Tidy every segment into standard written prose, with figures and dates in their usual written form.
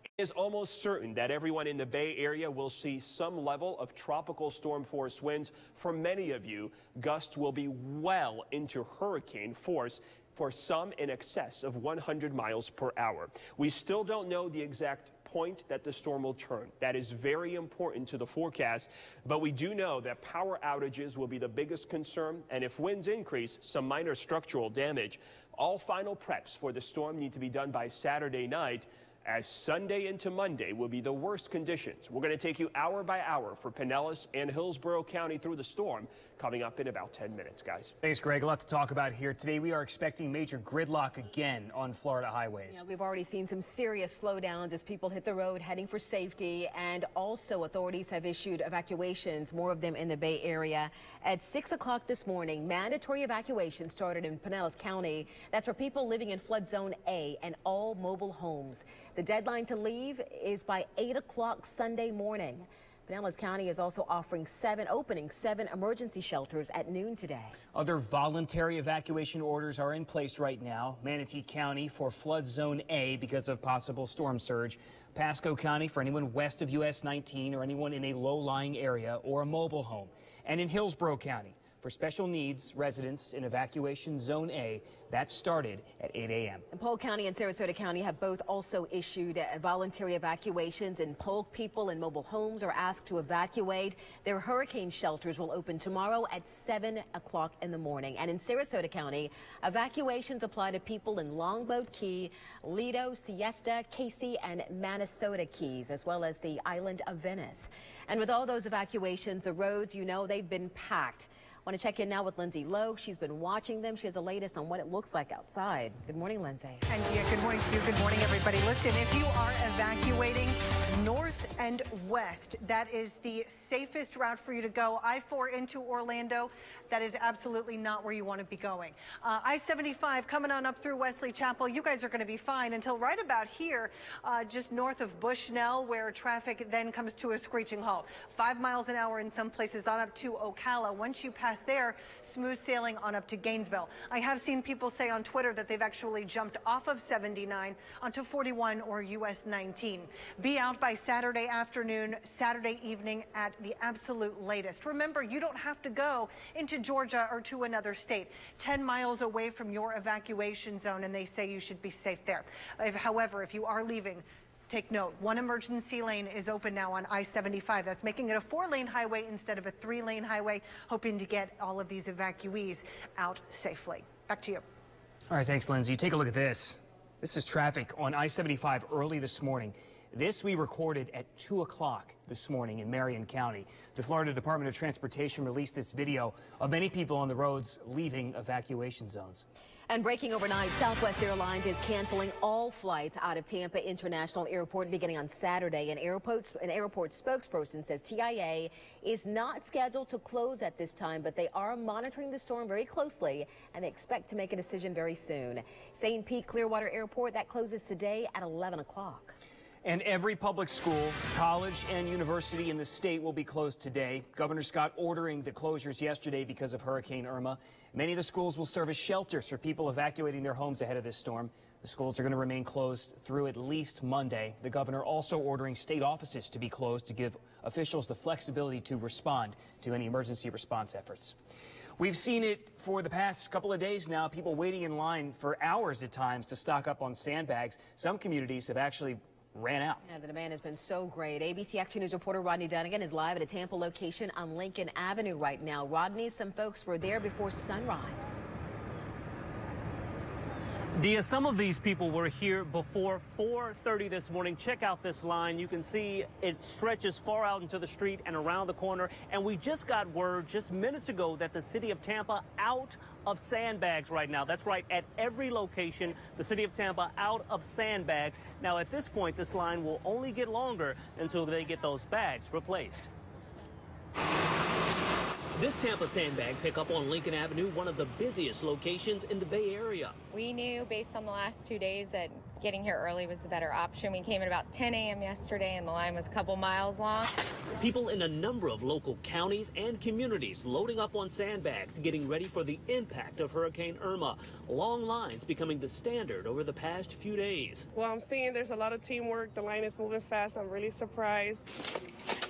It is almost certain that everyone in the Bay Area will see some level of tropical storm force winds. For many of you, gusts will be well into hurricane force, for some in excess of 100 miles per hour. We still don't know the exact point that the storm will turn. That is very important to the forecast, but we do know that power outages will be the biggest concern, and if winds increase, some minor structural damage. All final preps for the storm need to be done by Saturday night, as Sunday into Monday will be the worst conditions. We're going to take you hour by hour for Pinellas and Hillsborough County through the storm, coming up in about 10 minutes, guys. Thanks, Greg. A lot to talk about here. Today, we are expecting major gridlock again on Florida highways. Yeah, we've already seen some serious slowdowns as people hit the road heading for safety, and also authorities have issued evacuations, more of them in the Bay Area. At 6 o'clock this morning, mandatory evacuation started in Pinellas County. That's for people living in flood zone A and all mobile homes. The deadline to leave is by 8 o'clock Sunday morning. Pinellas County is also opening seven emergency shelters at noon today. Other voluntary evacuation orders are in place right now. Manatee County for flood zone A because of possible storm surge. Pasco County for anyone west of US 19 or anyone in a low-lying area or a mobile home. And in Hillsborough County for special needs residents in evacuation zone A. That started at 8 a.m. And Polk County and Sarasota County have both also issued voluntary evacuations. In Polk, people in mobile homes are asked to evacuate. Their hurricane shelters will open tomorrow at 7 o'clock in the morning. And in Sarasota County, evacuations apply to people in Longboat Key, Lido, Siesta, Casey, and Minnesota Keys, as well as the island of Venice. And with all those evacuations, the roads, you know, they've been packed. I want to check in now with Lindsay Lowe. She's been watching them. She has the latest on what it looks like outside. Good morning, Lindsay. And yeah, good morning to you. Good morning, everybody. Listen, if you are evacuating north and west, that is the safest route for you to go. I-4 into Orlando, that is absolutely not where you want to be going. I-75 coming on up through Wesley Chapel. You guys are going to be fine until right about here, just north of Bushnell, where traffic then comes to a screeching halt. 5 miles an hour in some places on up to Ocala. Once you pass there, smooth sailing on up to Gainesville. I have seen people say on Twitter that they've actually jumped off of 79 onto 41 or US 19. Be out by Saturday afternoon, Saturday evening at the absolute latest. Remember, you don't have to go into Georgia or to another state. 10 miles away from your evacuation zone, and they say you should be safe there. However, if you are leaving, take note, one emergency lane is open now on I-75. That's making it a 4-lane highway instead of a 3-lane highway, hoping to get all of these evacuees out safely. Back to you. All right, thanks, Lindsay. Take a look at this. This is traffic on I-75 early this morning. This we recorded at 2 o'clock this morning in Marion County. The Florida Department of Transportation released this video of many people on the roads leaving evacuation zones. And breaking overnight, Southwest Airlines is canceling all flights out of Tampa International Airport beginning on Saturday. An airport spokesperson says TIA is not scheduled to close at this time, but they are monitoring the storm very closely, and they expect to make a decision very soon. St. Pete Clearwater Airport, that closes today at 11 o'clock. And every public school, college, and university in the state will be closed today. Governor Scott ordering the closures yesterday because of Hurricane Irma. Many of the schools will serve as shelters for people evacuating their homes ahead of this storm. The schools are going to remain closed through at least Monday. The governor also ordering state offices to be closed to give officials the flexibility to respond to any emergency response efforts. We've seen it for the past couple of days now, people waiting in line for hours at times to stock up on sandbags. Some communities have actually ran out. Yeah, the demand has been so great. ABC Action News reporter Rodney Dunnigan is live at a Tampa location on Lincoln Avenue right now. Rodney, some folks were there before sunrise. Dia, some of these people were here before 4:30 this morning. Check out this line. You can see it stretches far out into the street and around the corner. And we just got word just minutes ago that the city of Tampa out of sandbags right now. That's right, at every location, the city of Tampa out of sandbags. Now, at this point, this line will only get longer until they get those bags replaced. This Tampa sandbag pickup on Lincoln Avenue, one of the busiest locations in the Bay Area. We knew based on the last 2 days that getting here early was the better option. We came at about 10 a.m. yesterday and the line was a couple miles long. People in a number of local counties and communities loading up on sandbags, getting ready for the impact of Hurricane Irma. Long lines becoming the standard over the past few days. Well, I'm seeing there's a lot of teamwork. The line is moving fast. I'm really surprised.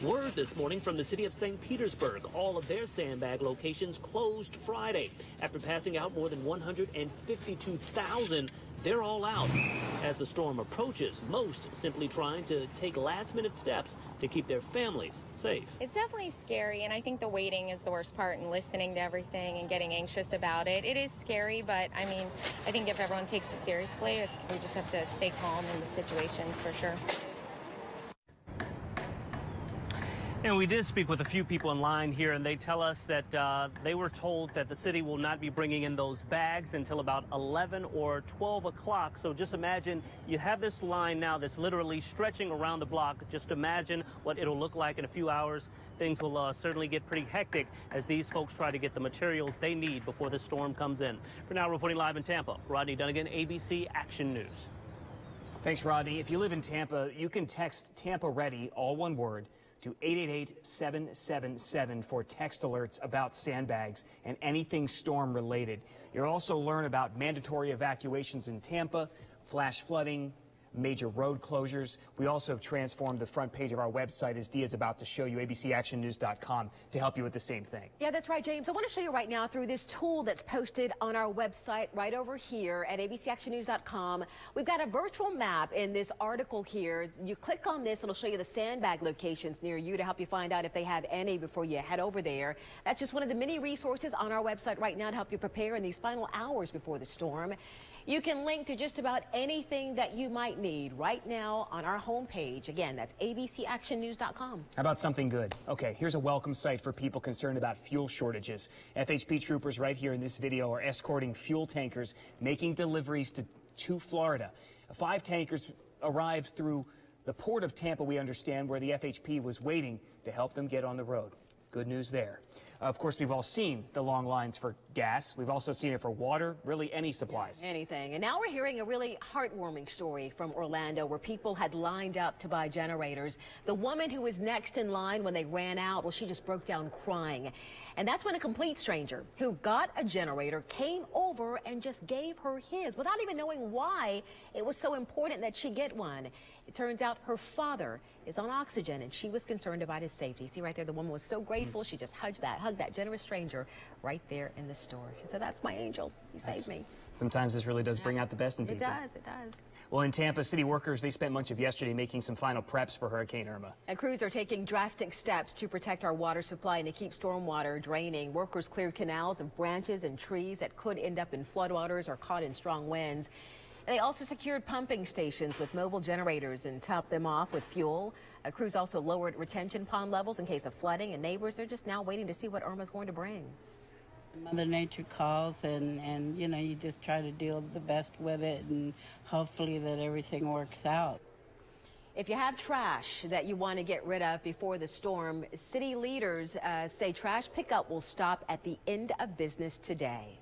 Word this morning from the city of St. Petersburg, all of their sandbag locations closed Friday. After passing out more than 152,000, they're all out. As the storm approaches, most simply trying to take last-minute steps to keep their families safe. It's definitely scary, and I think the waiting is the worst part, and listening to everything and getting anxious about it. It is scary, but I mean, I think if everyone takes it seriously, we just have to stay calm in the situations for sure. And we did speak with a few people in line here, and they tell us that they were told that the city will not be bringing in those bags until about 11 or 12 o'clock. So just imagine you have this line now that's literally stretching around the block. Just imagine what it'll look like in a few hours. Things will certainly get pretty hectic as these folks try to get the materials they need before the storm comes in. For now, reporting live in Tampa, Rodney Dunnigan, ABC Action News. Thanks, Rodney. If you live in Tampa, you can text Tampa Ready, all one word, to 888-777 for text alerts about sandbags and anything storm related. You'll also learn about mandatory evacuations in Tampa, flash flooding, major road closures. We also have transformed the front page of our website, as Dia's about to show you, abcactionnews.com, to help you with the same thing. Yeah, that's right, James. I want to show you right now through this tool that's posted on our website right over here at abcactionnews.com. We've got a virtual map in this article here. You click on this, it'll show you the sandbag locations near you to help you find out if they have any before you head over there. That's just one of the many resources on our website right now to help you prepare in these final hours before the storm. You can link to just about anything that you might need right now on our homepage. Again, that's abcactionnews.com. How about something good? Okay, here's a welcome sight for people concerned about fuel shortages. FHP troopers right here in this video are escorting fuel tankers making deliveries to Florida. 5 tankers arrived through the port of Tampa, we understand, where the FHP was waiting to help them get on the road. Good news there. Of course, we've all seen the long lines for gas. We've also seen it for water, really any supplies. Anything. And now we're hearing a really heartwarming story from Orlando where people had lined up to buy generators. The woman who was next in line when they ran out, well, she just broke down crying. And that's when a complete stranger who got a generator came over and just gave her his without even knowing why it was so important that she get one. It turns out her father is on oxygen and she was concerned about his safety. See right there, the woman was so grateful. She just hugged that generous stranger right there in the store. She said, "That's my angel. He saved me." Sometimes this really does bring out the best in people. It does, it does. Well, in Tampa, city workers, they spent much of yesterday making some final preps for Hurricane Irma. And crews are taking drastic steps to protect our water supply and to keep stormwater draining. Workers cleared canals of branches and trees that could end up in floodwaters or caught in strong winds. And they also secured pumping stations with mobile generators and topped them off with fuel. Crews also lowered retention pond levels in case of flooding, and neighbors are just now waiting to see what Irma's going to bring. Mother Nature calls, and you know, you just try to deal the best with it, and hopefully that everything works out. If you have trash that you want to get rid of before the storm, city leaders say trash pickup will stop at the end of business today.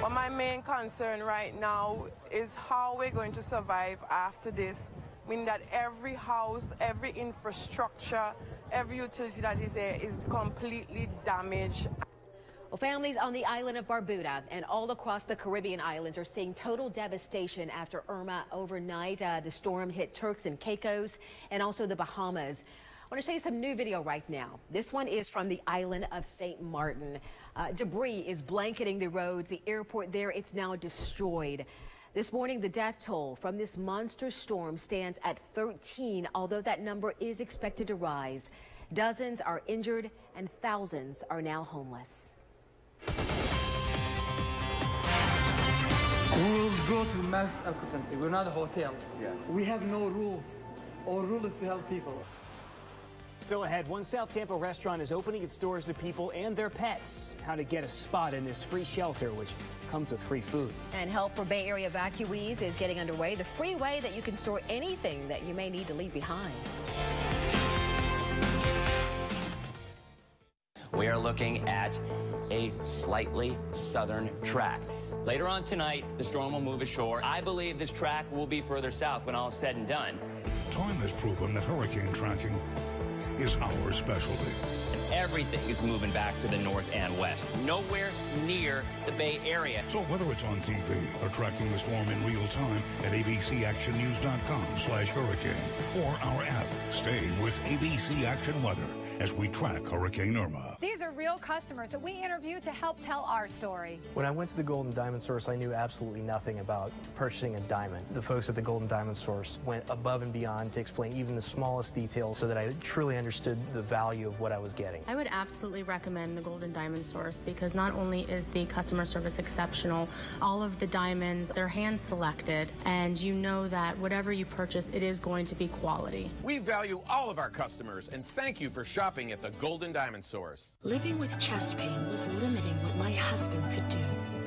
Well, my main concern right now is how we're going to survive after this, meaning that every house, every infrastructure, every utility that is there is completely damaged. Well, families on the island of Barbuda and all across the Caribbean islands are seeing total devastation after Irma overnight. The storm hit Turks and Caicos and also the Bahamas. I want to show you some new video right now. This one is from the island of St. Martin. Debris is blanketing the roads. The airport there, it's now destroyed. This morning, the death toll from this monster storm stands at 13, although that number is expected to rise. Dozens are injured and thousands are now homeless. We will go to max occupancy. We're not a hotel. Yeah. We have no rules. Our rule is to help people. Still ahead, one South Tampa restaurant is opening its doors to people and their pets. How to get a spot in this free shelter, which comes with free food. And help for Bay Area evacuees is getting underway. The free way that you can store anything that you may need to leave behind. We are looking at a slightly southern track. Later on tonight, the storm will move ashore. I believe this track will be further south when all is said and done. Time has proven that hurricane tracking is our specialty. Everything is moving back to the north and west, nowhere near the Bay Area. So whether it's on TV or tracking the storm in real time at abcactionnews.com/hurricane or our app, stay with ABC Action Weather as we track Hurricane Irma. These are real customers that we interviewed to help tell our story. When I went to the Golden Diamond Source, I knew absolutely nothing about purchasing a diamond. The folks at the Golden Diamond Source went above and beyond to explain even the smallest details so that I truly understood the value of what I was getting. I would absolutely recommend the Golden Diamond Source because not only is the customer service exceptional, all of the diamonds, they're hand selected, and you know that whatever you purchase, it is going to be quality. We value all of our customers, and thank you for shopping at the Golden Diamond Source. Living with chest pain was limiting what my husband could do.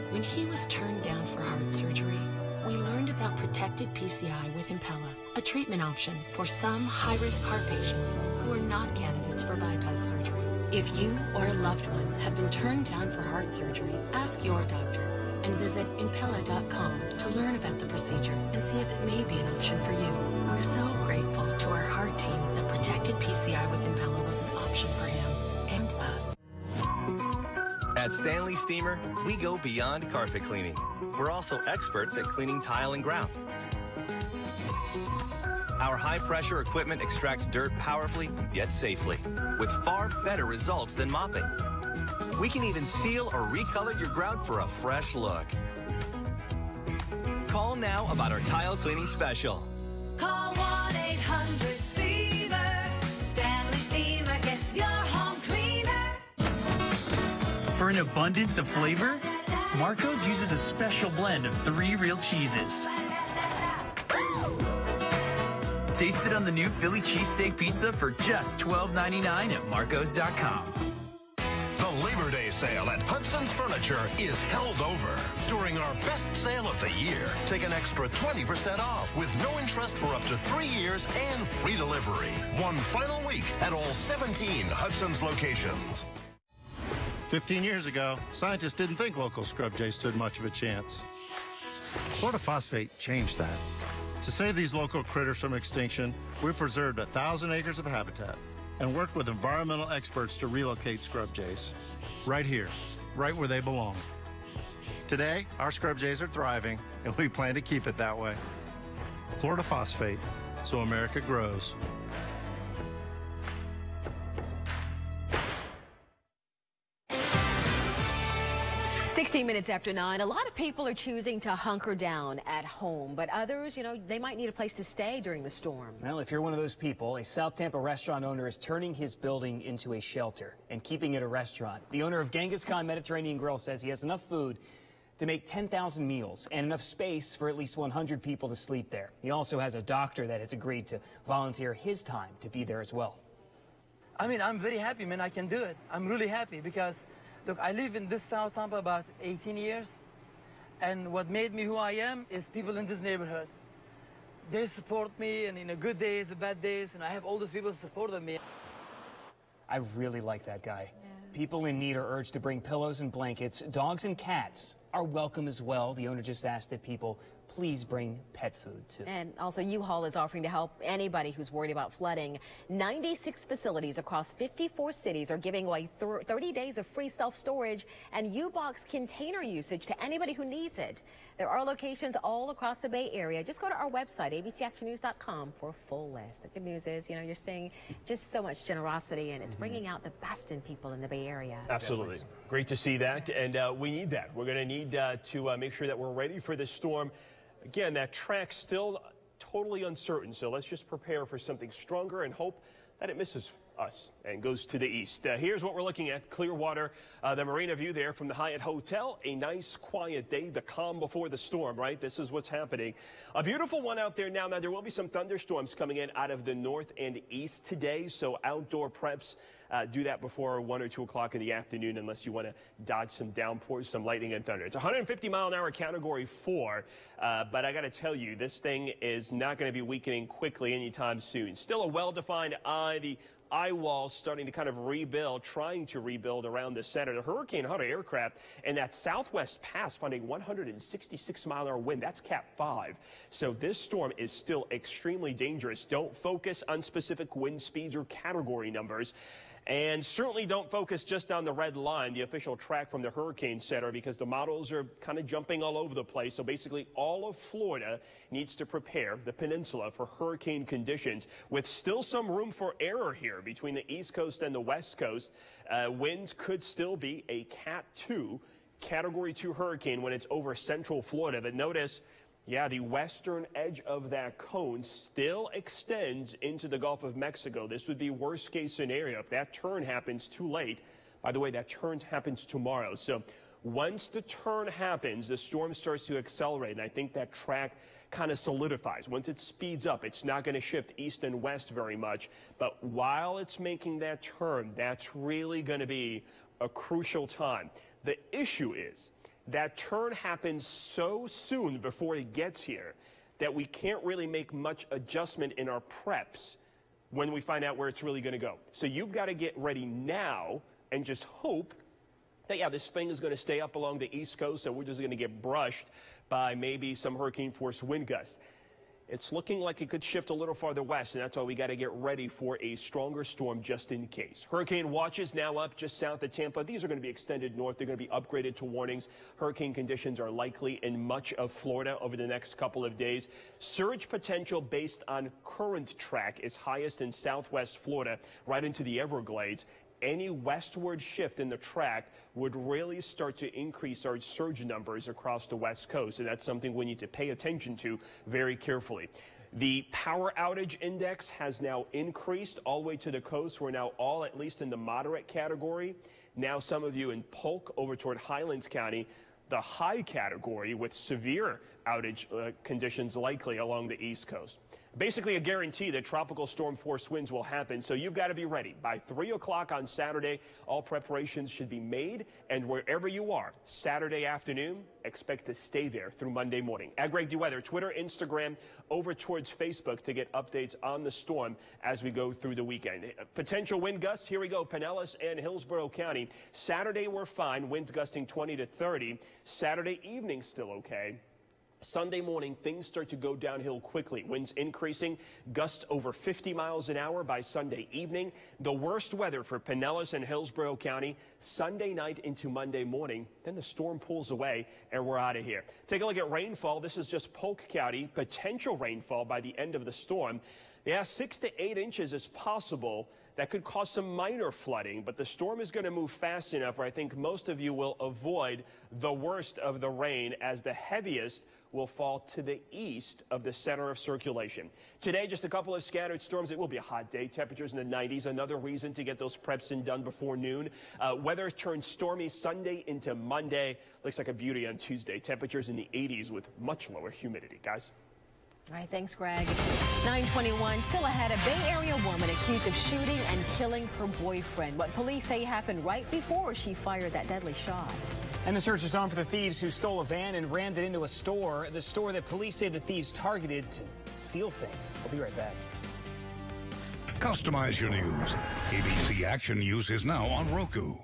When he was turned down for heart surgery, we learned about protected PCI with Impella, a treatment option for some high-risk heart patients who are not candidates for bypass surgery. If you or a loved one have been turned down for heart surgery, ask your doctor and visit Impella.com to learn about the procedure and see if it may be an option for you. We're so grateful to our heart team that protected PCI with Impella was an option for him and us. At Stanley Steamer, we go beyond carpet cleaning. We're also experts at cleaning tile and ground. Our high-pressure equipment extracts dirt powerfully, yet safely, with far better results than mopping. We can even seal or recolor your ground for a fresh look. Call now about our tile cleaning special. Call 1-800-STEAMER. Stanley Steamer gets your home cleaner. For an abundance of flavor, Marco's uses a special blend of 3 real cheeses. Taste it on the new Philly cheesesteak pizza for just $12.99 at marcos.com. The Labor Day sale at Hudson's Furniture is held over. During our best sale of the year, take an extra 20% off with no interest for up to 3 years and free delivery. One final week at all 17 Hudson's locations. 15 years ago, scientists didn't think local scrub jay stood much of a chance. Florida Phosphate changed that. To save these local critters from extinction, we preserved 1,000 acres of habitat and worked with environmental experts to relocate scrub jays. Right here, right where they belong. Today, our scrub jays are thriving, and we plan to keep it that way. Florida Phosphate, so America grows. 16 minutes after 9, a lot of people are choosing to hunker down at home, but others, they might need a place to stay during the storm. Well, if you're one of those people, a South Tampa restaurant owner is turning his building into a shelter and keeping it a restaurant. The owner of Genghis Khan Mediterranean Grill says he has enough food to make 10,000 meals and enough space for at least 100 people to sleep there. He also has a doctor that has agreed to volunteer his time to be there as well. I mean, I'm very happy, man. I can do it. I'm really happy because, look, I live in this South Tampa about 18 years, and what made me who I am is people in this neighborhood. They support me, and in the good days, the bad days, and I have all those people supporting me. I really like that guy. Yeah. People in need are urged to bring pillows and blankets. Dogs and cats are welcome as well. The owner just asked that people please bring pet food too. And also U-Haul is offering to help anybody who's worried about flooding. 96 facilities across 54 cities are giving away 30 days of free self-storage and U-Box container usage to anybody who needs it. There are locations all across the Bay Area. Just go to our website, abcactionnews.com, for a full list. The good news is, you're seeing just so much generosity, and it's bringing out the best in people in the Bay Area. Absolutely. Great to see that, and we need that. We're going to need to make sure that we're ready for this storm. Again, that track's still totally uncertain, so let's just prepare for something stronger and hope that it misses us, and goes to the east. Here's what we're looking at. Clearwater, the marina view there from the Hyatt Hotel. A nice quiet day, the calm before the storm, right? This is what's happening. A beautiful one out there now. Now, there will be some thunderstorms coming in out of the north and east today, so outdoor preps, do that before 1 or 2 o'clock in the afternoon unless you want to dodge some downpours, some lightning and thunder. It's 150-mile-an-hour category 4, but I got to tell you, this thing is not going to be weakening quickly anytime soon. Still a well-defined eye. The eye wall starting to kind of rebuild, trying to rebuild around the center. The Hurricane Hunter aircraft and that southwest pass finding 166-mile-an-hour wind. That's Cat 5. So this storm is still extremely dangerous. Don't focus on specific wind speeds or category numbers. And certainly don't focus just on the red line, the official track from the Hurricane Center, because the models are kind of jumping all over the place. So basically all of Florida needs to prepare the peninsula for hurricane conditions, with still some room for error here between the East Coast and the West Coast. Winds could still be a Cat 2, Category 2 hurricane when it's over central Florida. But notice, yeah, the western edge of that cone still extends into the Gulf of Mexico. This would be worst case scenario if that turn happens too late. By the way, that turn happens tomorrow. So once the turn happens, the storm starts to accelerate, and I think that track kind of solidifies. Once it speeds up, it's not going to shift east and west very much. But while it's making that turn, that's really going to be a crucial time. The issue is that turn happens so soon before it gets here that we can't really make much adjustment in our preps when we find out where it's really going to go. So you've got to get ready now and just hope that, yeah, this thing is going to stay up along the East Coast and we're just going to get brushed by maybe some hurricane force wind gusts. It's looking like it could shift a little farther west, and that's why we got to get ready for a stronger storm just in case. Hurricane watches now up just south of Tampa. These are going to be extended north. They're going to be upgraded to warnings. Hurricane conditions are likely in much of Florida over the next couple of days. Surge potential based on current track is highest in southwest Florida, right into the Everglades. Any westward shift in the track would really start to increase our surge numbers across the West Coast, and that's something we need to pay attention to very carefully. The power outage index has now increased all the way to the coast. We're now all at least in the moderate category. Now some of you in Polk over toward Highlands County, the high category with severe outage conditions likely along the East Coast. Basically a guarantee that tropical storm force winds will happen, so you've got to be ready. By 3 o'clock on Saturday, all preparations should be made, and wherever you are, Saturday afternoon, expect to stay there through Monday morning. At Greg DeWeather, Twitter, Instagram, over towards Facebook to get updates on the storm as we go through the weekend. Potential wind gusts, here we go, Pinellas and Hillsborough County. Saturday we're fine, winds gusting 20 to 30. Saturday evening still okay. Sunday morning, things start to go downhill quickly. Winds increasing, gusts over 50 miles an hour by Sunday evening. The worst weather for Pinellas and Hillsborough County Sunday night into Monday morning. Then the storm pulls away and we're out of here. Take a look at rainfall. This is just Polk County. Potential rainfall by the end of the storm. Yeah, 6 to 8 inches is possible. That could cause some minor flooding, but the storm is going to move fast enough where I think most of you will avoid the worst of the rain, as the heaviest will fall to the east of the center of circulation. Today, just a couple of scattered storms. It will be a hot day. Temperatures in the 90s. Another reason to get those preps in done before noon. Weather turns stormy Sunday into Monday. Looks like a beauty on Tuesday. Temperatures in the 80s with much lower humidity. Guys. All right, thanks, Greg. 9:21, still ahead. A Bay Area woman accused of shooting and killing her boyfriend. What police say happened right before she fired that deadly shot. And the search is on for the thieves who stole a van and rammed it into a store. The store that police say the thieves targeted to steal things. I'll be right back. Customize your news. ABC Action News is now on Roku.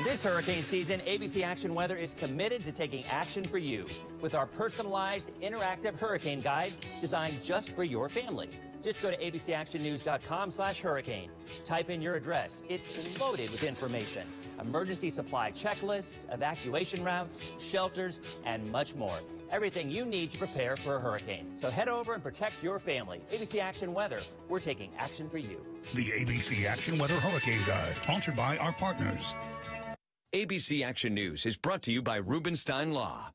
This hurricane season, ABC Action Weather is committed to taking action for you with our personalized interactive hurricane guide designed just for your family. Just go to abcactionnews.com/hurricane. Type in your address. It's loaded with information. Emergency supply checklists, evacuation routes, shelters, and much more. Everything you need to prepare for a hurricane. So head over and protect your family. ABC Action Weather. We're taking action for you. The ABC Action Weather Hurricane Guide, sponsored by our partners. ABC Action News is brought to you by Rubenstein Law.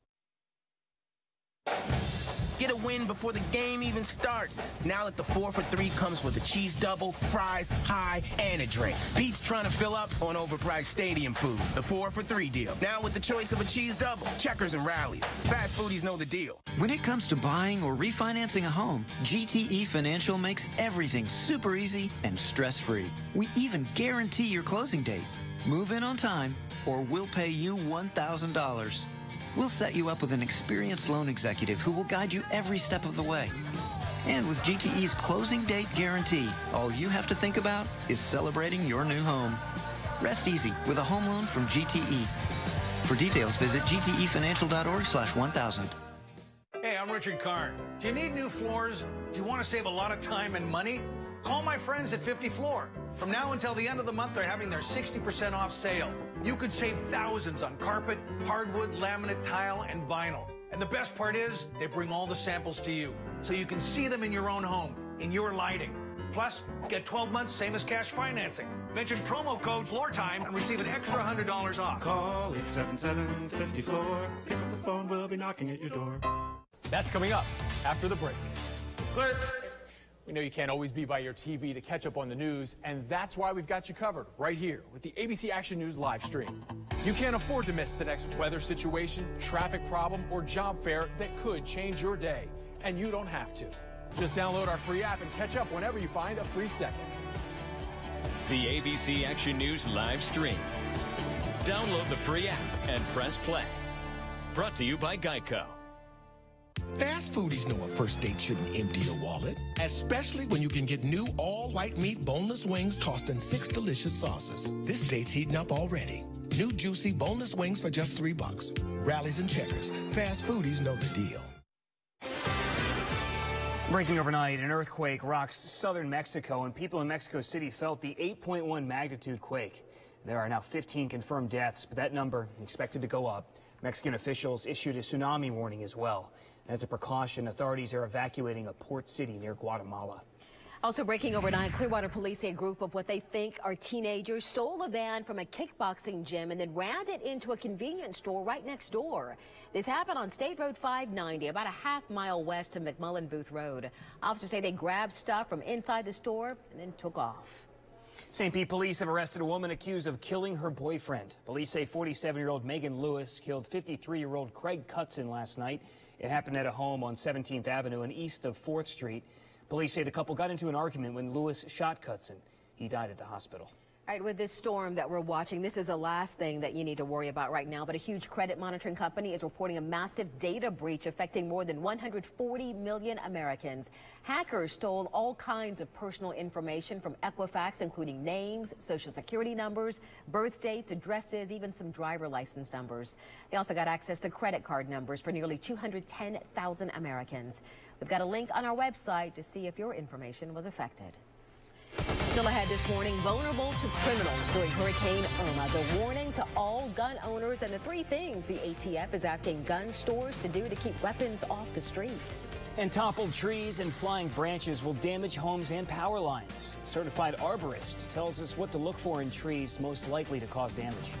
Get Get a win before the game even starts. Now that the 4 for $3 comes with a cheese double, fries, pie, and a drink. Beats trying to fill up on overpriced stadium food. The 4 for $3 deal. Now with the choice of a cheese double, checkers and rallies. Fast foodies know the deal. When it comes to buying or refinancing a home, GTE Financial makes everything super easy and stress-free. We even guarantee your closing date. Move in on time, or we'll pay you $1,000. We'll set you up with an experienced loan executive who will guide you every step of the way. And with GTE's closing date guarantee, all you have to think about is celebrating your new home. Rest easy with a home loan from GTE. For details, visit gtefinancial.org/1000. Hey, I'm Richard Karn. Do you need new floors? Do you want to save a lot of time and money? Call my friends at 50 Floor. From now until the end of the month, they're having their 60% off sale. You could save thousands on carpet, hardwood, laminate, tile, and vinyl. And the best part is, they bring all the samples to you, so you can see them in your own home, in your lighting. Plus, get 12 months, same as cash financing. Mention promo code FloorTime and receive an extra $100 off. Call 877-50-FLOOR. Pick up the phone, we'll be knocking at your door. That's coming up after the break. Clear. We know you can't always be by your TV to catch up on the news, and that's why we've got you covered right here with the ABC Action News live stream. You can't afford to miss the next weather situation, traffic problem, or job fair that could change your day, and you don't have to. Just download our free app and catch up whenever you find a free second. The ABC Action News live stream. Download the free app and press play. Brought to you by Geico. Fast foodies know a first date shouldn't empty your wallet, especially when you can get new all-white meat boneless wings tossed in 6 delicious sauces. This date's heating up already. New juicy boneless wings for just $3. Rallies and checkers. Fast foodies know the deal. Breaking overnight, an earthquake rocks southern Mexico, and people in Mexico City felt the 8.1 magnitude quake. There are now 15 confirmed deaths, but that number expected to go up. Mexican officials issued a tsunami warning as well. As a precaution, authorities are evacuating a port city near Guatemala. Also breaking overnight, Clearwater police say a group of what they think are teenagers stole a van from a kickboxing gym and then ran it into a convenience store right next door. This happened on State Road 590, about a half-mile west of McMullen Booth Road. Officers say they grabbed stuff from inside the store and then took off. St. Pete police have arrested a woman accused of killing her boyfriend. Police say 47-year-old Megan Lewis killed 53-year-old Craig Cutson last night. It happened at a home on 17th Avenue and east of 4th Street. Police say the couple got into an argument when Lewis shot Cutson. He died at the hospital. All right, with this storm that we're watching, this is the last thing that you need to worry about right now. But a huge credit monitoring company is reporting a massive data breach affecting more than 140 million Americans. Hackers stole all kinds of personal information from Equifax, including names, social security numbers, birth dates, addresses, even some driver license numbers. They also got access to credit card numbers for nearly 210,000 Americans. We've got a link on our website to see if your information was affected. Still ahead this morning, vulnerable to criminals during Hurricane Irma. The warning to all gun owners and the 3 things the ATF is asking gun stores to do to keep weapons off the streets. And toppled trees and flying branches will damage homes and power lines. A certified arborist tells us what to look for in trees most likely to cause damage.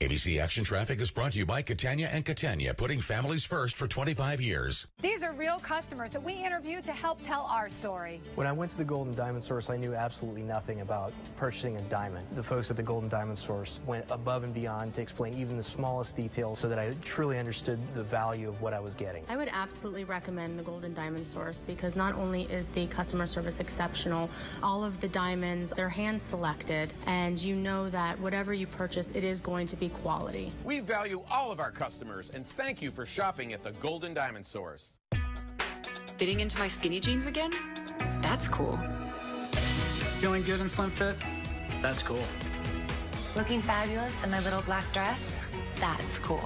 ABC Action Traffic is brought to you by Catania and Catania, putting families first for 25 years. These are real customers that we interviewed to help tell our story. When I went to the Golden Diamond Source, I knew absolutely nothing about purchasing a diamond. The folks at the Golden Diamond Source went above and beyond to explain even the smallest details so that I truly understood the value of what I was getting. I would absolutely recommend the Golden Diamond Source because not only is the customer service exceptional, all of the diamonds, they're hand selected, and you know that whatever you purchase, it is going to be quality. We value all of our customers and thank you for shopping at the Golden Diamond Source. Fitting into my skinny jeans again? That's cool. Feeling good in slim fit? That's cool. Looking fabulous in my little black dress? That's cool.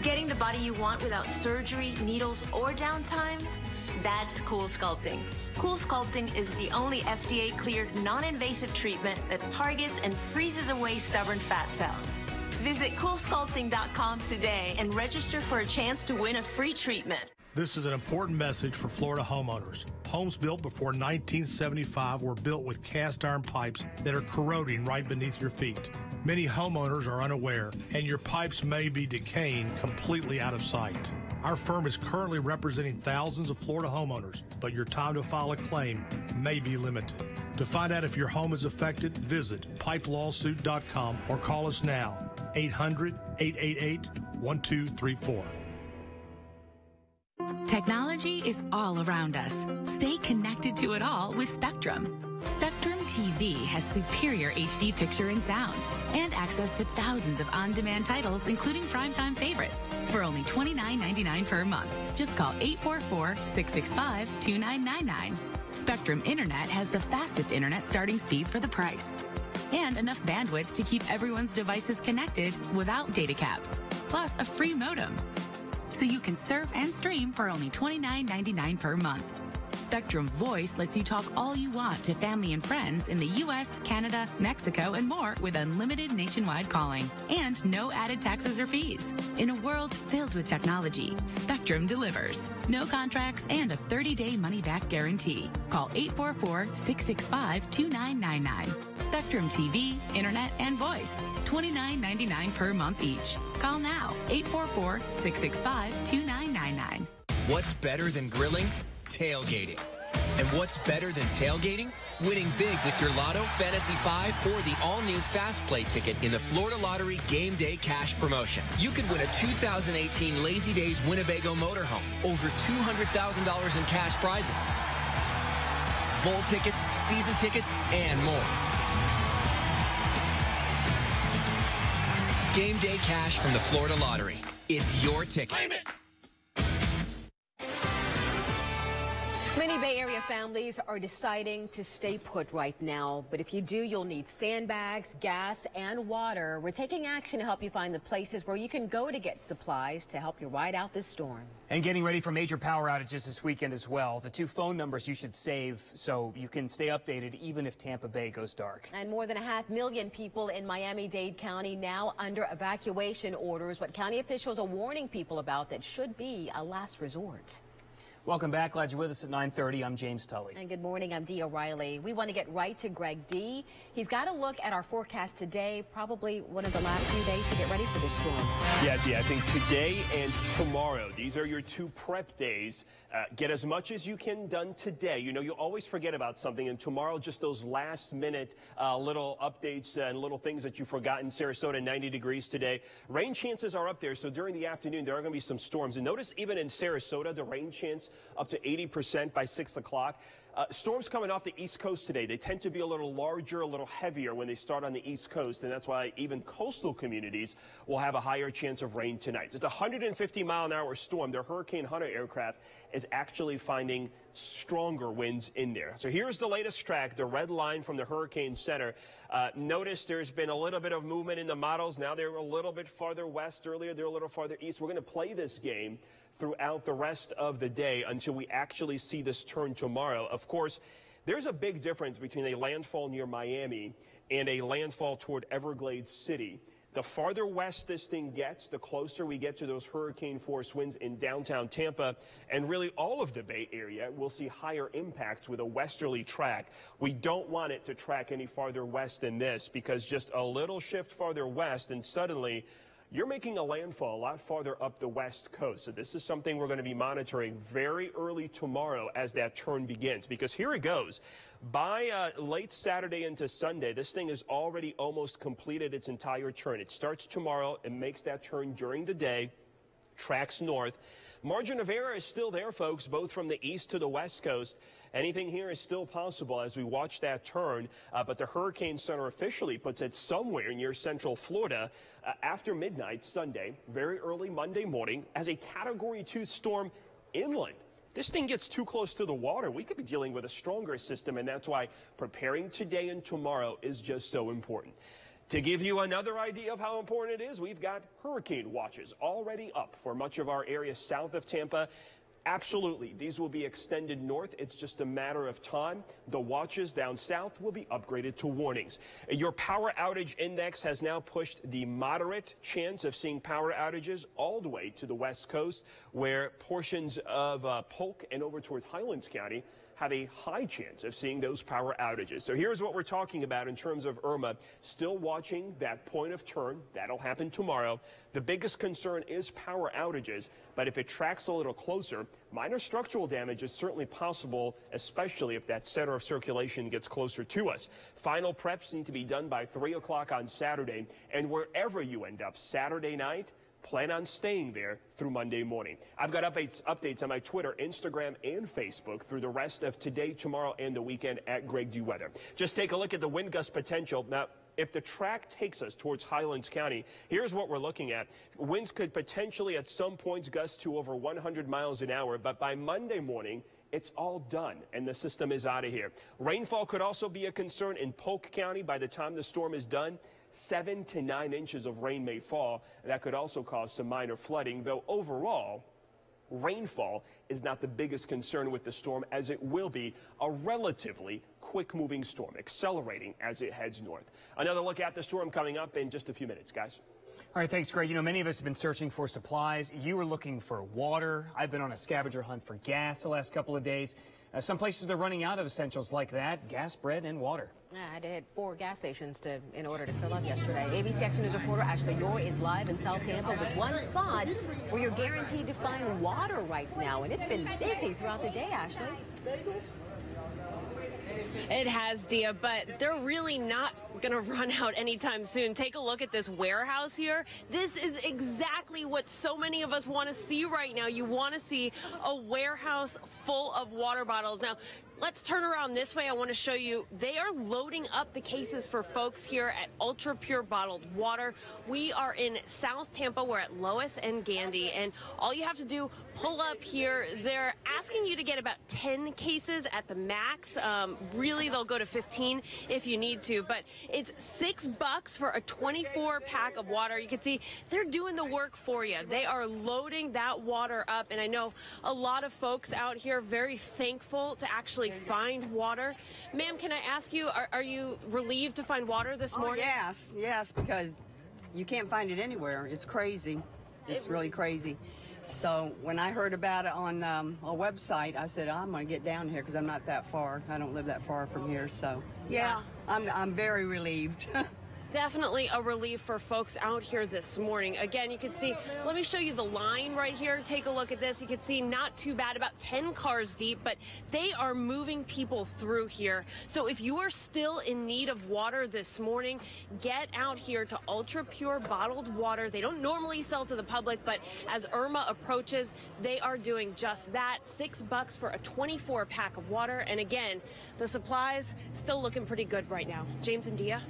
Getting the body you want without surgery, needles, or downtime? That's Cool Sculpting. Cool Sculpting is the only FDA-cleared, non-invasive treatment that targets and freezes away stubborn fat cells. Visit CoolSculpting.com today and register for a chance to win a free treatment. This is an important message for Florida homeowners. Homes built before 1975 were built with cast iron pipes that are corroding right beneath your feet. Many homeowners are unaware, and your pipes may be decaying completely out of sight. Our firm is currently representing thousands of Florida homeowners, but your time to file a claim may be limited. To find out if your home is affected, visit pipelawsuit.com or call us now, 800-888-1234. Technology is all around us. Stay connected to it all with Spectrum. Spectrum TV has superior HD picture and sound and access to thousands of on-demand titles, including primetime favorites, for only $29.99 per month. Just call 844-665-2999. Spectrum Internet has the fastest internet starting speeds for the price and enough bandwidth to keep everyone's devices connected without data caps, plus a free modem. So you can surf and stream for only $29.99 per month. Spectrum Voice lets you talk all you want to family and friends in the U.S., Canada, Mexico, and more with unlimited nationwide calling and no added taxes or fees. In a world filled with technology, Spectrum delivers. No contracts and a 30-day money-back guarantee. Call 844-665-2999. Spectrum TV, Internet, and Voice. $29.99 per month each. Call now. 844-665-2999. What's better than grilling? Tailgating. And what's better than tailgating? Winning big with your Lotto Fantasy 5 or the all-new Fast Play ticket in the Florida Lottery Game Day Cash Promotion. You could win a 2018 Lazy Days Winnebago motorhome, over $200,000 in cash prizes, bowl tickets, season tickets, and more. Game Day Cash from the Florida Lottery. It's your ticket. Claim it. Many Bay Area families are deciding to stay put right now, but if you do, you'll need sandbags, gas, and water. We're taking action to help you find the places where you can go to get supplies to help you ride out this storm. And getting ready for major power outages this weekend as well. The 2 phone numbers you should save so you can stay updated even if Tampa Bay goes dark. And more than 500,000 people in Miami-Dade County now under evacuation orders. What county officials are warning people about that should be a last resort. Welcome back. Glad you're with us at 9:30. I'm James Tully. And good morning. I'm Dee O'Reilly. We want to get right to Greg D. He's got a look at our forecast today, probably one of the last few days to get ready for this storm. Yeah, Dee, I think today and tomorrow, these are your 2 prep days. Get as much as you can done today. You know, you always forget about something, and tomorrow, just those last-minute little updates and little things that you forgot. In Sarasota, 90 degrees today. Rain chances are up there, so during the afternoon, there are going to be some storms. And notice even in Sarasota, the rain chance up to 80% by 6 o'clock. Storms coming off the East Coast today. They tend to be a little larger, a little heavier when they start on the East Coast, and that's why even coastal communities will have a higher chance of rain tonight. It's a 150-mile-an-hour storm. Their Hurricane Hunter aircraft is actually finding stronger winds in there. So here's the latest track, the red line from the Hurricane Center. Notice there's been a little bit of movement in the models. Now they're a little bit farther west. Earlier, they're a little farther east. We're going to play this game throughout the rest of the day until we actually see this turn tomorrow. Of course, there's a big difference between a landfall near Miami and a landfall toward Everglades City. The farther west this thing gets, the closer we get to those hurricane force winds in downtown Tampa, and really all of the Bay Area will see higher impacts with a westerly track. We don't want it to track any farther west than this, because just a little shift farther west and suddenly you're making a landfall a lot farther up the west coast. So this is something we're going to be monitoring very early tomorrow as that turn begins, because here it goes. By late Saturday into Sunday, this thing has already almost completed its entire turn. It starts tomorrow and makes that turn during the day, tracks north. Margin of error is still there, folks, both from the east to the west coast. Anything here is still possible as we watch that turn, but the Hurricane Center officially puts it somewhere near central Florida after midnight Sunday, very early Monday morning, as a Category 2 storm inland. This thing gets too close to the water, we could be dealing with a stronger system, and that's why preparing today and tomorrow is just so important. To give you another idea of how important it is, we've got hurricane watches already up for much of our area south of Tampa. Absolutely, these will be extended north. It's just a matter of time. The watches down south will be upgraded to warnings. Your power outage index has now pushed the moderate chance of seeing power outages all the way to the west coast, where portions of Polk and over towards Highlands County have a high chance of seeing those power outages. So here's what we're talking about in terms of Irma. Still watching that point of turn. That'll happen tomorrow. The biggest concern is power outages, but if it tracks a little closer, minor structural damage is certainly possible, especially if that center of circulation gets closer to us. Final preps need to be done by 3 o'clock on Saturday, and wherever you end up Saturday night, plan on staying there through Monday morning. I've got updates on my Twitter, Instagram, and Facebook through the rest of today, tomorrow, and the weekend at Greg Du Weather. Just take a look at the wind gust potential. Now, if the track takes us towards Highlands County, here's what we're looking at. Winds could potentially at some points gust to over 100 miles an hour, but by Monday morning, it's all done, and the system is out of here. Rainfall could also be a concern in Polk County by the time the storm is done. 7 to 9 inches of rain may fall. That could also cause some minor flooding, though overall, rainfall is not the biggest concern with the storm, as it will be a relatively quick-moving storm, accelerating as it heads north. Another look at the storm coming up in just a few minutes, guys. All right, thanks, Greg. You know, many of us have been searching for supplies. You were looking for water. I've been on a scavenger hunt for gas the last couple of days. Some places they're running out of essentials like that, gas, bread, and water. I had to hit 4 gas stations in order to fill up yesterday. ABC Action News reporter Ashley Yore is live in South Tampa with one spot where you're guaranteed to find water right now. And it's been busy throughout the day, Ashley. It has, Dia, but they're really not going to run out anytime soon. Take a look at this warehouse here. This is exactly what so many of us want to see right now. You want to see a warehouse full of water bottles. Now, let's turn around this way. I want to show you. They are loading up the cases for folks here at Ultra Pure Bottled Water. We are in South Tampa. We're at Lois and Gandy, and all you have to do, pull up here. They're asking you to get about 10 cases at the max. Really, they'll go to 15 if you need to, but it's $6 for a 24 pack of water. You can see they're doing the work for you. They are loading that water up, and I know a lot of folks out here very thankful to actually find water. Ma'am, can I ask you, are you relieved to find water this morning? Yes, because you can't find it anywhere. It's crazy. It's really crazy. So when I heard about it on a website, I said, I'm going to get down here because I'm not that far. I don't live that far from here. So, yeah, I'm very relieved. Definitely a relief for folks out here this morning. Again, you can see, let me show you the line right here. Take a look at this. You can see not too bad, about 10 cars deep, but they are moving people through here. So if you are still in need of water this morning, get out here to Ultra Pure Bottled Water. They don't normally sell to the public, but as Irma approaches, they are doing just that. $6 for a 24 pack of water. And again, the supplies still looking pretty good right now. James and Dia.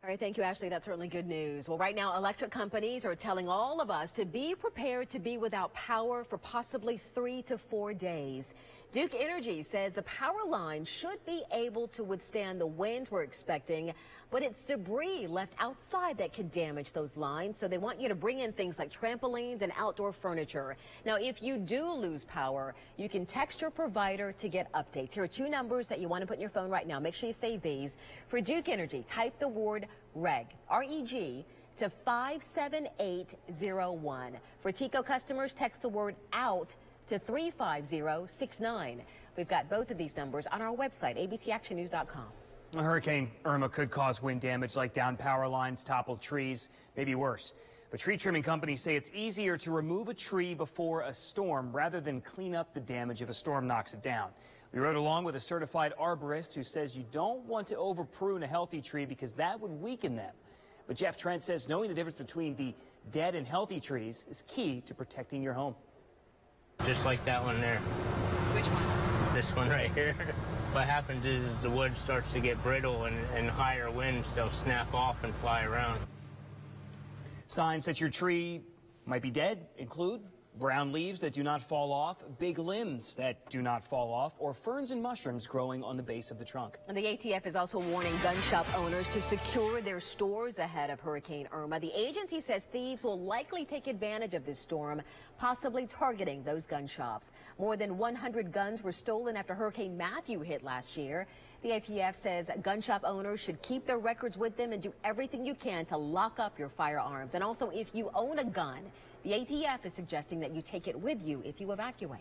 All right, thank you, Ashley. That's certainly good news. Well, right now, electric companies are telling all of us to be prepared to be without power for possibly 3 to 4 days. Duke Energy says the power line should be able to withstand the winds we're expecting, but it's debris left outside that could damage those lines. So they want you to bring in things like trampolines and outdoor furniture. Now, if you do lose power, you can text your provider to get updates. Here are 2 numbers that you want to put in your phone right now. Make sure you save these. For Duke Energy, type the word REG, R-E-G, to 57801. For TECO customers, text the word OUT to 35069. We've got both of these numbers on our website, abcactionnews.com. Hurricane Irma could cause wind damage like downed power lines, toppled trees, maybe worse. But tree trimming companies say it's easier to remove a tree before a storm rather than clean up the damage if a storm knocks it down. We rode along with a certified arborist who says you don't want to over-prune a healthy tree because that would weaken them. But Jeff Trent says knowing the difference between the dead and healthy trees is key to protecting your home. Just like that one there. Which one? This one right here. What happens is the wood starts to get brittle, and higher winds, they'll snap off and fly around. Signs that your tree might be dead include brown leaves that do not fall off, big limbs that do not fall off, or ferns and mushrooms growing on the base of the trunk. And the ATF is also warning gun shop owners to secure their stores ahead of Hurricane Irma. The agency says thieves will likely take advantage of this storm, possibly targeting those gun shops. More than 100 guns were stolen after Hurricane Matthew hit last year. The ATF says gun shop owners should keep their records with them and do everything you can to lock up your firearms. And also, if you own a gun, the ATF is suggesting that you take it with you if you evacuate.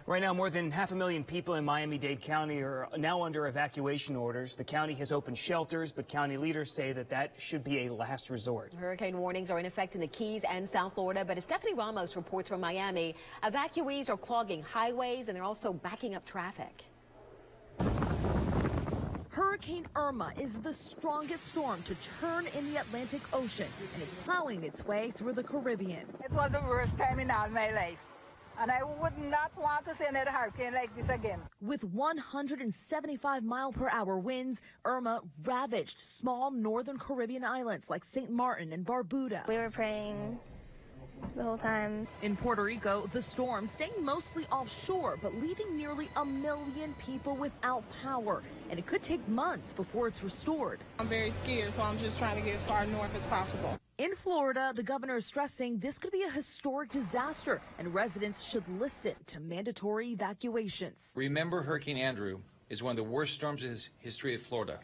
Right now, more than 500,000 people in Miami-Dade County are now under evacuation orders. The county has opened shelters, but county leaders say that should be a last resort. Hurricane warnings are in effect in the Keys and South Florida, but as Stephanie Ramos reports from Miami, evacuees are clogging highways and they're also backing up traffic. Hurricane Irma is the strongest storm to churn in the Atlantic Ocean, and it's plowing its way through the Caribbean. It was the worst time in all my life, and I would not want to see another hurricane like this again. With 175-mile-per-hour winds, Irma ravaged small northern Caribbean islands like St. Martin and Barbuda. We were praying the whole time. In Puerto Rico, the storm staying mostly offshore, but leaving nearly 1 million people without power. And it could take months before it's restored. I'm very scared, so I'm just trying to get as far north as possible. In Florida, the governor is stressing this could be a historic disaster, and residents should listen to mandatory evacuations. Remember, Hurricane Andrew is one of the worst storms in the history of Florida.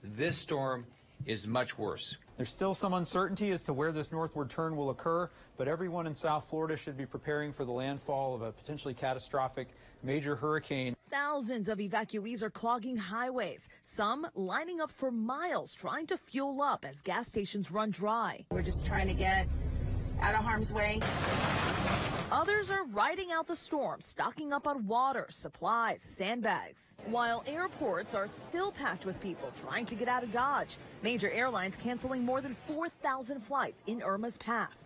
This storm is much worse. There's still some uncertainty as to where this northward turn will occur, but everyone in South Florida should be preparing for the landfall of a potentially catastrophic major hurricane. Thousands of evacuees are clogging highways, some lining up for miles trying to fuel up as gas stations run dry. We're just trying to get out of harm's way. Others are riding out the storm, stocking up on water, supplies, sandbags. While airports are still packed with people trying to get out of Dodge, major airlines canceling more than 4,000 flights in Irma's path.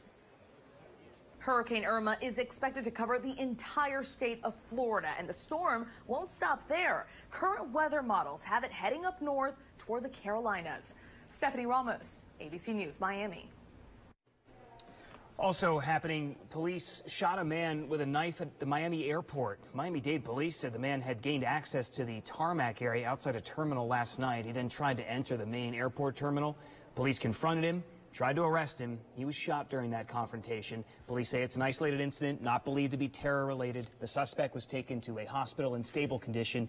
Hurricane Irma is expected to cover the entire state of Florida, and the storm won't stop there. Current weather models have it heading up north toward the Carolinas. Stephanie Ramos, ABC News, Miami. Also happening, police shot a man with a knife at the Miami airport. Miami-Dade police said the man had gained access to the tarmac area outside a terminal last night. He then tried to enter the main airport terminal. Police confronted him, tried to arrest him. He was shot during that confrontation. Police say it's an isolated incident, not believed to be terror-related. The suspect was taken to a hospital in stable condition.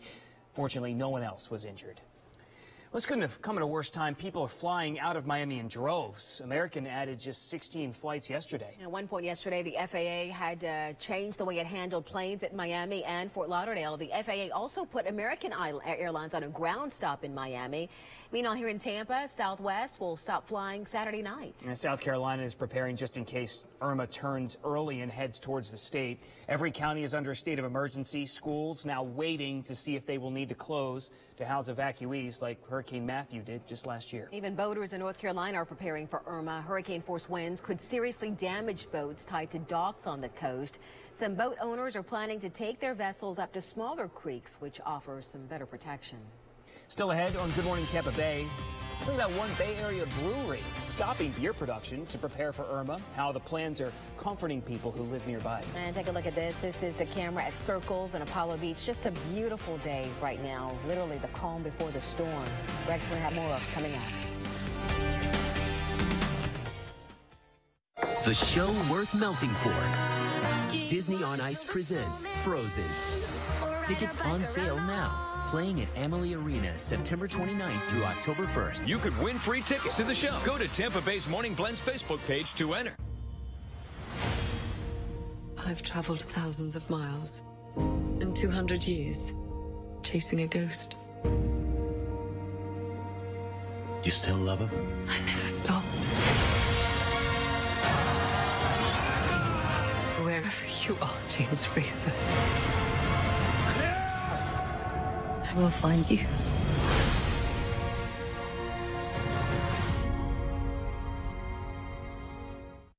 Fortunately, no one else was injured. This couldn't have come at a worse time. People are flying out of Miami in droves. American added just 16 flights yesterday. At one point yesterday, the FAA had changed the way it handled planes at Miami and Fort Lauderdale. The FAA also put American Airlines on a ground stop in Miami. Meanwhile, here in Tampa, Southwest will stop flying Saturday night. And South Carolina is preparing just in case Irma turns early and heads towards the state. Every county is under a state of emergency. Schools now waiting to see if they will need to close to house evacuees like Hurricane Matthew did just last year. Even boaters in North Carolina are preparing for Irma. Hurricane-force winds could seriously damage boats tied to docks on the coast. Some boat owners are planning to take their vessels up to smaller creeks, which offers some better protection. Still ahead on Good Morning Tampa Bay, talking about one Bay Area brewery stopping beer production to prepare for Irma, how the plans are comforting people who live nearby. And take a look at this. This is the camera at Circles and Apollo Beach. Just a beautiful day right now. Literally the calm before the storm. Greg's going to have more coming up. The show worth melting for. Disney on Ice presents Frozen. Tickets on sale now. Playing at Amalie Arena September 29th through October 1st. You could win free tickets to the show. Go to Tampa Bay's Morning Blend's Facebook page to enter. I've traveled thousands of miles in 200 years, chasing a ghost. You still love him? I never stopped. Wherever you are, James Fraser, I will find you.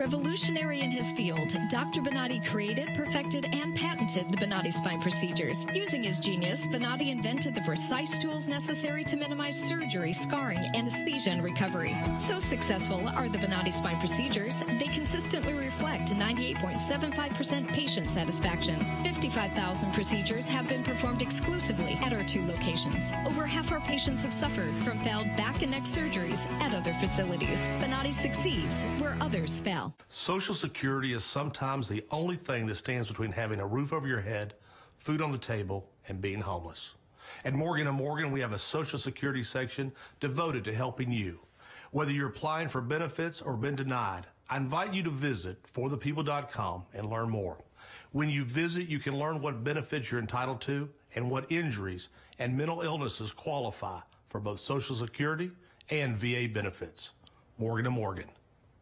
Revolutionary in his field, Dr. Bonatti created, perfected, and patented the Bonatti spine procedures. Using his genius, Bonatti invented the precise tools necessary to minimize surgery, scarring, anesthesia, and recovery. So successful are the Bonatti spine procedures, they consistently reflect 98.75% patient satisfaction. 55,000 procedures have been performed exclusively at our 2 locations. Over half our patients have suffered from failed back and neck surgeries at other facilities. Bonatti succeeds where others fail. Social Security is sometimes the only thing that stands between having a roof over your head, food on the table, and being homeless. At Morgan & Morgan, we have a Social Security section devoted to helping you. Whether you're applying for benefits or been denied, I invite you to visit forthepeople.com and learn more. When you visit, you can learn what benefits you're entitled to and what injuries and mental illnesses qualify for both Social Security and VA benefits. Morgan & Morgan,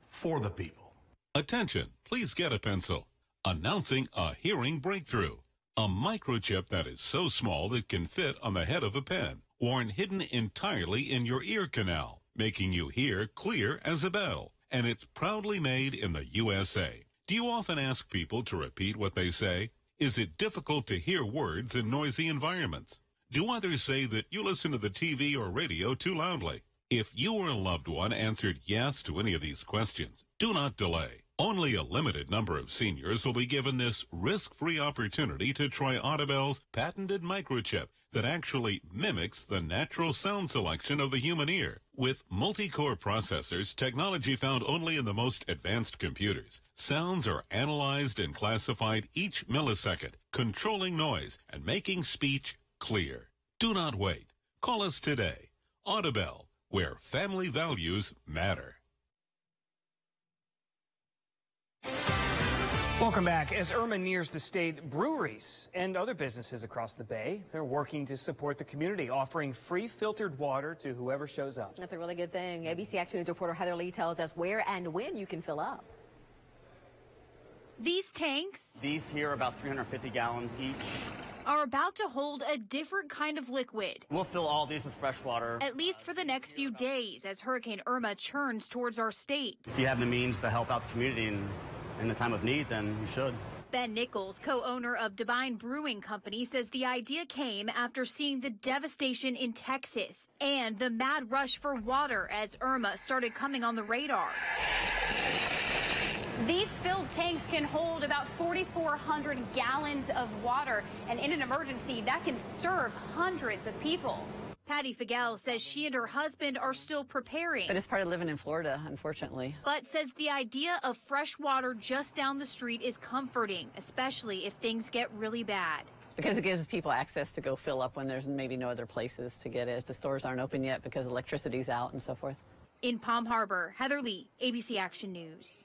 for the people. Attention, please get a pencil. Announcing a hearing breakthrough. A microchip that is so small it can fit on the head of a pen, worn hidden entirely in your ear canal, making you hear clear as a bell. And it's proudly made in the USA. Do you often ask people to repeat what they say? Is it difficult to hear words in noisy environments? Do others say that you listen to the TV or radio too loudly? If you or a loved one answered yes to any of these questions, do not delay. Only a limited number of seniors will be given this risk-free opportunity to try Audibel's patented microchip that actually mimics the natural sound selection of the human ear. With multi-core processors, technology found only in the most advanced computers, sounds are analyzed and classified each millisecond, controlling noise and making speech clear. Do not wait. Call us today. Audibel, where family values matter. Welcome back. As Irma nears the state, breweries and other businesses across the bay, they're working to support the community, offering free filtered water to whoever shows up. That's a really good thing. ABC Action News reporter Heather Lee tells us where and when you can fill up. These tanks, these here are about 350 gallons each, are about to hold a different kind of liquid. We'll fill all these with fresh water. At least for the next few days as Hurricane Irma churns towards our state. If you have the means to help out the community in a time of need, then you should. Ben Nichols, co-owner of Divine Brewing Company, says the idea came after seeing the devastation in Texas and the mad rush for water as Irma started coming on the radar. These filled tanks can hold about 4,400 gallons of water, and in an emergency, that can serve hundreds of people. Patty Fagel says she and her husband are still preparing. But it's part of living in Florida, unfortunately. But says the idea of fresh water just down the street is comforting, especially if things get really bad. Because it gives people access to go fill up when there's maybe no other places to get it. If the stores aren't open yet because electricity's out and so forth. In Palm Harbor, Heather Lee, ABC Action News.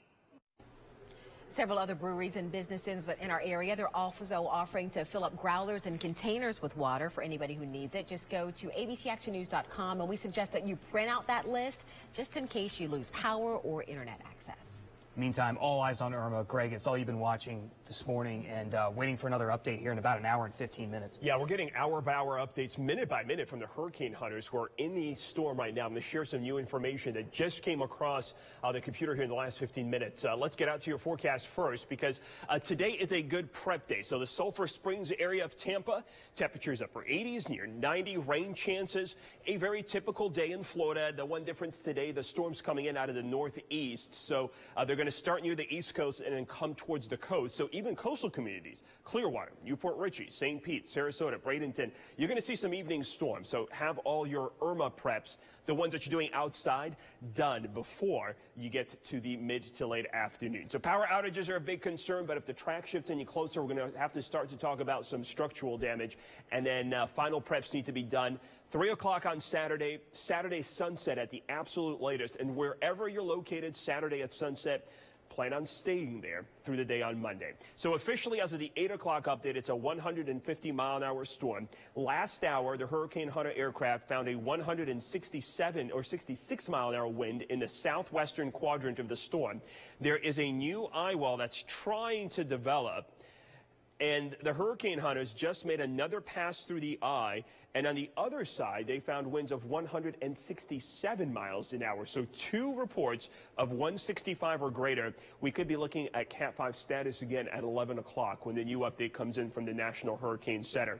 Several other breweries and businesses in our area, they're also offering to fill up growlers and containers with water for anybody who needs it. Just go to abcactionnews.com, and we suggest that you print out that list just in case you lose power or internet access. Meantime, all eyes on Irma. Greg, it's all you've been watching this morning and waiting for another update here in about an hour and 15 minutes. Yeah, we're getting hour-by-hour updates minute by minute from the hurricane hunters who are in the storm right now. I'm going to share some new information that just came across the computer here in the last 15 minutes. Let's get out to your forecast first because today is a good prep day. So the Sulphur Springs area of Tampa, temperatures upper 80s, near 90, rain chances. A very typical day in Florida. The one difference today, the storm's coming in out of the northeast. So they're going to start near the East Coast and then come towards the coast. So even coastal communities, Clearwater, Newport Richey, St. Pete, Sarasota, Bradenton, you're going to see some evening storms. So have all your Irma preps, the ones that you're doing outside, done before you get to the mid to late afternoon. So power outages are a big concern, but if the track shifts any closer, we're going to have to start to talk about some structural damage. And then final preps need to be done 3 o'clock on Saturday, sunset at the absolute latest. And wherever you're located Saturday at sunset, plan on staying there through the day on Monday. So officially, as of the 8 o'clock update, it's a 150-mile-an-hour storm. Last hour, the Hurricane Hunter aircraft found a 167 or 66-mile-an-hour wind in the southwestern quadrant of the storm. There is a new eye wall that's trying to develop, and the hurricane hunters just made another pass through the eye, and on the other side, they found winds of 167 miles an hour. So 2 reports of 165 or greater. We could be looking at Cat 5 status again at 11 o'clock when the new update comes in from the National Hurricane Center.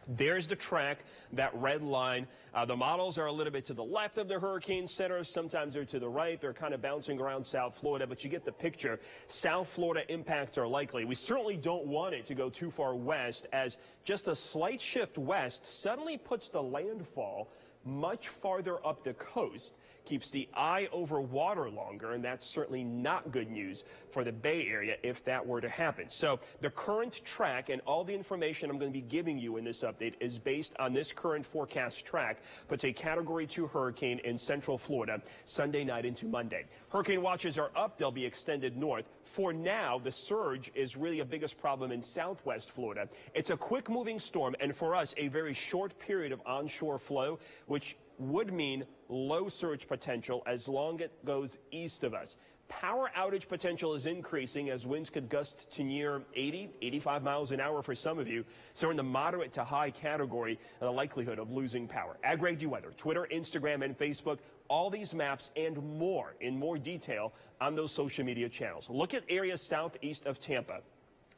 There's the track, that red line. The models are a little bit to the left of the Hurricane Center. Sometimes they're to the right. They're kind of bouncing around South Florida, but you get the picture. South Florida impacts are likely. We certainly don't want it to go too far west, as just a slight shift west suddenly puts the landfall much farther up the coast, keeps the eye over water longer, and that's certainly not good news for the Bay Area if that were to happen. So the current track and all the information I'm going to be giving you in this update is based on this current forecast track, puts a Category 2 hurricane in central Florida Sunday night into Monday. Hurricane watches are up. They'll be extended north. For now, the surge is really a biggest problem in southwest Florida. It's a quick moving storm, and for us, a very short period of onshore flow, which would mean low surge potential as long as it goes east of us. Power outage potential is increasing as winds could gust to near 80, 85 miles an hour for some of you. So in the moderate to high category, the likelihood of losing power. Ag weather, Twitter, Instagram, and Facebook, all these maps and more in more detail on those social media channels. Look at areas southeast of Tampa.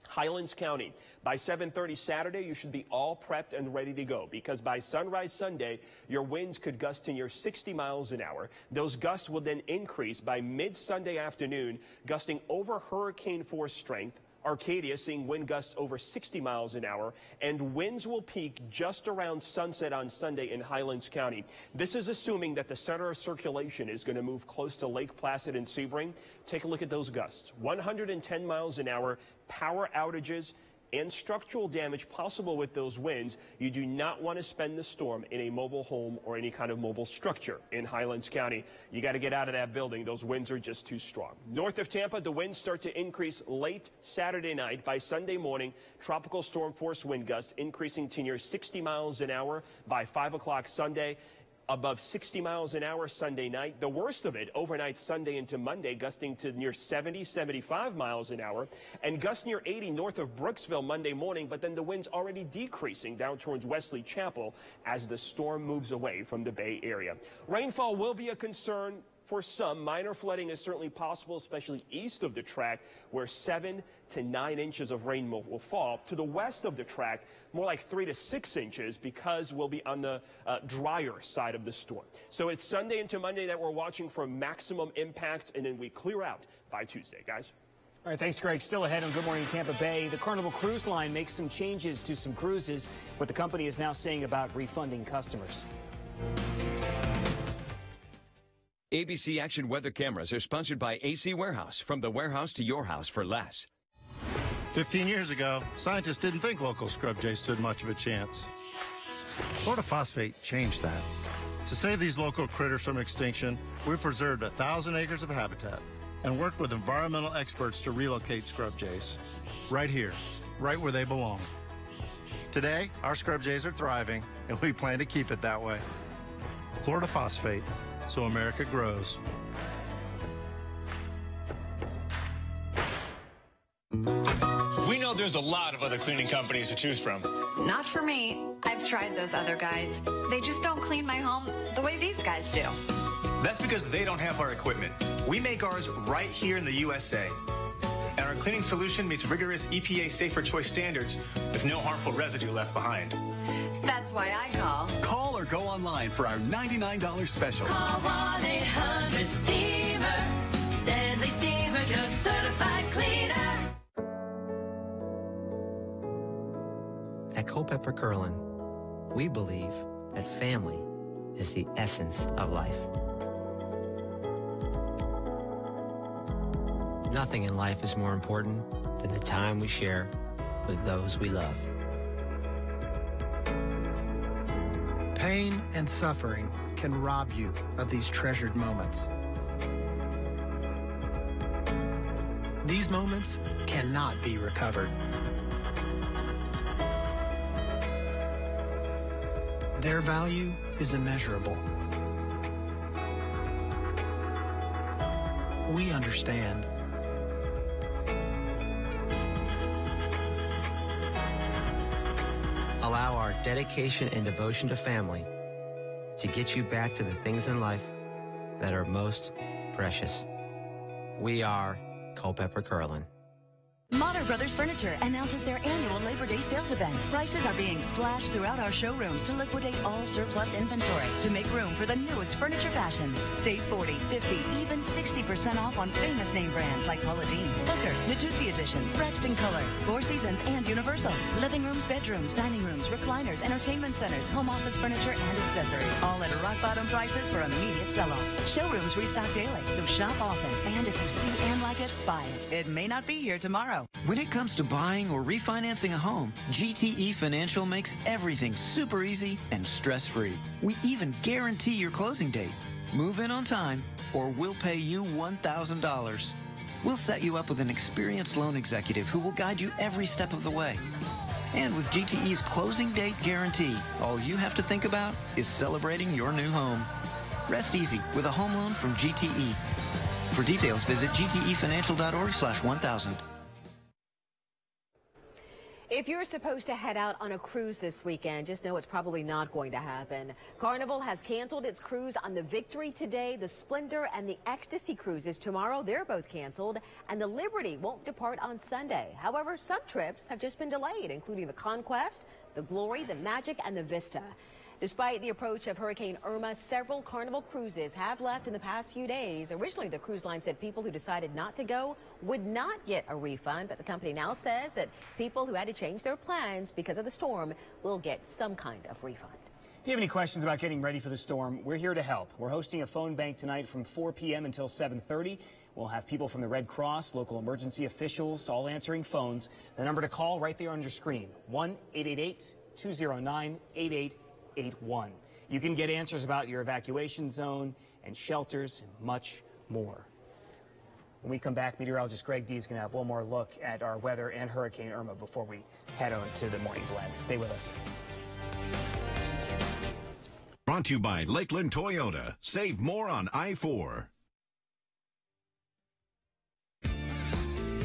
Highlands County. By 7:30 Saturday, you should be all prepped and ready to go, because by sunrise Sunday, your winds could gust to near 60 miles an hour. Those gusts will then increase by mid-Sunday afternoon, gusting over hurricane force strength. Arcadia seeing wind gusts over 60 miles an hour, and winds will peak just around sunset on Sunday in Highlands County. This is assuming that the center of circulation is going to move close to Lake Placid and Sebring. Take a look at those gusts. 110 miles an hour, power outages, and structural damage possible with those winds. You do not want to spend the storm in a mobile home or any kind of mobile structure in Highlands County. You got to get out of that building. Those winds are just too strong. North of Tampa, the winds start to increase late Saturday night. By Sunday morning, tropical storm force wind gusts increasing to near 60 miles an hour by 5 o'clock Sunday. Above 60 miles an hour Sunday night. The worst of it overnight Sunday into Monday, gusting to near 70, 75 miles an hour, and gusts near 80 north of Brooksville Monday morning, but then the winds already decreasing down towards Wesley Chapel as the storm moves away from the Bay Area. Rainfall will be a concern for some. Minor flooding is certainly possible, especially east of the track, where 7 to 9 inches of rain will fall. To the west of the track, more like 3 to 6 inches, because we'll be on the drier side of the storm. So it's Sunday into Monday that we're watching for maximum impact, and then we clear out by Tuesday, guys. All right, thanks, Greg. Still ahead on Good Morning Tampa Bay. The Carnival Cruise Line makes some changes to some cruises. What the company is now saying about refunding customers. ABC Action weather cameras are sponsored by AC Warehouse. From the warehouse to your house for less. 15 years ago, scientists didn't think local scrub jay stood much of a chance. Florida Phosphate changed that. To save these local critters from extinction, we preserved 1,000 acres of habitat and worked with environmental experts to relocate scrub jays. Right here, right where they belong. Today, our scrub jays are thriving, and we plan to keep it that way. Florida Phosphate, so America grows. We know there's a lot of other cleaning companies to choose from. Not for me. I've tried those other guys. They just don't clean my home the way these guys do. That's because they don't have our equipment. We make ours right here in the USA. And our cleaning solution meets rigorous EPA Safer Choice standards with no harmful residue left behind. That's why I call. Call or go online for our $99 special. Call 1-800-STEAMER. Stanley Steamer, just certified cleaner. At Culpeper Curlin, we believe that family is the essence of life. Nothing in life is more important than the time we share with those we love. Pain and suffering can rob you of these treasured moments. These moments cannot be recovered. Their value is immeasurable. We understand. Allow our dedication and devotion to family to get you back to the things in life that are most precious. We are Culpeper Curlin. Modern Brothers Furniture announces their annual Labor Day sales event. Prices are being slashed throughout our showrooms to liquidate all surplus inventory to make room for the newest furniture fashions. Save 40, 50, even 60% off on famous name brands like Paula Deen, Booker, Natuzzi Editions, Braxton Color, Four Seasons, and Universal. Living rooms, bedrooms, dining rooms, recliners, entertainment centers, home office furniture, and accessories. All at rock-bottom prices for immediate sell-off. Showrooms restock daily, so shop often. And if you see and like it, buy it. It may not be here tomorrow. When it comes to buying or refinancing a home, GTE Financial makes everything super easy and stress-free. We even guarantee your closing date. Move in on time, or we'll pay you $1,000. We'll set you up with an experienced loan executive who will guide you every step of the way. And with GTE's closing date guarantee, all you have to think about is celebrating your new home. Rest easy with a home loan from GTE. For details, visit gtefinancial.org/1000. If you're supposed to head out on a cruise this weekend, just know it's probably not going to happen. Carnival has canceled its cruise on the Victory today. The Splendor and the Ecstasy cruises tomorrow, they're both canceled. And the Liberty won't depart on Sunday. However, some trips have just been delayed, including the Conquest, the Glory, the Magic, and the Vista. Despite the approach of Hurricane Irma, several Carnival cruises have left in the past few days. Originally, the cruise line said people who decided not to go would not get a refund, but the company now says that people who had to change their plans because of the storm will get some kind of refund. If you have any questions about getting ready for the storm, we're here to help. We're hosting a phone bank tonight from 4 p.m. until 7:30. We'll have people from the Red Cross, local emergency officials, all answering phones. The number to call right there on your screen, 1-888-209-8881. You can get answers about your evacuation zone and shelters and much more. When we come back, meteorologist Greg D is going to have one more look at our weather and Hurricane Irma before we head on to the morning blend. Stay with us. Brought to you by Lakeland Toyota. Save more on I-4.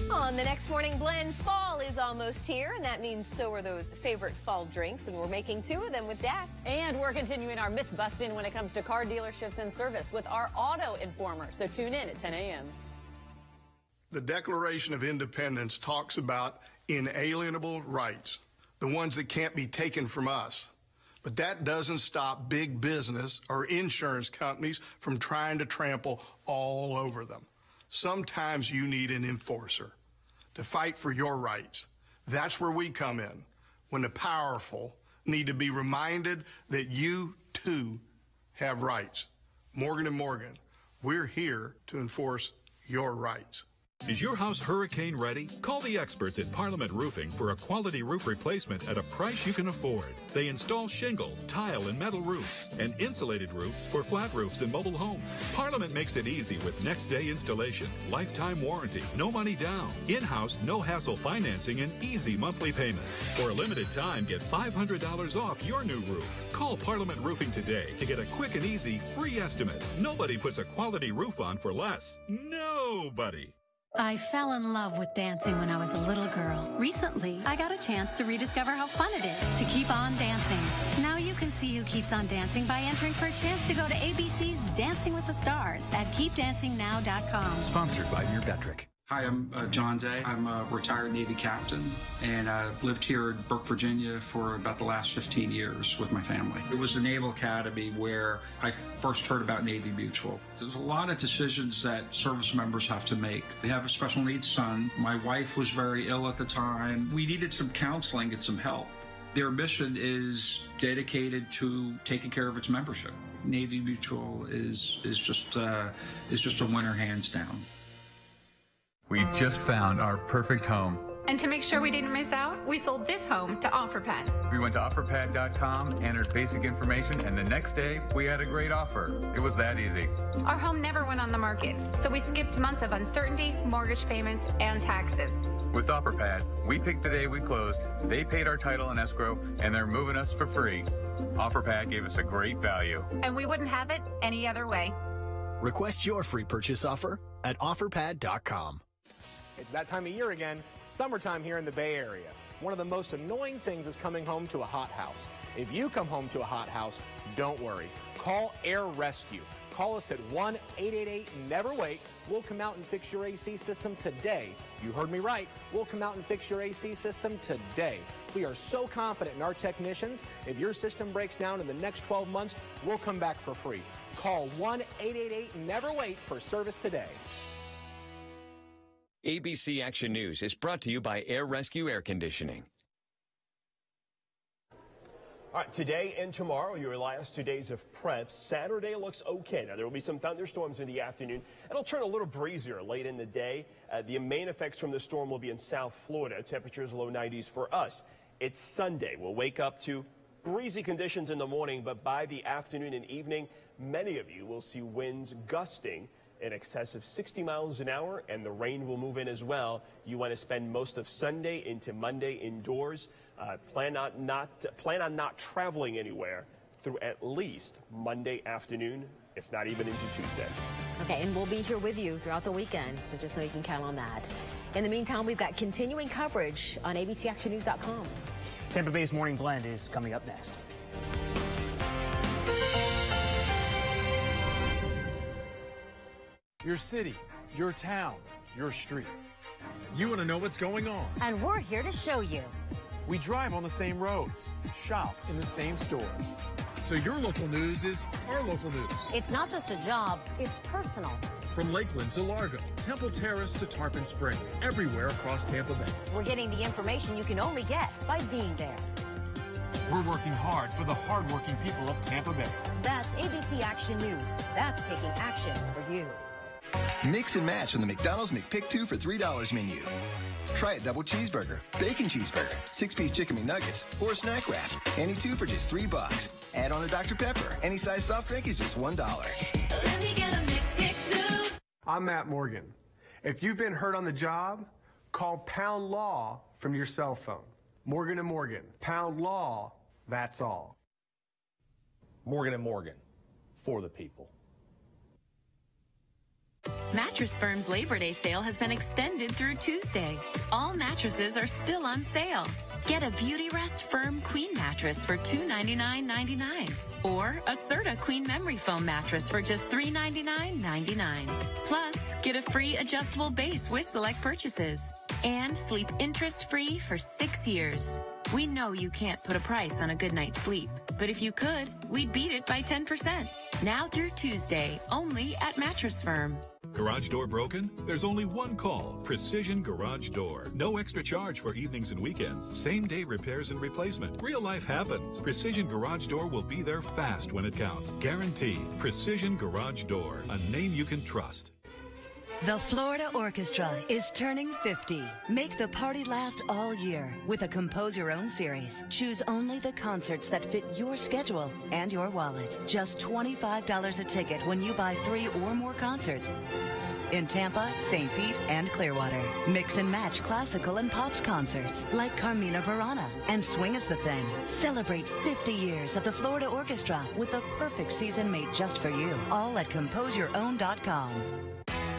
On the next morning blend, fall is almost here, and that means so are those favorite fall drinks, and we're making 2 of them with Dax. And we're continuing our myth busting when it comes to car dealerships and service with our Auto Informer. So tune in at 10 a.m. The Declaration of Independence talks about inalienable rights, the ones that can't be taken from us. But that doesn't stop big business or insurance companies from trying to trample all over them. Sometimes you need an enforcer to fight for your rights. That's where we come in, when the powerful need to be reminded that you, too, have rights. Morgan & Morgan, we're here to enforce your rights. Is your house hurricane ready? Call the experts at Parliament Roofing for a quality roof replacement at a price you can afford. They install shingle, tile, and metal roofs, and insulated roofs for flat roofs and mobile homes. Parliament makes it easy with next-day installation, lifetime warranty, no money down, in-house, no-hassle financing, and easy monthly payments. For a limited time, get $500 off your new roof. Call Parliament Roofing today to get a quick and easy free estimate. Nobody puts a quality roof on for less. Nobody. I fell in love with dancing when I was a little girl. Recently, I got a chance to rediscover how fun it is to keep on dancing. Now you can see who keeps on dancing by entering for a chance to go to ABC's Dancing with the Stars at keepdancingnow.com. Sponsored by Betrick. Hi, I'm John Day. I'm a retired Navy captain, and I've lived here in Burke, Virginia for about the last 15 years with my family. It was the Naval Academy where I first heard about Navy Mutual. There's a lot of decisions that service members have to make. We have a special needs son. My wife was very ill at the time. We needed some counseling and some help. Their mission is dedicated to taking care of its membership. Navy Mutual is just a winner, hands down. We just found our perfect home. And to make sure we didn't miss out, we sold this home to OfferPad. We went to OfferPad.com, entered basic information, and the next day, we had a great offer. It was that easy. Our home never went on the market, so we skipped months of uncertainty, mortgage payments, and taxes. With OfferPad, we picked the day we closed, they paid our title and escrow, and they're moving us for free. OfferPad gave us a great value. And we wouldn't have it any other way. Request your free purchase offer at OfferPad.com. It's that time of year again, summertime here in the Bay Area. One of the most annoying things is coming home to a hot house. If you come home to a hot house, don't worry. Call Air Rescue. Call us at 1-888-NEVER-WAIT. We'll come out and fix your AC system today. You heard me right. We'll come out and fix your AC system today. We are so confident in our technicians. If your system breaks down in the next 12 months, we'll come back for free. Call 1-888-NEVER-WAIT for service today. ABC Action News is brought to you by Air Rescue Air Conditioning. All right, today and tomorrow, your last 2 days of prep. Saturday looks okay. Now, there will be some thunderstorms in the afternoon. It'll turn a little breezier late in the day. The main effects from the storm will be in South Florida. Temperatures low 90s for us. It's Sunday. We'll wake up to breezy conditions in the morning, but by the afternoon and evening, many of you will see winds gusting in excess of 60 miles an hour, and the rain will move in as well. You want to spend most of Sunday into Monday indoors. Plan on not traveling anywhere through at least Monday afternoon, if not even into Tuesday. Okay, and we'll be here with you throughout the weekend, so just know you can count on that. In the meantime, we've got continuing coverage on abcactionnews.com. Tampa Bay's Morning Blend is coming up next. Your city, your town, your street. You want to know what's going on. And we're here to show you. We drive on the same roads, shop in the same stores. So your local news is our local news. It's not just a job, it's personal. From Lakeland to Largo, Temple Terrace to Tarpon Springs, everywhere across Tampa Bay. We're getting the information you can only get by being there. We're working hard for the hardworking people of Tampa Bay. That's ABC Action News. That's taking action for you. Mix and match on the McDonald's McPick 2 for $3 menu. Try a double cheeseburger, bacon cheeseburger, 6-piece chicken McNuggets, or a snack wrap. Any two for just $3. Add on a Dr. Pepper. Any size soft drink is just $1. Let me get a McPick 2. I'm Matt Morgan. If you've been hurt on the job, call Pound Law from your cell phone. Morgan & Morgan. Pound Law, that's all. Morgan & Morgan, for the people. Mattress Firm's Labor Day sale has been extended through Tuesday. All mattresses are still on sale. Get a Beauty Rest Firm Queen mattress for $299.99 or a Serta Queen Memory Foam mattress for just $399.99. Plus, get a free adjustable base with select purchases and sleep interest-free for 6 years. We know you can't put a price on a good night's sleep, but if you could, we'd beat it by 10%. Now through Tuesday, only at Mattress Firm. Garage door broken? There's only one call, Precision Garage Door. No extra charge for evenings and weekends. Same day repairs and replacement. Real life happens. Precision Garage Door will be there fast when it counts. Guaranteed. Precision Garage Door, a name you can trust. The Florida Orchestra is turning 50. Make the party last all year with a Compose Your Own series. Choose only the concerts that fit your schedule and your wallet. Just $25 a ticket when you buy 3 or more concerts in Tampa, St. Pete, and Clearwater. Mix and match classical and pops concerts like Carmina Burana and Swing is the Thing. Celebrate 50 years of the Florida Orchestra with the perfect season made just for you. All at ComposeYourOwn.com.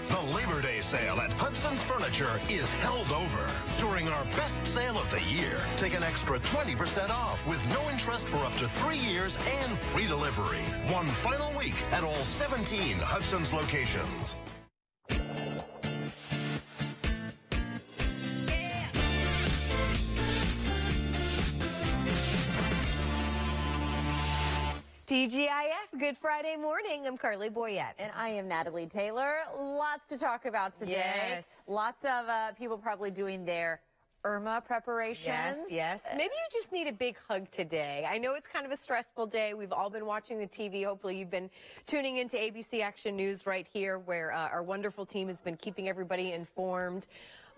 The Labor Day sale at Hudson's Furniture is held over. During our best sale of the year, take an extra 20% off with no interest for up to 3 years and free delivery. One final week at all 17 Hudson's locations. TGIF, good Friday morning. I'm Carly Boyette. And I am Natalie Taylor. Lots to talk about today. Yes. Lots of people probably doing their Irma preparations. Yes. Maybe you just need a big hug today. I know it's kind of a stressful day. We've all been watching the TV. Hopefully you've been tuning into ABC Action News right here, where our wonderful team has been keeping everybody informed.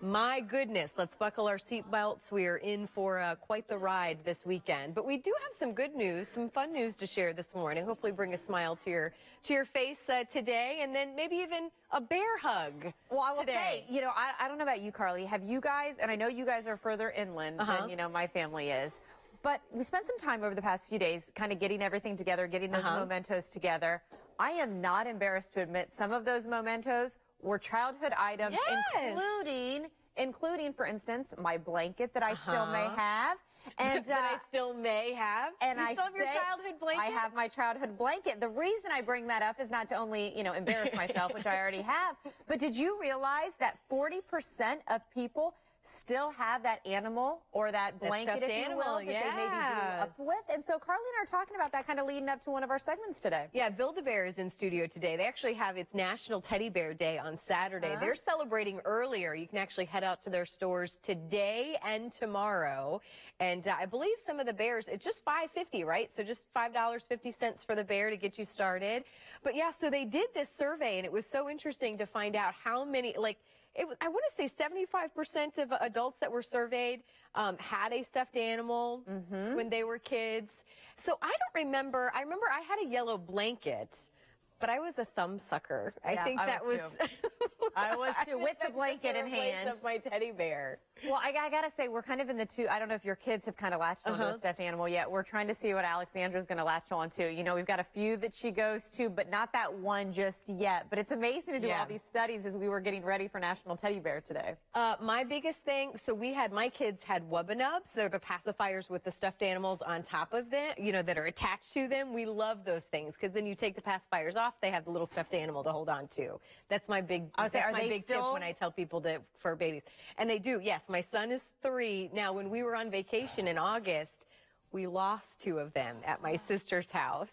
My goodness, let's buckle our seatbelts. We are in for quite the ride this weekend. But we do have some good news, some fun news to share this morning. Hopefully bring a smile to your face today, and then maybe even a bear hug. Well, I will today. say, you know, I don't know about you, Carly. Have you guys, and I know you guys are further inland than, you know, my family is, but we spent some time over the past few days kind of getting everything together, getting those mementos together. I am not embarrassed to admit some of those mementos were childhood items, including, for instance, my blanket that I still may have. And that I still may have. And you still have your childhood blanket? I have my childhood blanket. The reason I bring that up is not to only, embarrass myself, which I already have, but did you realize that 40% of people still have that animal or that blanket, if you will, that they maybe grew up with? And so Carly and I are talking about that kind of leading up to one of our segments today. Yeah, Build-A-Bear is in studio today. They actually have its National Teddy Bear Day on Saturday. They're celebrating earlier. You can actually head out to their stores today and tomorrow. And I believe some of the bears, it's just $5.50, right? So just $5.50 for the bear to get you started. But yeah, so they did this survey, and it was so interesting to find out how many, I want to say 75% of adults that were surveyed had a stuffed animal when they were kids. So I don't remember. I remember I had a yellow blanket, but I was a thumb sucker. I think that was. I was too, with the blanket in hand. Of my teddy bear. Well, I gotta say, we're kind of in the two. I don't know if your kids have kind of latched onto a stuffed animal yet. We're trying to see what Alexandra's going to latch on to. We've got a few that she goes to, but not that one just yet. But it's amazing to do all these studies as we were getting ready for National Teddy Bear today. My biggest thing, so my kids had Wubba-Nubs. They're the pacifiers with the stuffed animals on top of them, that are attached to them. We love those things because then you take the pacifiers off, they have the little stuffed animal to hold on to. That's my big, tip when I tell people for babies. And they do, yes. My son is 3. Now, when we were on vacation in August, we lost 2 of them at my sister's house.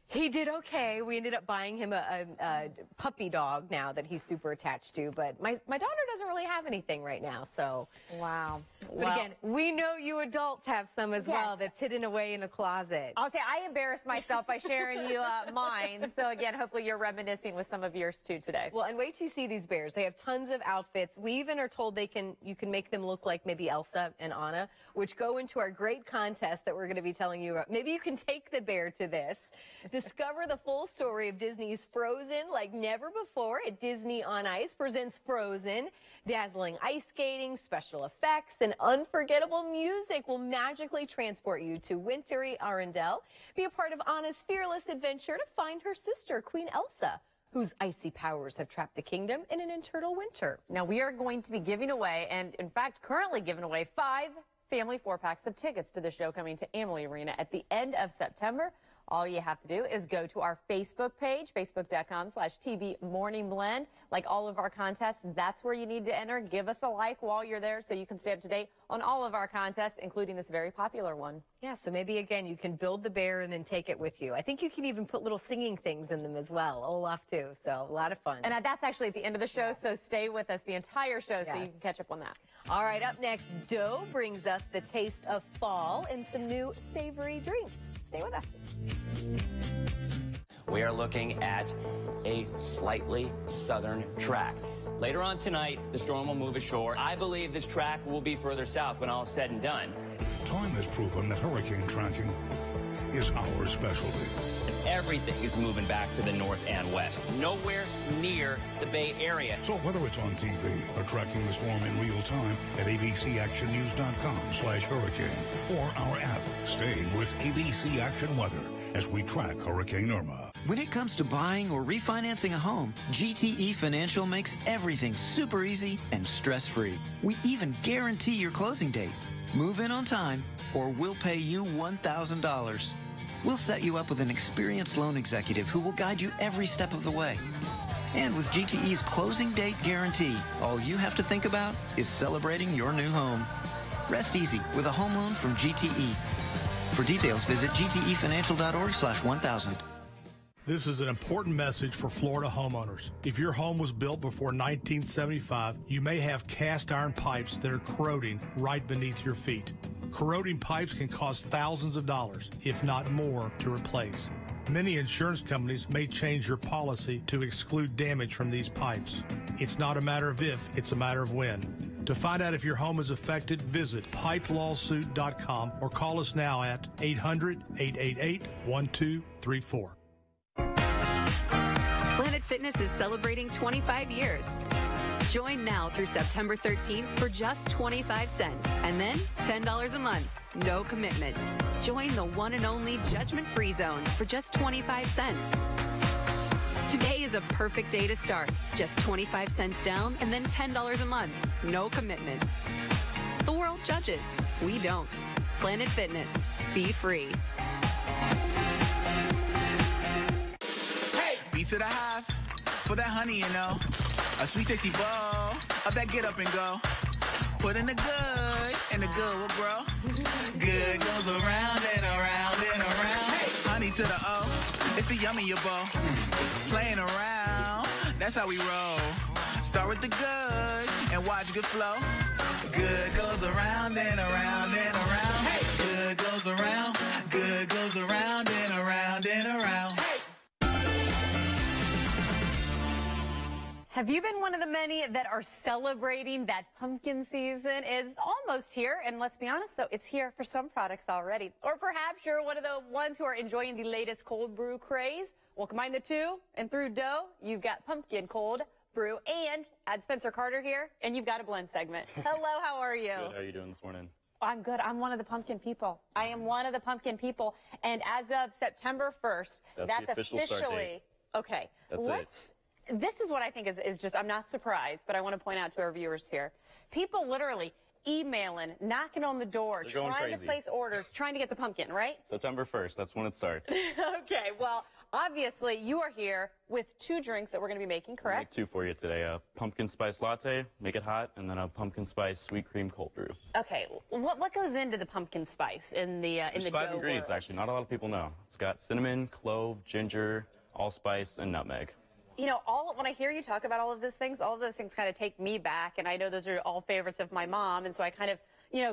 He did okay. We ended up buying him a puppy dog now that he's super attached to. But my daughter doesn't really have anything right now. So wow. But again, we know you adults have some as well that's hidden away in a closet. I'll say I embarrassed myself by sharing you mine. So again, hopefully you're reminiscing with some of yours too today. Well, and wait till you see these bears. They have tons of outfits. We even are told you can make them look like maybe Elsa and Anna, which go into our great contest that we're going to be telling you about. Maybe you can take the bear to this. Discover the full story of Disney's Frozen like never before at Disney on Ice presents Frozen. Dazzling ice skating, special effects, and unforgettable music will magically transport you to wintry Arendelle. Be a part of Anna's fearless adventure to find her sister, Queen Elsa, whose icy powers have trapped the kingdom in an eternal winter. Now, we are going to be giving away, and in fact, currently giving away 5 family 4-packs of tickets to the show coming to Amalie Arena at the end of September. All you have to do is go to our Facebook page, facebook.com/TB Morning Blend. Like all of our contests, that's where you need to enter. Give us a like while you're there so you can stay up to date on all of our contests, including this very popular one. Yeah, so maybe, again, you can build the bear and then take it with you. I think you can even put little singing things in them as well, Olaf, too. So a lot of fun. And that's actually at the end of the show, so stay with us the entire show so you can catch up on that. All right, up next, Dough brings us the taste of fall and some new savory drinks. Stay with us. We are looking at a slightly southern track. Later on tonight, the storm will move ashore. I believe this track will be further south when all is said and done. Time has proven that hurricane tracking is our specialty. Everything is moving back to the north and west, nowhere near the Bay Area. So whether it's on TV or tracking the storm in real time at abcactionnews.com/hurricane or our app, stay with ABC Action Weather as we track Hurricane Irma. When it comes to buying or refinancing a home, GTE Financial makes everything super easy and stress-free. We even guarantee your closing date. Move in on time or we'll pay you $1,000. We'll set you up with an experienced loan executive who will guide you every step of the way. And with GTE's closing date guarantee, all you have to think about is celebrating your new home. Rest easy with a home loan from GTE. For details, visit gtefinancial.org/1000. This is an important message for Florida homeowners. If your home was built before 1975, you may have cast iron pipes that are corroding right beneath your feet. Corroding pipes can cost thousands of dollars, if not more, to replace. Many insurance companies may change your policy to exclude damage from these pipes. It's not a matter of if, it's a matter of when. To find out if your home is affected, visit pipelawsuit.com or call us now at 800-888-1234. Planet Fitness is celebrating 25 years. Join now through September 13th for just 25 cents and then $10 a month. No commitment. Join the one and only judgment-free zone for just 25 cents. Today is a perfect day to start. Just 25 cents down and then $10 a month. No commitment. The world judges. We don't. Planet Fitness. Be free. Hey! B to the hive for that honey, you know. A sweet tasty bowl of that get up and go. Put in the good, and the good will grow. Good goes around and around and around. Hey! Honey to the O, it's the yummy your bowl. Playing around, that's how we roll. Start with the good and watch good flow. Good goes around and around and around. Hey! Good goes around and around and around. Hey! Have you been one of the many that are celebrating that pumpkin season is almost here? And let's be honest, though, it's here for some products already. Or perhaps you're one of the ones who are enjoying the latest cold brew craze. Well, combine the two, and through dough, you've got pumpkin cold brew. And add Spencer Carter here, and you've got a blend segment. Hello, how are you? Good. How are you doing this morning? I'm good. I'm one of the pumpkin people. I am one of the pumpkin people. And as of September 1st, that's the official start date. Okay. That's it. This is what I think is just, I'm not surprised, but I want to point out to our viewers here. People literally emailing, knocking on the door, trying to place orders, trying to get the pumpkin, right? September 1st, that's when it starts. Okay, well, obviously you are here with two drinks that we're going to be making, correct? I'll make two for you today. A pumpkin spice latte, make it hot, and then a pumpkin spice sweet cream cold brew. Okay, what goes into the pumpkin spice in the There's dough 5 ingredients, world? actually. Not a lot of people know. It's got cinnamon, clove, ginger, allspice, and nutmeg. You know, when I hear you talk about all of those things kind of take me back, and I know those are all favorites of my mom, and so I kind of,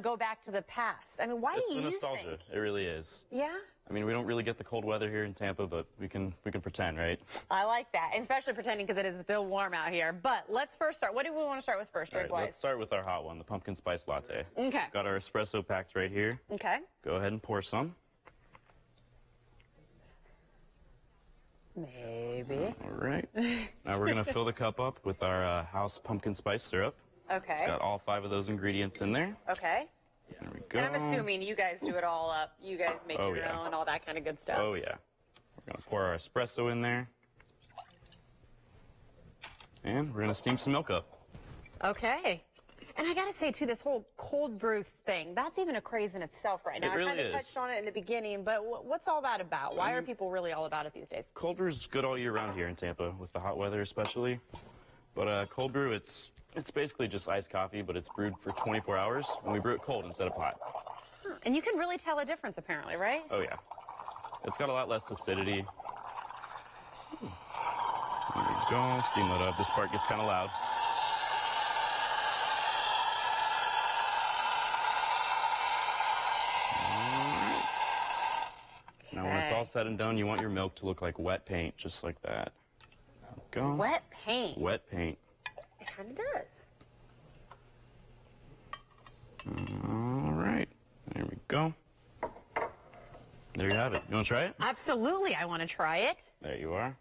go back to the past. I mean, why It's do the you nostalgia. think? It really is. Yeah? I mean, we don't really get the cold weather here in Tampa, but we can pretend, right? I like that, and especially pretending because it is still warm out here. But let's first start. What do we want to start with first, All right, drink-wise? let's start with our hot one, the pumpkin spice latte. Okay. Got our espresso packed right here. Okay. Go ahead and pour some. Maybe. All right. Now we're going to fill the cup up with our house pumpkin spice syrup. Okay. It's got all 5 of those ingredients in there. Okay. There we go. And I'm assuming you guys do it all up. You guys make your yeah. own, all that kind of good stuff. Oh, yeah. We're going to pour our espresso in there. And we're going to steam some milk up. Okay. And I got to say, too, this whole cold brew thing, that's even a craze in itself right now. It really I kind of is. touched on it in the beginning, but what's all that about? Why are people really all about it these days? Cold brew's good all year round here in Tampa, with the hot weather especially. But cold brew, it's basically just iced coffee, but it's brewed for 24 hours, and we brew it cold instead of hot. And you can really tell a difference, apparently, right? Oh, yeah. It's got a lot less acidity. There we go. Steam that up. This part gets kind of loud. Now, when it's all said and done, you want your milk to look like wet paint, just like that. There we go. Wet paint? Wet paint. It kind of does. All right. There we go. There you have it. You want to try it? Absolutely. I want to try it. There you are.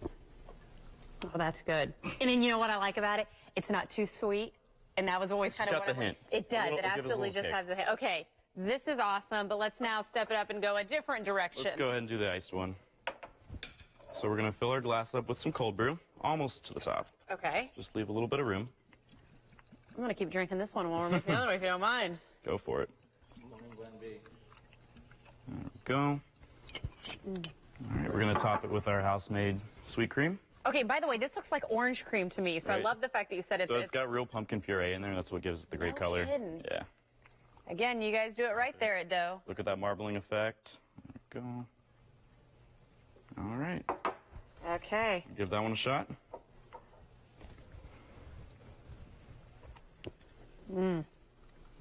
Oh, that's good. And then you know what I like about it? It's not too sweet. And that was always kind of got what the hint. It does. It'll It give us a absolutely little just kick. has the hint. Okay, this is awesome, but let's now step it up and go a different direction. Let's go ahead and do the iced one. So we're going to fill our glass up with some cold brew, almost to the top. Okay. Just leave a little bit of room. I'm going to keep drinking this one while we're making the other one, if you don't mind. Go for it. There we go. All right, we're going to top it with our house-made sweet cream. Okay, by the way, this looks like orange cream to me, so Right. I love the fact that you said So it's got real pumpkin puree in there. That's what gives it the great color. kidding. Yeah. Again, you guys do it right there at dough. Look at that marbling effect. There we go. All right. Okay. Give that one a shot.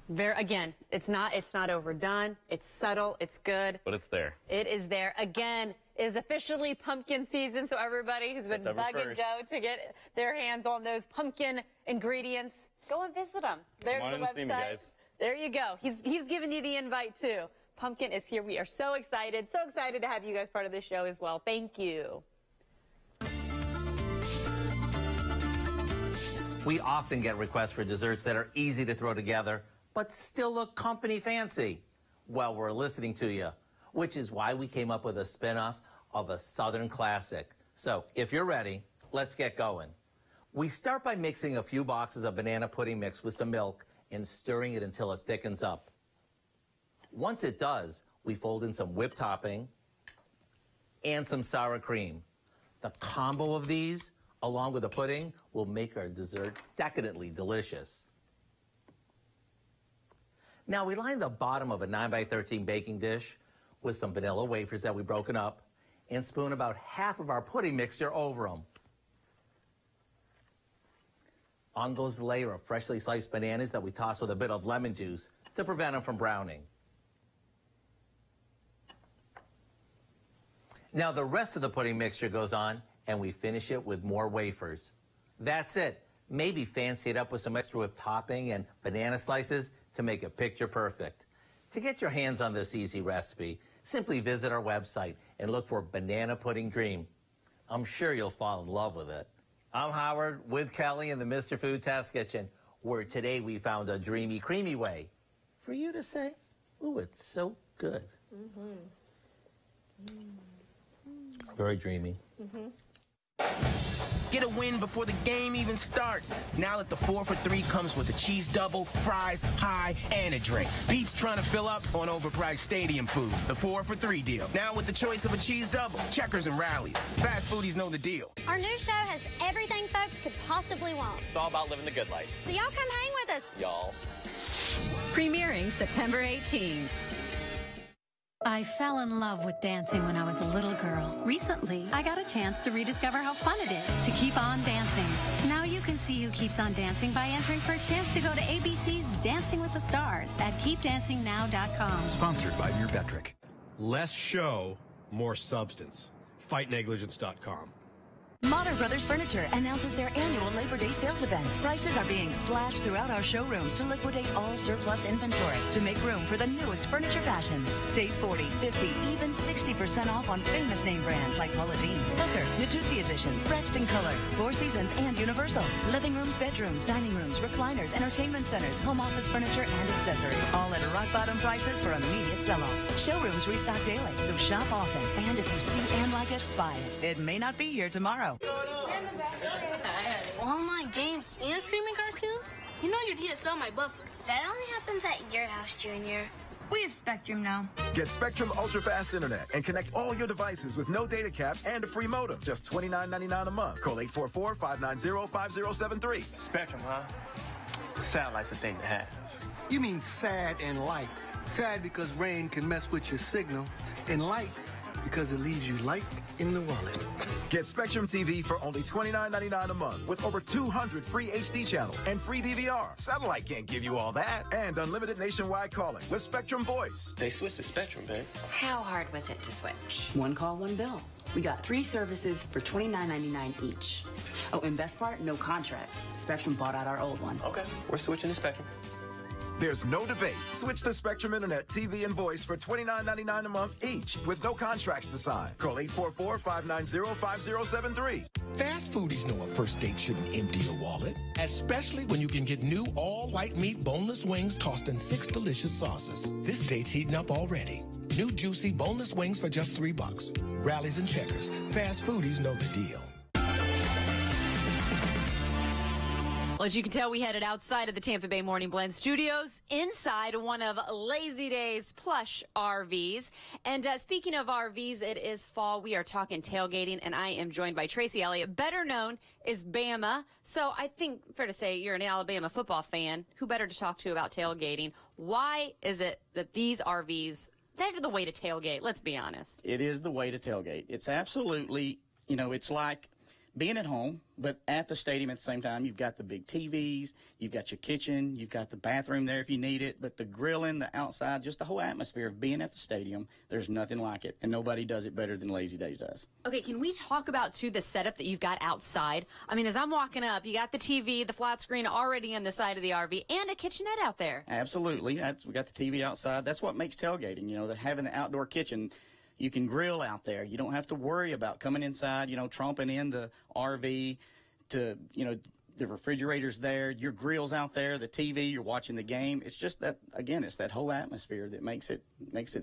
Again, it's not overdone. It's subtle. It's good. But it's there. It is there. Again, it is officially pumpkin season, so everybody who's been September bugging 1st. Joe to get their hands on those pumpkin ingredients, go and visit them. There's Come on the in website. and see me, guys. There you go. He's giving you the invite too. Pumpkin is here. We are so excited to have you guys part of the show as well. Thank you. We often get requests for desserts that are easy to throw together, but still look company fancy. Well, we're listening to you, which is why we came up with a spinoff of a Southern classic. So if you're ready, let's get going. We start by mixing a few boxes of banana pudding mix with some milk and stirring it until it thickens up. Once it does, we fold in some whipped topping and some sour cream. The combo of these, along with the pudding, will make our dessert decadently delicious. Now we line the bottom of a 9x13 baking dish with some vanilla wafers that we've broken up and spoon about half of our pudding mixture over them. On goes the layer of freshly sliced bananas that we toss with a bit of lemon juice to prevent them from browning. Now the rest of the pudding mixture goes on and we finish it with more wafers. That's it. Maybe fancy it up with some extra whipped topping and banana slices to make it picture perfect. To get your hands on this easy recipe, simply visit our website and look for Banana Pudding Dream. I'm sure you'll fall in love with it. I'm Howard with Kelly in the Mr. Food Test Kitchen, where today we found a dreamy, creamy way for you to say, ooh, it's so good. Very dreamy. Get a win before the game even starts. Now that the 4 for $3 comes with a cheese double, fries, pie, and a drink. Beats trying to fill up on overpriced stadium food. The 4 for $3 deal. Now with the choice of a cheese double, checkers and rallies. Fast foodies know the deal. Our new show has everything folks could possibly want. It's all about living the good life. So y'all come hang with us. Y'all. Premiering September 18th. I fell in love with dancing when I was a little girl. Recently, I got a chance to rediscover how fun it is to keep on dancing. Now you can see who keeps on dancing by entering for a chance to go to ABC's Dancing with the Stars at keepdancingnow.com. Sponsored by Murbetric. Less show, more substance. FightNegligence.com. Modern Brothers Furniture announces their annual Labor Day sales event. Prices are being slashed throughout our showrooms to liquidate all surplus inventory to make room for the newest furniture fashions. Save 40, 50, even 60% off on famous name brands like Paula Deen, Booker, Natuzzi Editions, Braxton Color, Four Seasons, and Universal. Living rooms, bedrooms, dining rooms, recliners, entertainment centers, home office furniture, and accessories. All at rock-bottom prices for immediate sell-off. Showrooms restock daily, so shop often. And if you see and like it, buy it. It may not be here tomorrow. Online games and streaming cartoons? You know your DSL might buffer. That only happens at your house, Junior. We have Spectrum now. Get Spectrum ultra-fast internet and connect all your devices with no data caps and a free modem. Just $29.99 a month. Call 844-590-5073. Spectrum, huh? Satellite's a thing to have. You mean sad and light. Sad because rain can mess with your signal, and light because it leaves you light in the wallet. Get Spectrum TV for only $29.99 a month with over 200 free HD channels and free DVR. Satellite can't give you all that. And unlimited nationwide calling with Spectrum Voice. They switched to Spectrum, babe. How hard was it to switch? One call, one bill. We got 3 services for $29.99 each. Oh, and best part, no contract. Spectrum bought out our old one. Okay, we're switching to Spectrum. There's no debate. Switch to Spectrum Internet, TV, and voice for $29.99 a month each with no contracts to sign. Call 844-590-5073. Fast foodies know a first date shouldn't empty your wallet, especially when you can get new all-white meat boneless wings tossed in 6 delicious sauces. This date's heating up already. New juicy boneless wings for just $3. Rallies and checkers. Fast foodies know the deal. Well, as you can tell, we headed outside of the Tampa Bay Morning Blend studios, inside one of Lazy Days plush RVs. And speaking of RVs, it is fall. We are talking tailgating, and I am joined by Tracy Elliott, better known as Bama. So I think, fair to say, you're an Alabama football fan. Who better to talk to about tailgating? Why is it that these RVs, they're the way to tailgate? Let's be honest. It is the way to tailgate. It's absolutely, it's like being at home, but at the stadium at the same time. You've got the big TVs, you've got your kitchen, you've got the bathroom there if you need it, but the grilling, the outside, just the whole atmosphere of being at the stadium, there's nothing like it, and nobody does it better than Lazy Days does. Okay, can we talk about, too, the setup that you've got outside? I mean, as I'm walking up, you got the TV, the flat screen already on the side of the RV, and a kitchenette out there. Absolutely. We got the TV outside. That's what makes tailgating, having the outdoor kitchen. You can grill out there. You don't have to worry about coming inside, tromping in the RV to, the refrigerator's there, your grill's out there, the TV, you're watching the game. It's just that, again, it's that whole atmosphere that makes it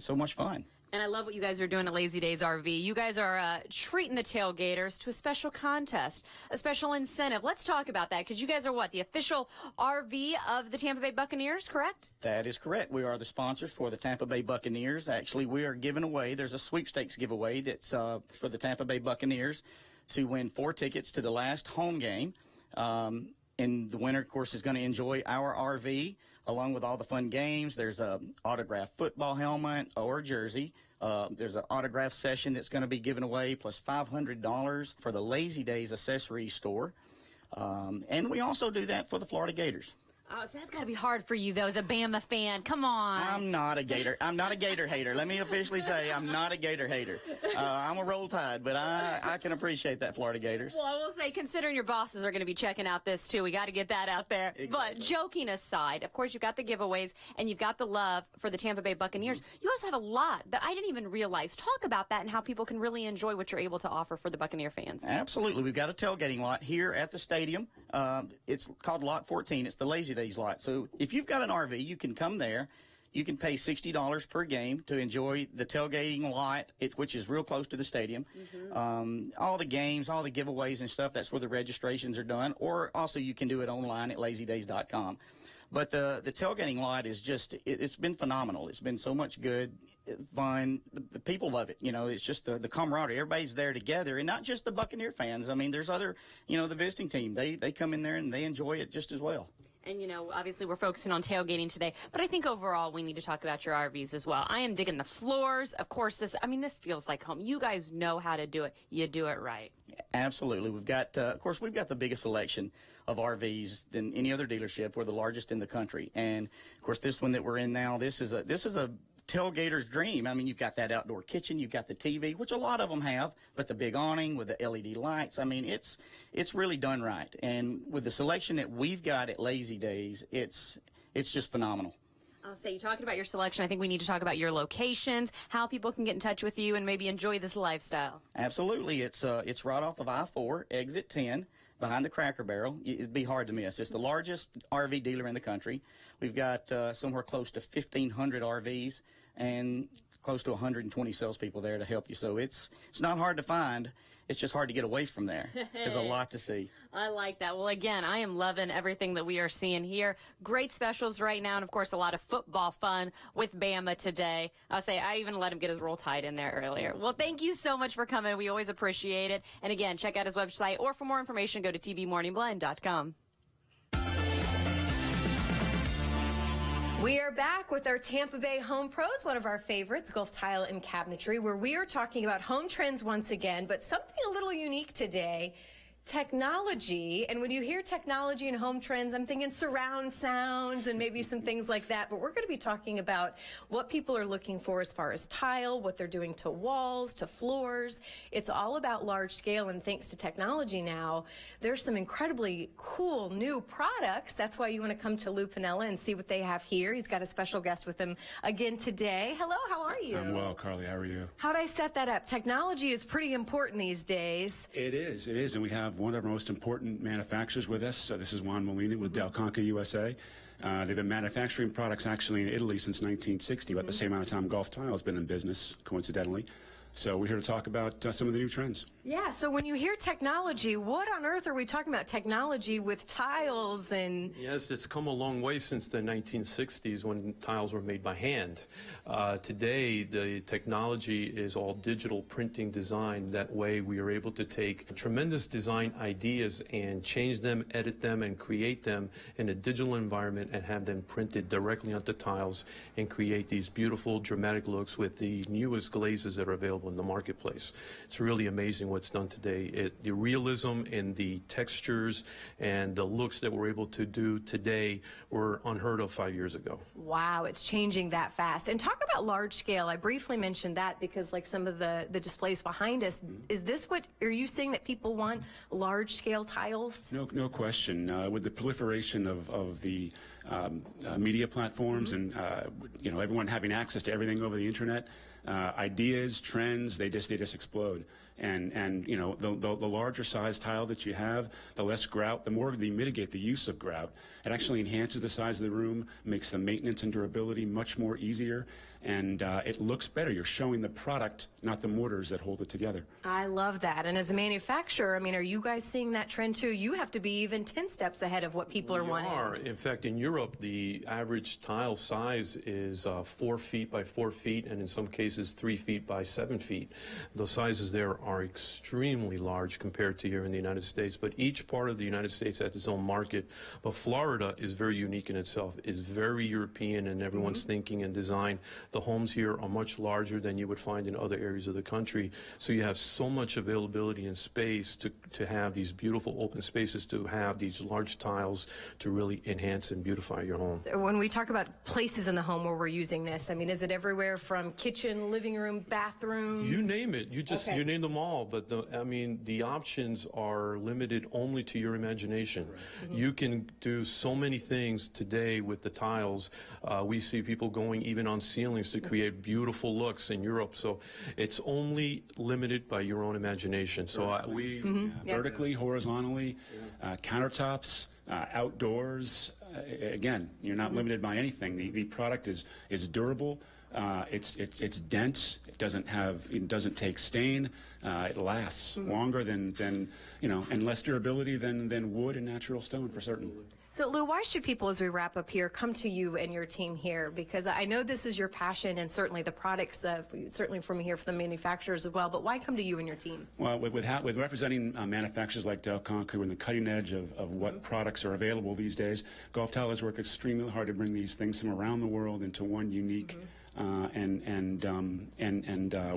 so much fun. And I love what you guys are doing at Lazy Days RV. You guys are treating the tailgaters to a special contest, a special incentive. Let's talk about that, because you guys are what, the official RV of the Tampa Bay Buccaneers, correct? That is correct. We are the sponsors for the Tampa Bay Buccaneers. Actually, we are giving away, there's a sweepstakes giveaway that's for the Tampa Bay Buccaneers to win 4 tickets to the last home game. And the winner, of course, is going to enjoy our RV along with all the fun games. There's a autographed football helmet or jersey. There's an autograph session that's going to be given away, plus $500 for the Lazy Days accessories store. And we also do that for the Florida Gators. Oh, so that's got to be hard for you, though, as a Bama fan. Come on. I'm not a Gator. I'm not a Gator hater. Let me officially say I'm not a Gator hater. I'm a Roll Tide, but I can appreciate that, Florida Gators. Well, I will say, considering your bosses are going to be checking out this, too, we got to get that out there. Exactly. But joking aside, of course, you've got the giveaways, and you've got the love for the Tampa Bay Buccaneers. You also have a lot that I didn't even realize. Talk about that and how people can really enjoy what you're able to offer for the Buccaneer fans. Absolutely. We've got a tailgating lot here at the stadium. It's called Lot 14. It's the Lazy Days lot. So if you've got an RV, you can come there. You can pay $60 per game to enjoy the tailgating lot, which is real close to the stadium. All the games, all the giveaways and stuff, that's where the registrations are done. Or also you can do it online at lazydays.com. But the tailgating lot is just, it's been phenomenal. It's been so much good, fun. The people love it. You know, it's just the camaraderie. Everybody's there together, and not just the Buccaneer fans. I mean, there's other, you know, the visiting team. They come in there and they enjoy it just as well. And, you know, obviously we're focusing on tailgating today, but I think overall we need to talk about your RVs as well. I am digging the floors. Of course, this feels like home. You guys know how to do it. You do it right. Absolutely. We've got, of course, we've got the biggest selection of RVs than any other dealership. We're the largest in the country. And, of course, this one that we're in now, this is a tailgater's dream. I mean, you've got that outdoor kitchen, you've got the TV, which a lot of them have, but the big awning with the LED lights, I mean, it's really done right. And with the selection that we've got at Lazy Days, it's just phenomenal. I'll say, you're talking about your selection. I think we need to talk about your locations, how people can get in touch with you and maybe enjoy this lifestyle. Absolutely. It's right off of I-4, exit 10. Behind the Cracker Barrel. It'd be hard to miss. It's the largest RV dealer in the country. We've got somewhere close to 1,500 RVs and close to 120 salespeople there to help you. So it's not hard to find. It's just hard to get away from there. There's a lot to see. I like that. Well, again, I am loving everything that we are seeing here. Great specials right now, and, of course, a lot of football fun with Bama today. I'll say I even let him get his Roll Tide in there earlier. Well, thank you so much for coming. We always appreciate it. And, again, check out his website, or for more information, go to tvmorningblend.com. We are back with our Tampa Bay Home Pros, one of our favorites, Gulf Tile and Cabinetry, where we are talking about home trends once again, but something a little unique today. Technology, and when you hear technology and home trends, I'm thinking surround sounds and maybe some things like that, but we're going to be talking about what people are looking for as far as tile, what they're doing to walls, to floors. It's all about large scale, and thanks to technology now, there's some incredibly cool new products. That's why you want to come to Lou Piniella and see what they have here. He's got a special guest with him again today. Hello, how are you? I'm well, Carly. How are you? How'd I set that up? Technology is pretty important these days. It is, and we have one of our most important manufacturers with us. This is Juan Molina with Del Conca USA. They've been manufacturing products actually in Italy since 1960, about the same amount of time Gulf Tile has been in business, coincidentally. So we're here to talk about some of the new trends. Yeah, so when you hear technology, what on earth are we talking about? Technology with tiles and... Yes, it's come a long way since the 1960s when tiles were made by hand. Today, the technology is all digital printing design. That way, we are able to take tremendous design ideas and change them, edit them, and create them in a digital environment and have them printed directly onto tiles and create these beautiful, dramatic looks with the newest glazes that are available in the marketplace. It's really amazing what's done today. The realism and the textures and the looks that we're able to do today were unheard of 5 years ago. Wow, it's changing that fast. And talk about large scale. I briefly mentioned that because like some of the displays behind us, is this what, are you saying that people want large scale tiles? No question. With the proliferation of the media platforms and everyone having access to everything over the internet, ideas, trends, they just explode. And you know, the larger size tile that you have, the less grout, the more you mitigate the use of grout. It actually enhances the size of the room, makes the maintenance and durability much more easier, and it looks better. You're showing the product, not the mortars that hold it together. I love that. And as a manufacturer, I mean, are you guys seeing that trend too? You have to be even 10 steps ahead of what people are wanting. In fact, in Europe, the average tile size is 4 feet by 4 feet, and in some cases 3 feet by 7 feet. The sizes there are extremely large compared to here in the United States, but each part of the United States has its own market. But Florida is very unique in itself. It's very European in everyone's thinking and design. The homes here are much larger than you would find in other areas of the country, so you have so much availability and space to have these beautiful open spaces, to have these large tiles to really enhance and beautify your home. When we talk about places in the home where we're using this, I mean, is it everywhere from kitchen, living room, bathroom? You name it. You name them all. But I mean, the options are limited only to your imagination. Right. You can do so many things today with the tiles. We see people going even on ceilings to create beautiful looks in Europe. So it's only limited by your own imagination. So we vertically, horizontally, countertops, outdoors. Again, you're not limited by anything. The product is durable. It's dense. It doesn't take stain. It lasts longer than you know, and less durability than wood and natural stone for certain. So, Lou, why should people, as we wrap up here, come to you and your team here? Because I know this is your passion, and certainly the products, certainly from here, for the manufacturers as well. But why come to you and your team? Well, with representing manufacturers like Delconca, who are in the cutting edge of what products are available these days, Gulf Tile has worked extremely hard to bring these things from around the world into one unique and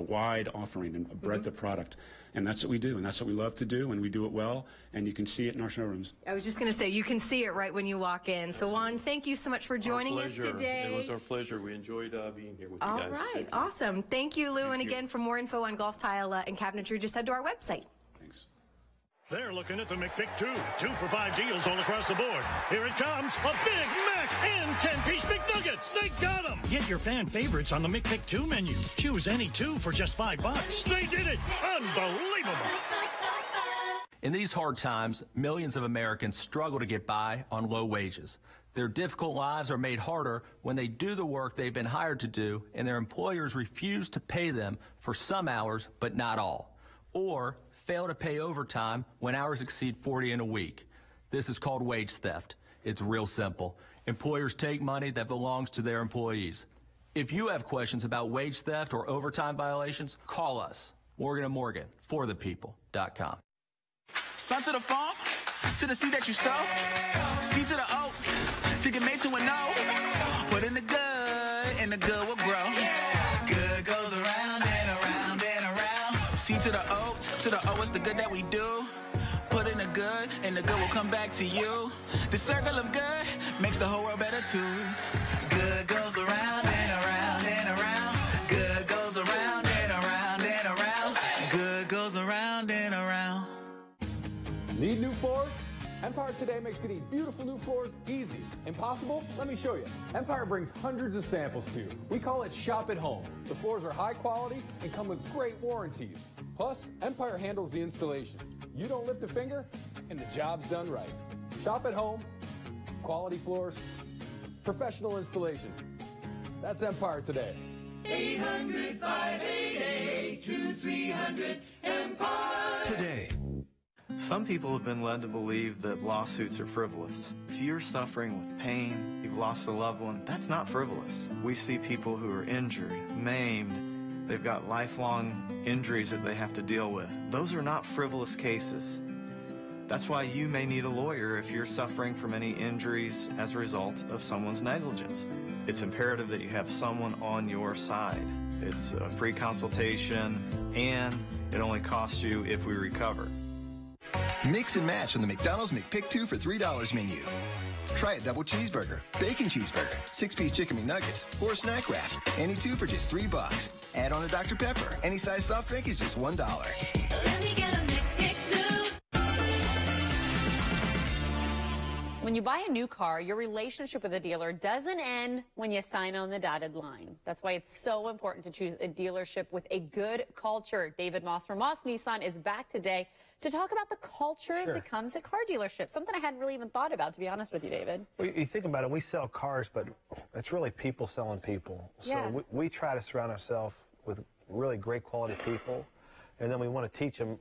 wide offering and breadth of product. And that's what we do, and that's what we love to do, and we do it well, and you can see it in our showrooms. I was just going to say, you can see it right when you walk in. So, Juan, thank you so much for joining us today. It was our pleasure. We enjoyed being here with you guys. All right, awesome. Thank you, Lou. And again, for more info on Gulf Tile and Cabinetry, just head to our website. They're looking at the McPick 2. 2 for $5 deals all across the board. Here it comes. A Big Mac and 10-piece McNuggets. They got them. Get your fan favorites on the McPick 2 menu. Choose any 2 for just $5. They did it. Unbelievable. In these hard times, millions of Americans struggle to get by on low wages. Their difficult lives are made harder when they do the work they've been hired to do, and their employers refuse to pay them for some hours, but not all. Or fail to pay overtime when hours exceed 40 in a week. This is called wage theft. It's real simple. Employers take money that belongs to their employees. If you have questions about wage theft or overtime violations, call us. Morgan & Morgan, forthepeople.com. Sun to the farm, to the seed that you sow, seed to the oak, to get made to a no. Put in the good, and the good will grow. Good goes around and around and around. Seed to the oak, to the O is the good that we do. Put in the good, and the good will come back to you. The circle of good makes the whole world better too. Good goes around and around and around. Good goes around and around and around. Good goes around and around. Need new floors? Empire today makes getting beautiful new floors easy. Impossible? Let me show you. Empire brings hundreds of samples to you. We call it Shop at Home. The floors are high quality and come with great warranties. Plus, Empire handles the installation. You don't lift a finger, and the job's done right. Shop at Home, quality floors, professional installation. That's Empire today. 800-588-2300 Empire. Today. Some people have been led to believe that lawsuits are frivolous. If you're suffering with pain, you've lost a loved one, that's not frivolous. We see people who are injured, maimed, they've got lifelong injuries that they have to deal with. Those are not frivolous cases. That's why you may need a lawyer if you're suffering from any injuries as a result of someone's negligence. It's imperative that you have someone on your side. It's a free consultation, and it only costs you if we recover. Mix and match on the McDonald's McPick 2 for $3 menu. Try a double cheeseburger, bacon cheeseburger, 6-piece chicken McNuggets, or snack wrap. Any 2 for just $3. Add on a Dr. Pepper. Any size soft drink is just $1. Let me get a McPick 2. When you buy a new car, your relationship with a dealer doesn't end when you sign on the dotted line. That's why it's so important to choose a dealership with a good culture. David Moss from Moss Nissan is back today to talk about the culture that comes at car dealerships, something I hadn't really even thought about, to be honest with you, David. Well, you think about it, we sell cars, but it's really people selling people. So we try to surround ourselves with really great quality people, and then we want to teach them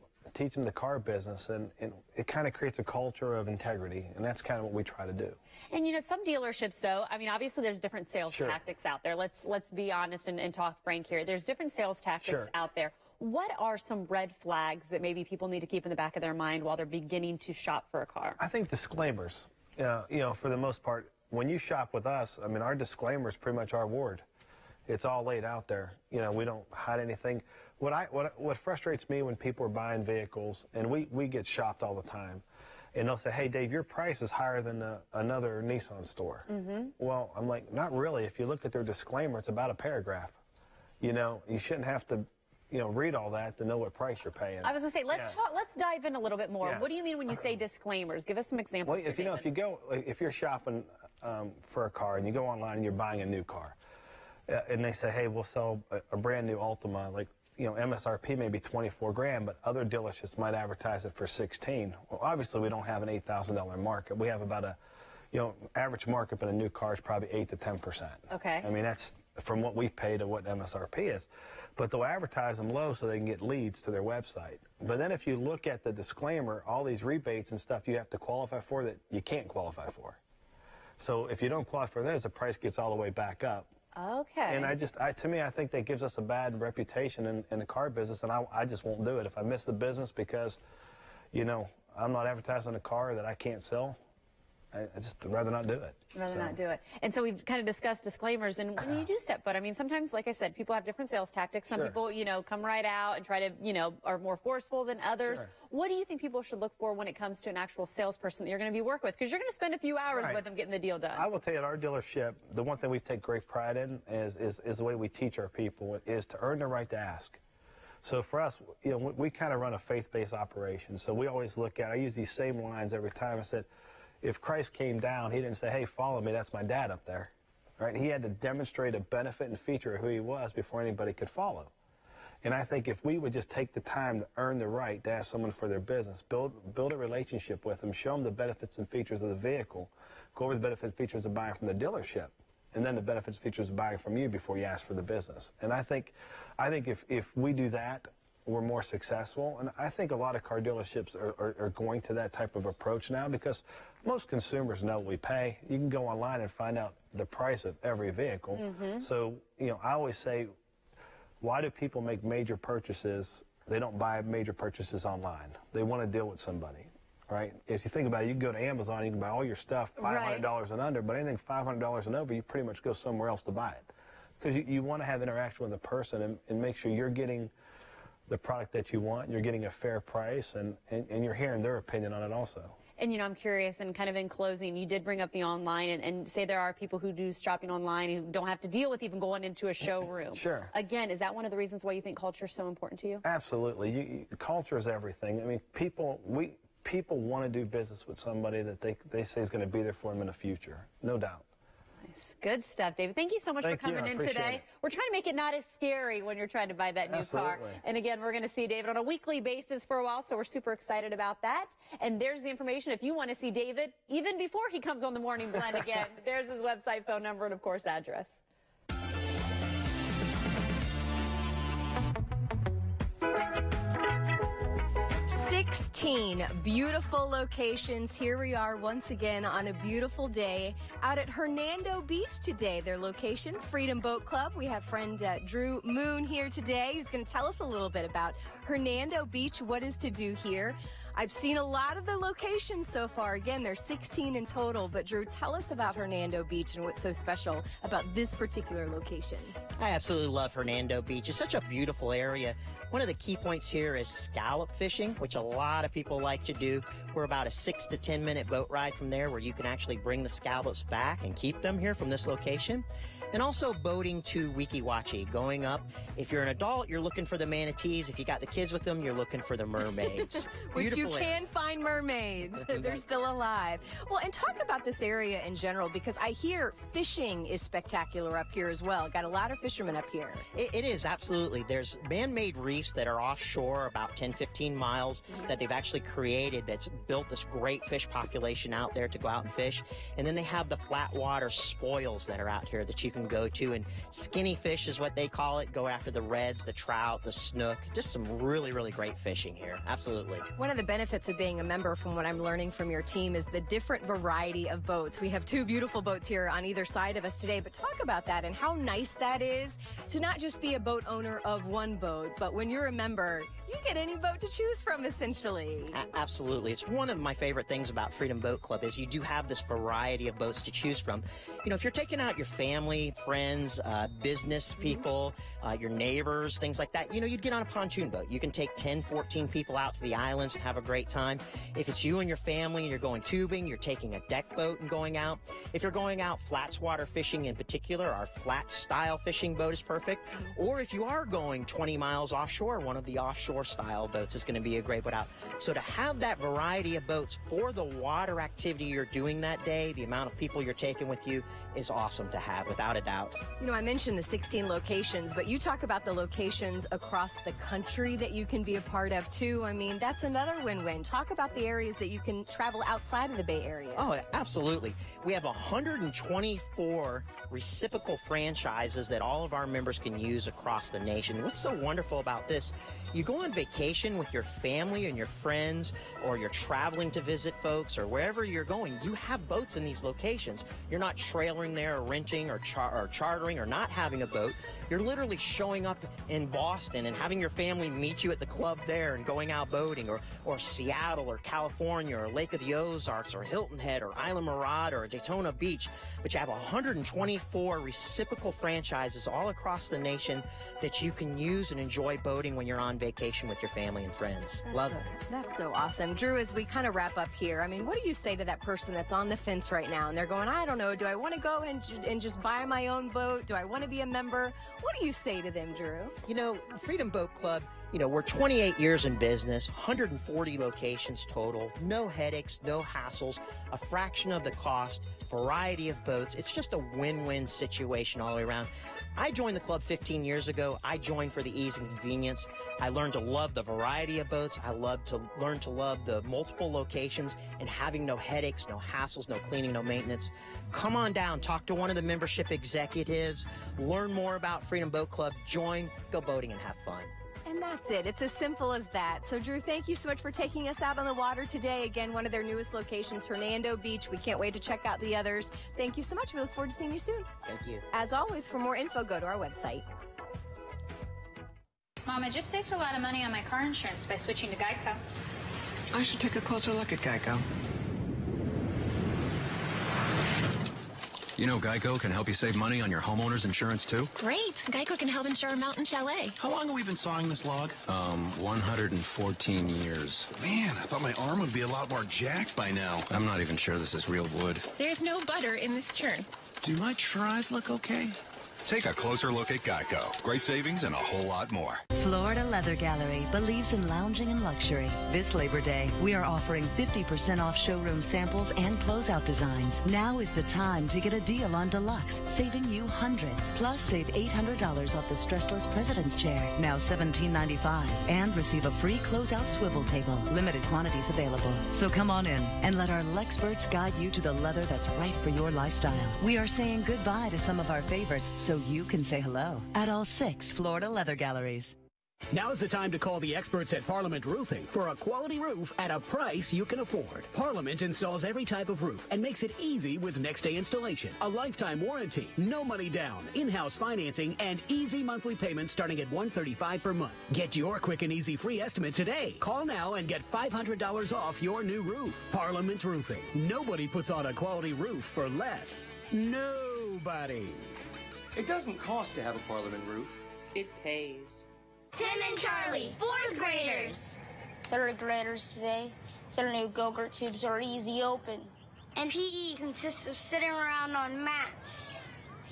the car business, and it kind of creates a culture of integrity, and that's kind of what we try to do. And you know, some dealerships, though, I mean, obviously there's different sales tactics out there. Let's be honest and talk frank here. There's different sales tactics out there. What are some red flags that maybe people need to keep in the back of their mind while they're beginning to shop for a car? I think disclaimers. You know, for the most part, when you shop with us, I mean, our disclaimer is pretty much our word. It's all laid out there. You know, we don't hide anything. What frustrates me when people are buying vehicles, and we get shopped all the time, and they'll say, hey, Dave, your price is higher than another Nissan store. Well, I'm like, not really. If you look at their disclaimer, it's about a paragraph. You know, you shouldn't have to, you know, read all that to know what price you're paying. I was going to say, let's dive in a little bit more. What do you mean when you say disclaimers? Give us some examples. Well, if you're shopping for a car and you go online and you're buying a new car, and they say, hey, we'll sell a brand new Altima, like, you know, MSRP may be 24 grand, but other dealerships might advertise it for 16. Well, obviously we don't have an $8,000 market. We have about average markup in a new car is probably 8 to 10%. Okay. I mean, that's from what we pay to what MSRP is. But they'll advertise them low so they can get leads to their website. But then if you look at the disclaimer, all these rebates and stuff you have to qualify for that you can't qualify for. So if you don't qualify for those, the price gets all the way back up. Okay. And to me, I think that gives us a bad reputation in the car business, and I just won't do it. If I miss the business because, you know, I'm not advertising a car that I can't sell, I just rather not do it. Rather not do it. And so we've kind of discussed disclaimers, and when you do step foot, I mean, sometimes, like I said, people have different sales tactics. Some people, you know, come right out and try to, you know, are more forceful than others. What do you think people should look for when it comes to an actual salesperson that you're going to be working with? Because you're going to spend a few hours with them getting the deal done. I will tell you, at our dealership, the one thing we take great pride in is the way we teach our people is to earn the right to ask. So for us, you know, we kind of run a faith-based operation. So we always look at, I use these same lines every time. I said, if Christ came down, he didn't say, hey, follow me, that's my dad up there. Right? He had to demonstrate a benefit and feature of who he was before anybody could follow. And I think if we would just take the time to earn the right to ask someone for their business, build a relationship with them, show them the benefits and features of the vehicle, go over the benefits and features of buying from the dealership, and then the benefits and features of buying from you before you ask for the business. And I think if we do that, we're more successful. And I think a lot of car dealerships are going to that type of approach now because most consumers know what we pay. You can go online and find out the price of every vehicle. So, you know, I always say, why do people make major purchases? They don't buy major purchases online. They want to deal with somebody, right? If you think about it, you can go to Amazon, you can buy all your stuff $500 and under, but anything $500 and over, you pretty much go somewhere else to buy it. Because you want to have interaction with the person and make sure you're getting the product that you want, you're getting a fair price, and you're hearing their opinion on it also. And, you know, I'm curious, and kind of in closing, you did bring up the online, and say there are people who do shopping online who don't have to deal with even going into a showroom. Again, is that one of the reasons why you think culture is so important to you? Absolutely. Culture is everything. I mean, people want to do business with somebody that they say is going to be there for them in the future. No doubt. Nice. Good stuff, David. Thank you so much for coming in today. We're trying to make it not as scary when you're trying to buy that new car. And again, we're going to see David on a weekly basis for a while, so we're super excited about that. And there's the information if you want to see David even before he comes on the Morning Blend again. There's his website, phone number, and of course, address. 16 beautiful locations. Here we are once again on a beautiful day out at Hernando Beach today. Their location, Freedom Boat Club. We have friend Drew Moon here today who's going to tell us a little bit about Hernando Beach, what is to do here. I've seen a lot of the locations so far. Again, there's 16 in total. But Drew, tell us about Hernando Beach and what's so special about this particular location. I absolutely love Hernando Beach. It's such a beautiful area. One of the key points here is scallop fishing, which a lot of people like to do. We're about a 6 to 10 minute boat ride from there where you can actually bring the scallops back and keep them here from this location. And also boating to Weeki Wachee, going up. If you're an adult, you're looking for the manatees. If you got the kids with them, you're looking for the mermaids. Which you can find mermaids. They're still alive. Well, and talk about this area in general, because I hear fishing is spectacular up here as well. Got a lot of fishermen up here. It is, absolutely. There's man-made reefs that are offshore about 10, 15 miles that they've actually created that's built this great fish population out there to go out and fish. And then they have the flat water spoils that are out here that you can go to, and skinny fish is what they call it. Go after the reds, the trout, the snook. Just some really, really great fishing here. Absolutely. One of the benefits of being a member, from what I'm learning from your team, is the different variety of boats. We have two beautiful boats here on either side of us today, but talk about that and how nice that is to not just be a boat owner of one boat, but when you're a member, you get any boat to choose from, essentially. Absolutely. It's one of my favorite things about Freedom Boat Club is you do have this variety of boats to choose from. You know, if you're taking out your family, friends, business people, your neighbors, things like that, you know, you'd get on a pontoon boat. You can take 10, 14 people out to the islands and have a great time. If it's you and your family and you're going tubing, you're taking a deck boat and going out. If you're going out flats water fishing in particular, our flat style fishing boat is perfect. Or if you are going 20 miles offshore, one of the offshore style boats is going to be a great boat out. So to have that variety of boats for the water activity you're doing that day, the amount of people you're taking with you is awesome to have, without a doubt. You know, I mentioned the 16 locations, but you talk about the locations across the country that you can be a part of too. I mean, that's another win-win. Talk about the areas that you can travel outside of the Bay Area. Oh, absolutely. We have 124 reciprocal franchises that all of our members can use across the nation. What's so wonderful about this? You go on vacation with your family and your friends, or you're traveling to visit folks, or wherever you're going, you have boats in these locations. You're not trailering there or renting or chartering or not having a boat. You're literally showing up in Boston and having your family meet you at the club there and going out boating, or Seattle or California or Lake of the Ozarks or Hilton Head or Isla Mirada or Daytona Beach. But you have 124 reciprocal franchises all across the nation that you can use and enjoy boating when you're on vacation with your family and friends. Love it. That's so awesome. Drew, as we kind of wrap up here, I mean, what do you say to that person that's on the fence right now and they're going, I don't know, do I want to go and just buy my own boat? Do I want to be a member? What do you say to them, Drew? You know, the Freedom Boat Club, you know, we're 28 years in business, 140 locations total, no headaches, no hassles, a fraction of the cost, variety of boats. It's just a win-win situation all the way around. I joined the club 15 years ago. I joined for the ease and convenience. I learned to love the variety of boats. I learned to love the multiple locations and having no headaches, no hassles, no cleaning, no maintenance. Come on down, talk to one of the membership executives, learn more about Freedom Boat Club, join, go boating and have fun. And that's it. It's as simple as that. So, Drew, thank you so much for taking us out on the water today. Again, one of their newest locations, Hernando Beach. We can't wait to check out the others. Thank you so much. We look forward to seeing you soon. Thank you. As always, for more info, go to our website. Mom, I just saved a lot of money on my car insurance by switching to Geico. I should take a closer look at Geico. You know Geico can help you save money on your homeowner's insurance, too? Great. Geico can help insure a mountain chalet. How long have we been sawing this log? 114 years. Man, I thought my arm would be a lot more jacked by now. I'm not even sure this is real wood. There's no butter in this churn. Do my tries look okay? Take a closer look at Geico. Great savings and a whole lot more. Florida Leather Gallery believes in lounging and luxury. This Labor Day, we are offering 50% off showroom samples and closeout designs. Now is the time to get a deal on Deluxe, saving you hundreds. Plus, save $800 off the stressless President's Chair, now $17.95, and receive a free closeout swivel table. Limited quantities available. So come on in and let our Lexperts guide you to the leather that's right for your lifestyle. We are saying goodbye to some of our favorites, so you can say hello at all 6 Florida Leather Galleries. Now's the time to call the experts at Parliament Roofing for a quality roof at a price you can afford. Parliament installs every type of roof and makes it easy with next day installation, a lifetime warranty, no money down, in-house financing, and easy monthly payments starting at $135 per month. Get your quick and easy free estimate today. Call now and get $500 off your new roof. Parliament Roofing. Nobody puts on a quality roof for less. Nobody. It doesn't cost to have a Parliament roof. It pays. Tim and Charlie, 4th graders. 3rd graders today. Their new Go-Gurt tubes are easy open. And PE consists of sitting around on mats.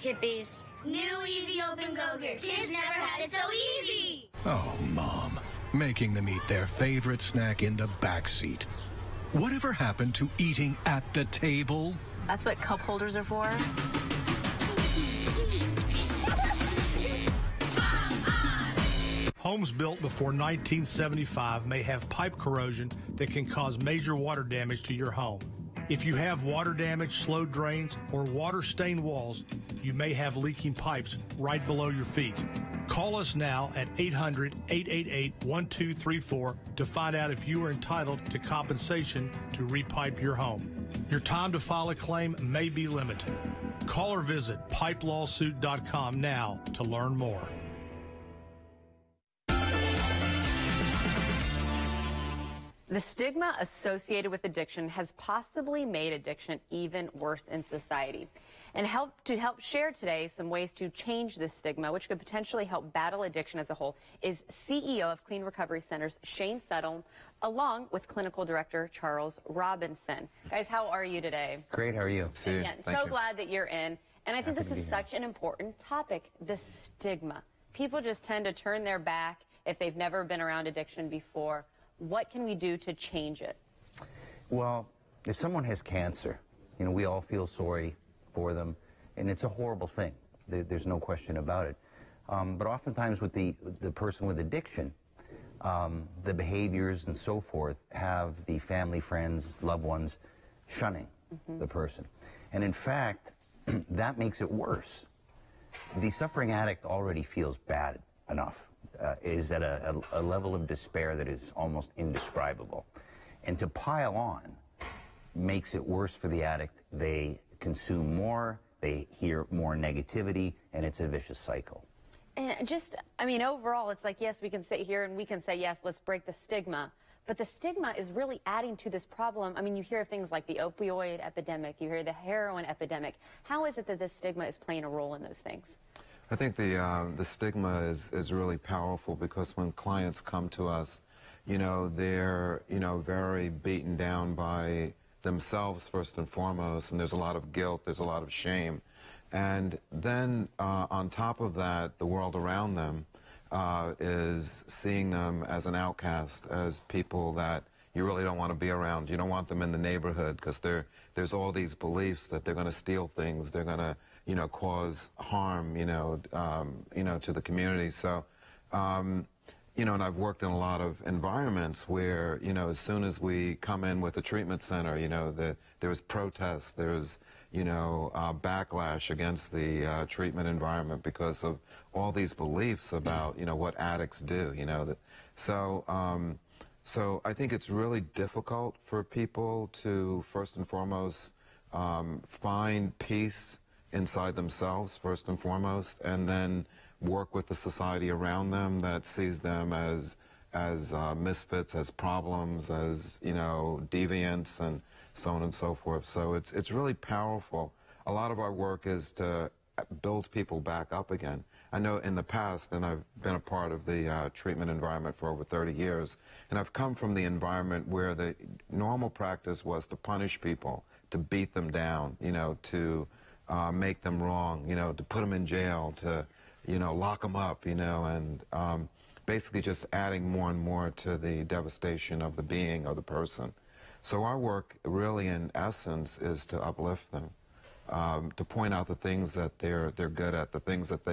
Hippies. New easy open Go-Gurt. Kids never had it so easy. Oh, Mom. Making them eat their favorite snack in the back seat. Whatever happened to eating at the table? That's what cup holders are for. Homes built before 1975 may have pipe corrosion that can cause major water damage to your home. If you have water damage, slow drains, or water-stained walls, you may have leaking pipes right below your feet. Call us now at 800-888-1234 to find out if you are entitled to compensation to repipe your home. Your time to file a claim may be limited. Call or visit pipelawsuit.com now to learn more. The stigma associated with addiction has possibly made addiction even worse in society. And to help share today some ways to change this stigma, which could potentially help battle addiction as a whole, is CEO of Clean Recovery Centers, Shane Settle, along with Clinical Director Charles Robinson. Guys, how are you today? Great, how are you? Again, so glad that you're in. And I think this is such an important topic, the stigma. People just tend to turn their back if they've never been around addiction before. What can we do to change it? Well, if someone has cancer, you know, we all feel sorry for them, and it's a horrible thing. There's no question about it. But oftentimes with the person with addiction, the behaviors and so forth have the family, friends, loved ones shunning the person. And in fact, that makes it worse. The suffering addict already feels bad enough. Is at a level of despair that is almost indescribable. And to pile on makes it worse for the addict. They consume more, they hear more negativity, and it's a vicious cycle. And just, I mean, overall, it's like, yes, we can sit here and we can say, yes, let's break the stigma. But the stigma is really adding to this problem. I mean, you hear of things like the opioid epidemic, you hear the heroin epidemic. How is it that this stigma is playing a role in those things? I think the stigma is really powerful because when clients come to us, you know, they're, you know, very beaten down by themselves first and foremost, and there's a lot of guilt, there's a lot of shame. And then on top of that, the world around them is seeing them as an outcast, as people that you really don't want to be around. You don't want them in the neighborhood because there's all these beliefs that they're going to steal things, they're going to, you know, cause harm, you know, to the community. So, you know, and I've worked in a lot of environments where, you know, as soon as we come in with a treatment center, you know, there's protests, there's, you know, backlash against the treatment environment because of all these beliefs about, you know, what addicts do, you know. So I think it's really difficult for people to, first and foremost, find peace inside themselves, first and foremost, and then work with the society around them that sees them as misfits, as problems, as, you know, deviants, and so on and so forth. So it's really powerful. A lot of our work is to build people back up again. I know in the past, and I've been a part of the treatment environment for over 30 years, and I've come from the environment where the normal practice was to punish people, to beat them down, you know, to make them wrong, you know, to put them in jail, to, you know, lock them up, you know, and basically just adding more and more to the devastation of the being of the person. So our work really, in essence, is to uplift them, to point out the things that they're good at, the things that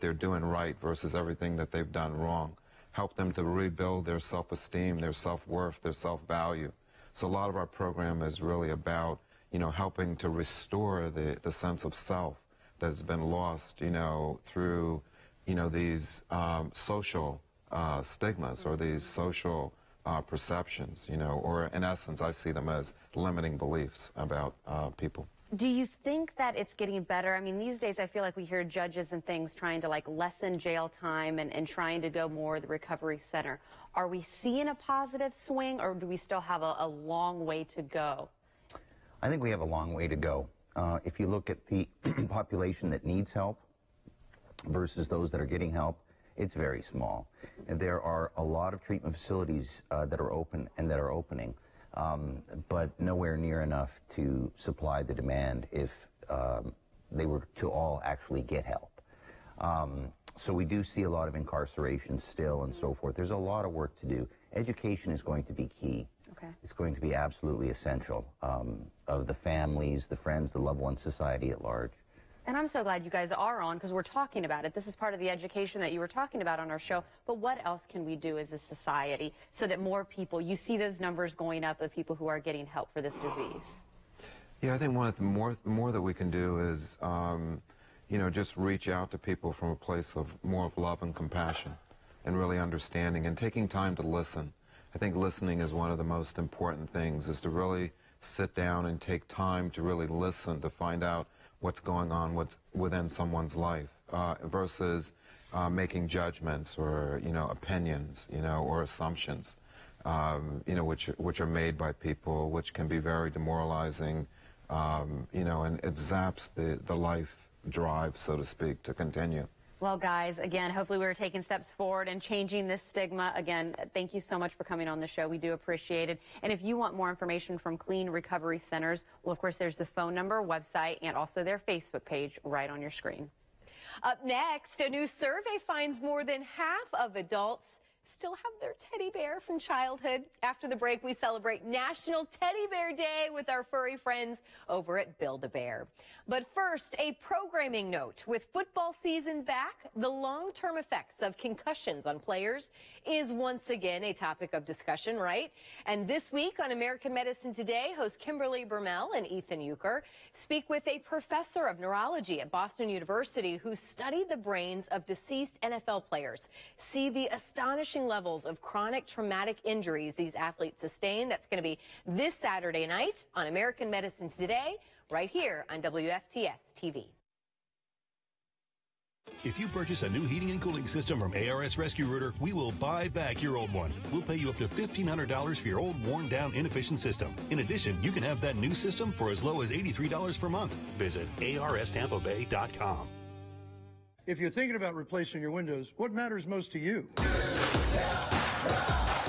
they're doing right versus everything that they've done wrong. Help them to rebuild their self-esteem, their self-worth, their self-value. So a lot of our program is really about, you know, helping to restore the sense of self that has been lost, you know, through, you know, these social stigmas or these social perceptions, you know, or in essence, I see them as limiting beliefs about people. Do you think that it's getting better? I mean, these days I feel like we hear judges and things trying to like lessen jail time and trying to go more the recovery center. Are we seeing a positive swing, or do we still have a long way to go? I think we have a long way to go. If you look at the population that needs help versus those that are getting help, It's very small. And there are a lot of treatment facilities that are open and that are opening, but nowhere near enough to supply the demand if they were to all actually get help. So we do see a lot of incarceration still and so forth. There's a lot of work to do. Education is going to be key. Okay. It's going to be absolutely essential of the families, the friends, the loved ones, society at large. And I'm so glad you guys are on because we're talking about it. This is part of the education that you were talking about on our show. But what else can we do as a society so that more people, you see those numbers going up of people who are getting help for this disease? Yeah, I think one of the more that we can do is, you know, just reach out to people from a place of more of love and compassion and really understanding and taking time to listen. I think listening is one of the most important things, is to really sit down and take time to really listen, to find out what's going on within someone's life, versus making judgments or, you know, opinions, you know, or assumptions, you know, which are made by people, which can be very demoralizing, you know, and it zaps the life drive, so to speak, to continue. Well, guys, again, hopefully we're taking steps forward and changing this stigma. Again, thank you so much for coming on the show. We do appreciate it. And if you want more information from Clean Recovery Centers, well, of course, there's the phone number, website, and also their Facebook page right on your screen. Up next, a new survey finds more than half of adults still have their teddy bear from childhood. After the break, we celebrate National Teddy Bear Day with our furry friends over at Build-A-Bear. But first, a programming note. With football season back, the long-term effects of concussions on players is once again a topic of discussion, right? And this week on American Medicine Today, host Kimberly Bermel and Ethan Euchre speak with a professor of neurology at Boston University who studied the brains of deceased NFL players. See the astonishing levels of chronic traumatic injuries these athletes sustain. That's going to be this Saturday night on American Medicine Today, right here on WFTS TV. If you purchase a new heating and cooling system from ARS Rescue Rooter, we will buy back your old one. We'll pay you up to $1,500 for your old, worn-down, inefficient system. In addition, you can have that new system for as low as $83 per month. Visit ARSTampaBay.com. If you're thinking about replacing your windows, what matters most to you?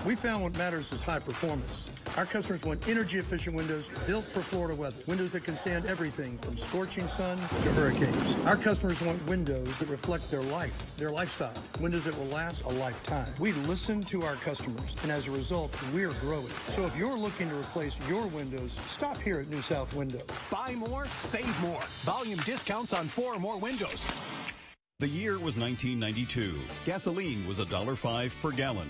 We found what matters is high performance. Our customers want energy-efficient windows built for Florida weather. Windows that can stand everything from scorching sun to hurricanes. Our customers want windows that reflect their life, their lifestyle. Windows that will last a lifetime. We listen to our customers, and as a result, we're growing. So if you're looking to replace your windows, stop here at New South Window. Buy more, save more. Volume discounts on 4 or more windows. The year was 1992. Gasoline was $1.05 per gallon.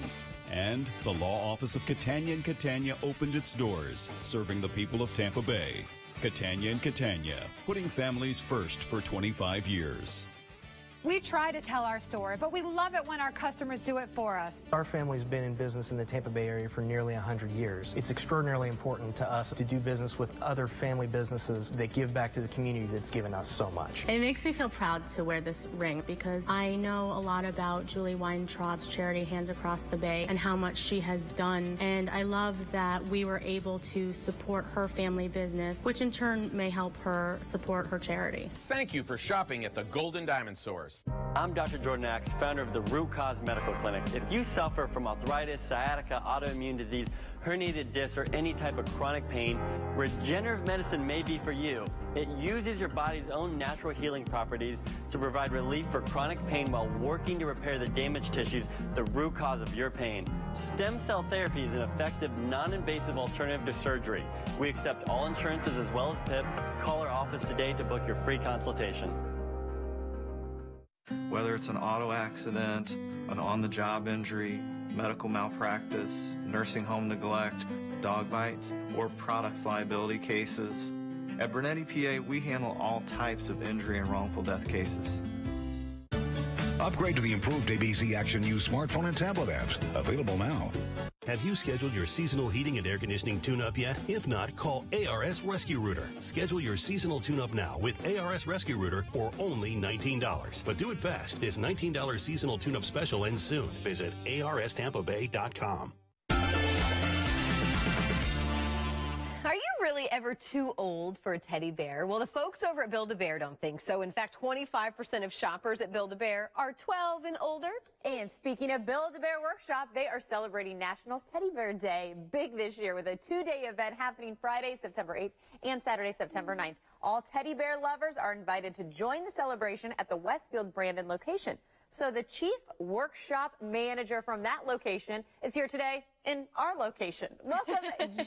And the law office of Catania & Catania opened its doors, serving the people of Tampa Bay. Catania & Catania, putting families first for 25 years. We try to tell our story, but we love it when our customers do it for us. Our family's been in business in the Tampa Bay area for nearly 100 years. It's extraordinarily important to us to do business with other family businesses that give back to the community that's given us so much. It makes me feel proud to wear this ring because I know a lot about Julie Weintraub's charity Hands Across the Bay and how much she has done. And I love that we were able to support her family business, which in turn may help her support her charity. Thank you for shopping at the Golden Diamond Source. I'm Dr. Jordan Axe, founder of the Root Cause Medical Clinic. If you suffer from arthritis, sciatica, autoimmune disease, herniated discs, or any type of chronic pain, regenerative medicine may be for you. It uses your body's own natural healing properties to provide relief for chronic pain while working to repair the damaged tissues, the root cause of your pain. Stem cell therapy is an effective, non-invasive alternative to surgery. We accept all insurances as well as PIP. Call our office today to book your free consultation. Whether it's an auto accident, an on-the-job injury, medical malpractice, nursing home neglect, dog bites, or products liability cases, at Brunetti PA, we handle all types of injury and wrongful death cases. Upgrade to the improved ABC Action U smartphone and tablet apps. Available now. Have you scheduled your seasonal heating and air conditioning tune-up yet? If not, call ARS Rescue Rooter. Schedule your seasonal tune-up now with ARS Rescue Rooter for only $19. But do it fast. This $19 seasonal tune-up special ends soon. Visit ARSTampaBay.com. Are you really really ever too old for a teddy bear? Well, the folks over at Build-A-Bear don't think so. In fact, 25% of shoppers at Build-A-Bear are 12 and older. And speaking of Build-A-Bear Workshop, they are celebrating National Teddy Bear Day big this year with a two-day event happening Friday, September 8th and Saturday, September 9th. All teddy bear lovers are invited to join the celebration at the Westfield Brandon location. So the chief workshop manager from that location is here today in our location. Welcome,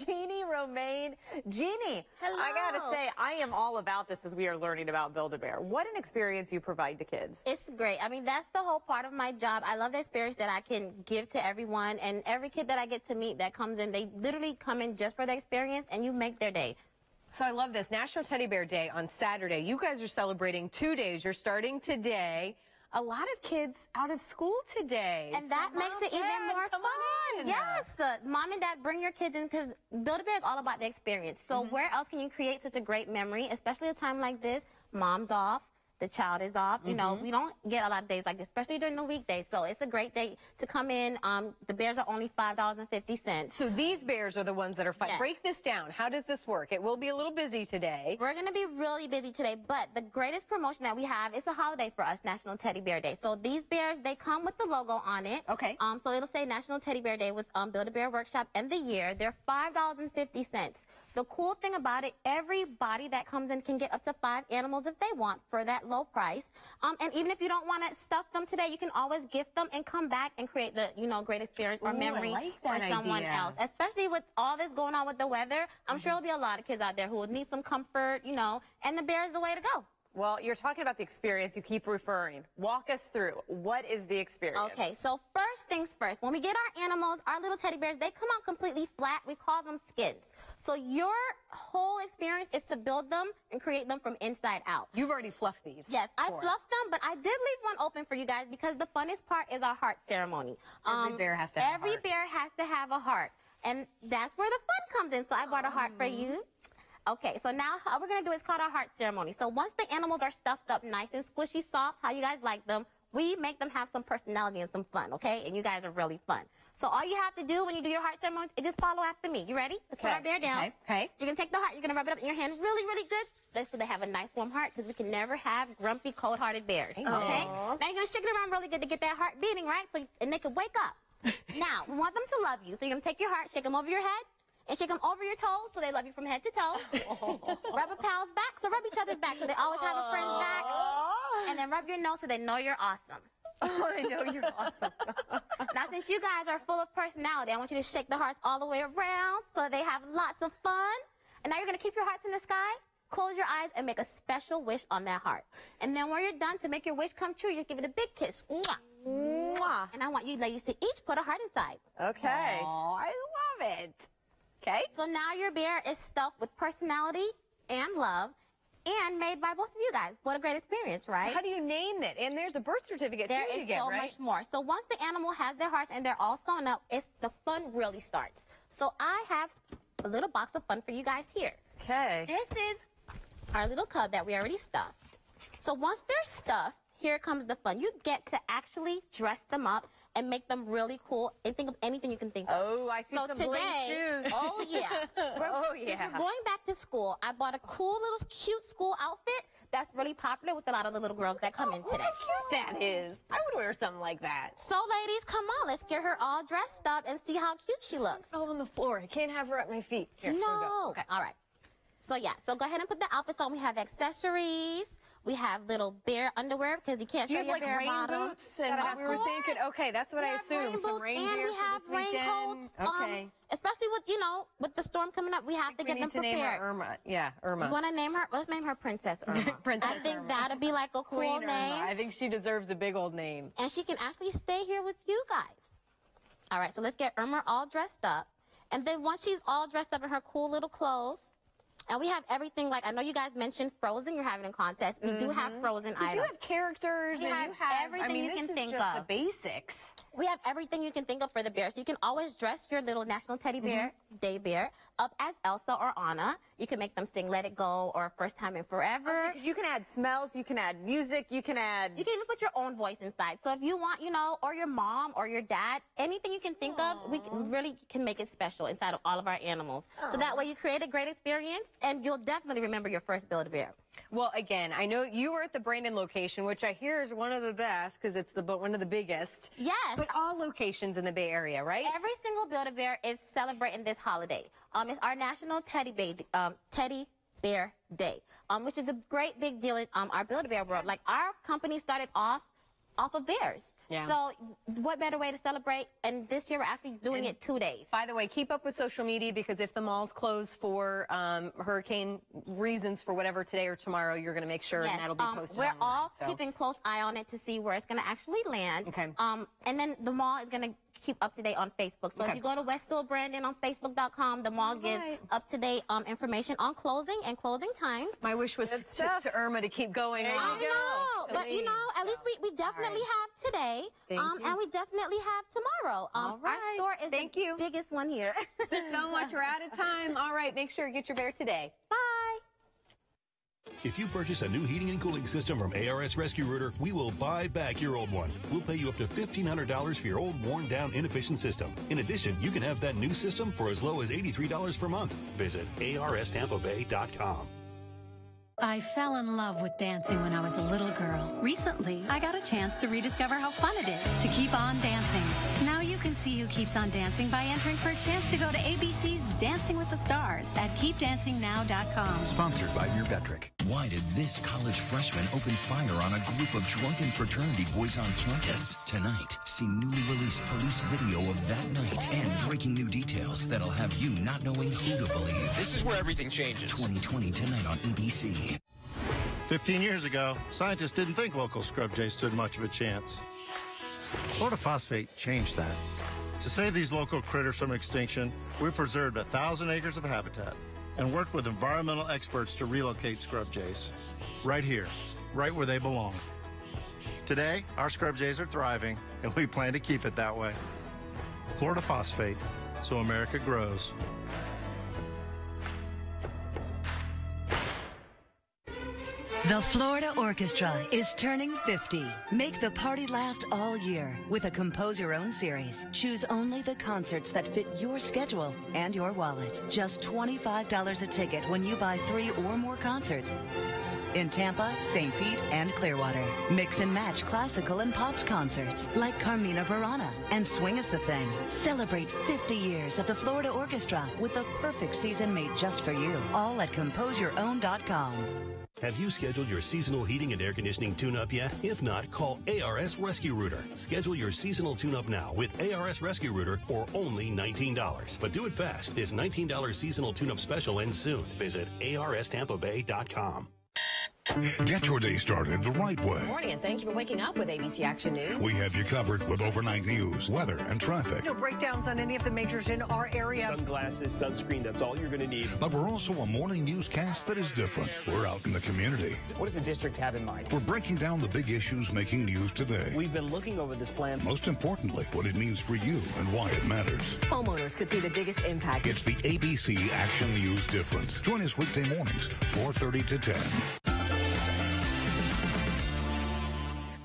Jeannie Romaine. Jeannie, hello. I gotta say, I am all about this as we are learning about Build-A-Bear. What an experience you provide to kids. It's great. I mean, that's the whole part of my job. I love the experience that I can give to everyone, and every kid that I get to meet that comes in, they literally come in just for the experience, and you make their day. So I love this. National Teddy Bear Day on Saturday. You guys are celebrating 2 days. You're starting today. A lot of kids out of school today. And that makes it even more fun. Yes, the mom and dad, bring your kids in, because Build-A-Bear is all about the experience. So where else can you create such a great memory, especially a time like this? Mom's off. The child is off. You know, we don't get a lot of days like this, especially during the weekdays. So it's a great day to come in. The bears are only $5.50. So these bears are the ones that are fun. Yes. Break this down. How does this work? It will be a little busy today. We're going to be really busy today, but the greatest promotion that we have is a holiday for us, National Teddy Bear Day. So these bears, they come with the logo on it. Okay. So it'll say National Teddy Bear Day with Build-A-Bear Workshop and the year. They're $5.50. The cool thing about it, everybody that comes in can get up to 5 animals if they want for that low price. And even if you don't want to stuff them today, you can always gift them and come back and create the, great experience or memory for someone else. Especially with all this going on with the weather, I'm sure there'll be a lot of kids out there who would need some comfort, and the bear is the way to go. Well, you're talking about the experience. You keep referring. Walk us through. What is the experience? Okay, so first things first. When we get our animals, our little teddy bears, they come out completely flat. We call them skins. So your whole experience is to build them and create them from inside out. You've already fluffed these. Yes, I fluffed them, but I did leave one open for you guys because the funnest part is our heart ceremony. Every bear has to have a heart. Every bear has to have a heart. And that's where the fun comes in. So I brought a heart for you. Okay, so now how we're going to do is called our heart ceremony. So once the animals are stuffed up nice and squishy soft, how you guys like them, we make them have some personality and some fun, okay? And you guys are really fun. So all you have to do when you do your heart ceremony is just follow after me. You ready? Let's put our bear down. Okay. You're going to take the heart. You're going to rub it up in your hand really, really good. So they have a nice warm heart, because we can never have grumpy, cold-hearted bears, okay? Now you're going to shake it around really good to get that heart beating, right? And they can wake up. Now, we want them to love you. So you're going to take your heart, shake them over your head, and shake them over your toes so they love you from head to toe. Rub a pal's back, so rub each other's back so they always have a friend's back. And then rub your nose so they know you're awesome. Oh, I know you're awesome. Now, since you guys are full of personality, I want you to shake the hearts all the way around so they have lots of fun. And now you're going to keep your hearts in the sky. Close your eyes and make a special wish on that heart. And then when you're done, to make your wish come true, you just give it a big kiss. Mwah. Mwah. And I want you ladies to each put a heart inside. Okay. Oh, I love it. Okay. So now your bear is stuffed with personality and love and made by both of you guys. What a great experience, right? So how do you name it? And there's a birth certificate There too is you get, so right? much more. So once the animal has their hearts and they're all sewn up, the fun really starts. So I have a little box of fun for you guys here. Okay. This is our little cub that we already stuffed. So once they're stuffed, here comes the fun. You get to actually dress them up and make them really cool and think of anything you can think of. Oh, I see some bling shoes. Oh, yeah. Since we're going back to school, I bought a cool little cute school outfit that's really popular with a lot of the little girls that come in today. How cute that is. I would wear something like that. So, ladies, come on. Let's get her all dressed up and see how cute she looks. Oh, on the floor. I can't have her at my feet. Here, no. Okay. All right. So, yeah. So, go ahead and put the outfits on. We have accessories. We have little bear underwear because you can't show your bear bottom. Boots and we were thinking, okay, that's what I assumed. Some reindeer and we have raincoats. Okay. Especially with the storm coming up, we have to get them prepared. We need to name her Irma. Yeah, Irma. You want to name her? Let's name her Princess Irma. Princess I think Irma. that'd be like a cool Queen name. Irma. I think she deserves a big old name. And she can actually stay here with you guys. All right, so let's get Irma all dressed up. And then once she's all dressed up in her cool little clothes, and we have everything, like I know you guys mentioned Frozen, you're having a contest. We do have Frozen items. You have characters. We have everything you can think of. The basics. We have everything you can think of for the bear. So you can always dress your little National Teddy Bear Day Bear up as Elsa or Anna. You can make them sing Let It Go or First Time in Forever. Because you can add smells, you can add music, you can even put your own voice inside. So if you want, or your mom or your dad, anything you can think of, we really can make it special inside of all of our animals. So that way you create a great experience, and you'll definitely remember your first Build-A-Bear. Well, again, I know you were at the Brandon location, which I hear is one of the best because it's one of the biggest. Yes. But all locations in the Bay Area, right? Every single Build-A-Bear is celebrating this holiday. It's our National Teddy Bear Day, which is a great big deal in our Build-A-Bear world. Like, our company started off of bears. Yeah. So what better way to celebrate? And this year we're actually doing it 2 days. By the way, keep up with social media, because if the malls close for hurricane reasons for whatever today or tomorrow, you're going to make sure and that'll be posted we're online, all keeping close eye on it to see where it's going to actually land. Okay. And then the mall is going to keep up to date on Facebook. So if you go to Westfield Brandon on Facebook.com, the mall gives up to date information on closing and closing times. My wish was to Irma to keep going on. I know, but at least we definitely have today, and we definitely have tomorrow. Our store is the biggest one here. So much, we're out of time. All right, make sure you get your bear today. Bye. If you purchase a new heating and cooling system from ARS Rescue Rooter, we will buy back your old one. We'll pay you up to $1,500 for your old, worn-down, inefficient system. In addition, you can have that new system for as low as $83 per month. Visit ARSTampaBay.com. I fell in love with dancing when I was a little girl. Recently, I got a chance to rediscover how fun it is to keep on dancing. Now you can see who keeps on dancing by entering for a chance to go to ABC's Dancing with the Stars at KeepDancingNow.com. Sponsored by Beerbetrick. Why did this college freshman open fire on a group of drunken fraternity boys on campus? Tonight, see newly released police video of that night and breaking new details that'll have you not knowing who to believe. This is where everything changes. 2020 tonight on ABC. 15 years ago, scientists didn't think local scrub jay stood much of a chance. Florida Phosphate changed that. To save these local critters from extinction, we preserved 1,000 acres of habitat and worked with environmental experts to relocate scrub jays. Right here, right where they belong. Today, our scrub jays are thriving, and we plan to keep it that way. Florida Phosphate, so America grows. The Florida Orchestra is turning 50. Make the party last all year with a Compose Your Own series. Choose only the concerts that fit your schedule and your wallet. Just $25 a ticket when you buy 3 or more concerts in Tampa, St. Pete, and Clearwater. Mix and match classical and pops concerts like Carmina Burana and Swing is the Thing. Celebrate 50 years of the Florida Orchestra with the perfect season made just for you. All at ComposeYourOwn.com. Have you scheduled your seasonal heating and air conditioning tune-up yet? If not, call ARS Rescue Rooter. Schedule your seasonal tune-up now with ARS Rescue Rooter for only $19. But do it fast. This $19 seasonal tune-up special ends soon. Visit ARSTampaBay.com. Get your day started the right way. Good morning, and thank you for waking up with ABC Action News. We have you covered with overnight news, weather, and traffic. No breakdowns on any of the majors in our area. Sunglasses, sunscreen, that's all you're going to need. But we're also a morning newscast that is different. We're out in the community. What does the district have in mind? We're breaking down the big issues making news today. We've been looking over this plan. Most importantly, what it means for you and why it matters. Homeowners could see the biggest impact. It's the ABC Action News difference. Join us weekday mornings, 4:30 to 10.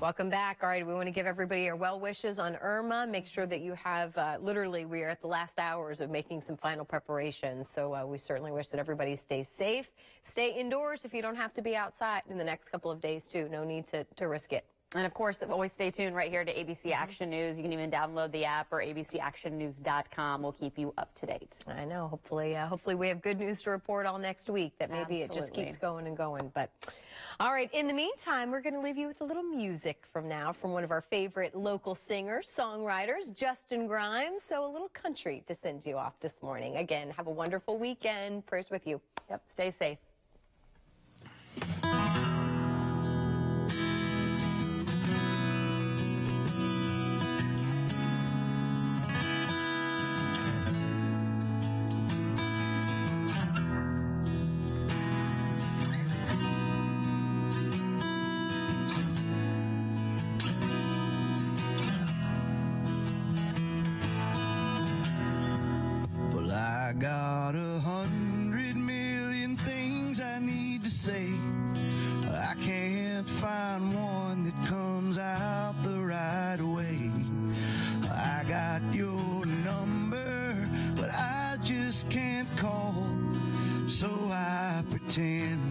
Welcome back. All right, we want to give everybody our well wishes on Irma. Make sure that you have, literally, we are at the last hours of making some final preparations. So we certainly wish that everybody stays safe. Stay indoors if you don't have to be outside in the next couple of days, too. No need to risk it. And, of course, always stay tuned right here to ABC Action News. You can even download the app or abcactionnews.com. We'll keep you up to date. I know. Hopefully we have good news to report all next week, that maybe it just keeps going and going. But, all right, in the meantime, we're going to leave you with a little music from one of our favorite local singers, songwriters, Justin Grimes. So a little country to send you off this morning. Again, have a wonderful weekend. Prayers with you. Yep, stay safe. find one that comes out the right way. I got your number, but I just can't call, so I pretend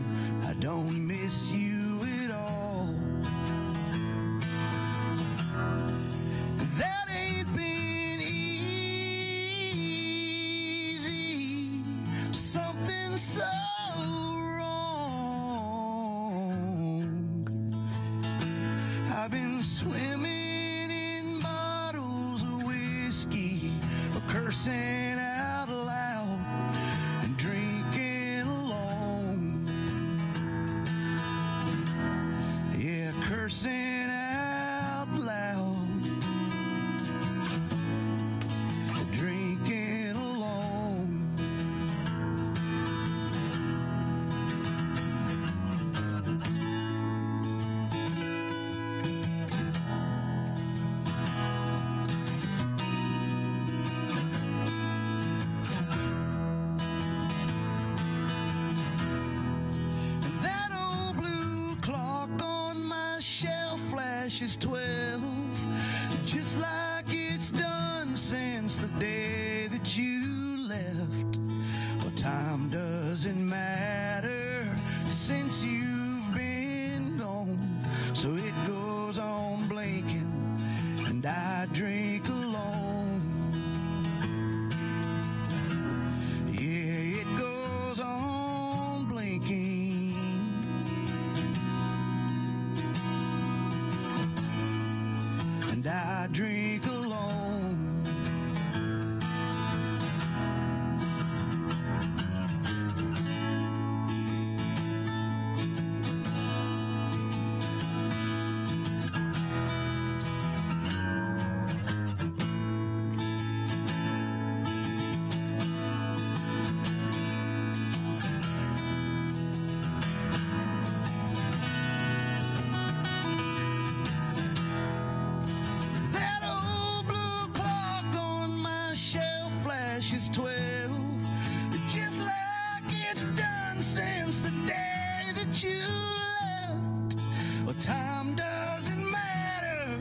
I don't miss you at all. That ain't been easy, something so I've been swimming in bottles of whiskey, cursing out loud and drinking alone. Yeah, cursing out loud, drinking alone. Is 12, just like it's done since the day that you left. Well, time doesn't matter since you've been gone, so it goes on blinking, and I drink alone. Yeah, it goes on blinking. I drink alone. Is 12, just like it's done since the day that you left. Well, time doesn't matter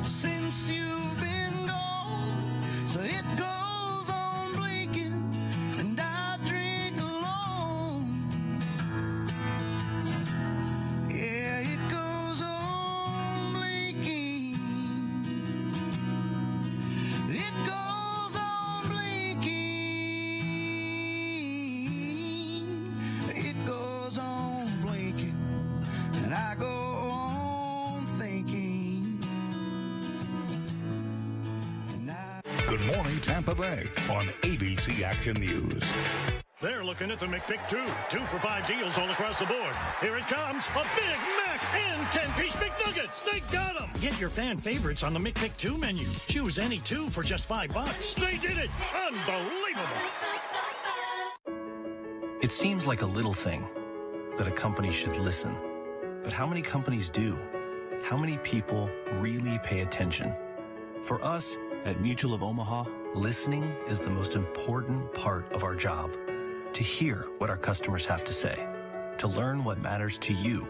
since you've been gone, so it goes on blinking, and I drink alone. Yeah, it goes on blinking. It goes on blinking. It goes on blinking, and I go on thinking. Good morning, Tampa Bay on ABC Action News. They're looking at the McPick 2. 2 for $5 deals all across the board. Here it comes. A Big Mac and 10-piece McNuggets. They got them. Get your fan favorites on the McPick 2 menu. Choose any 2 for just $5. They did it. Unbelievable. It seems like a little thing that a company should listen. But how many companies do? How many people really pay attention? For us at Mutual of Omaha, listening is the most important part of our job. To hear what our customers have to say, to learn what matters to you,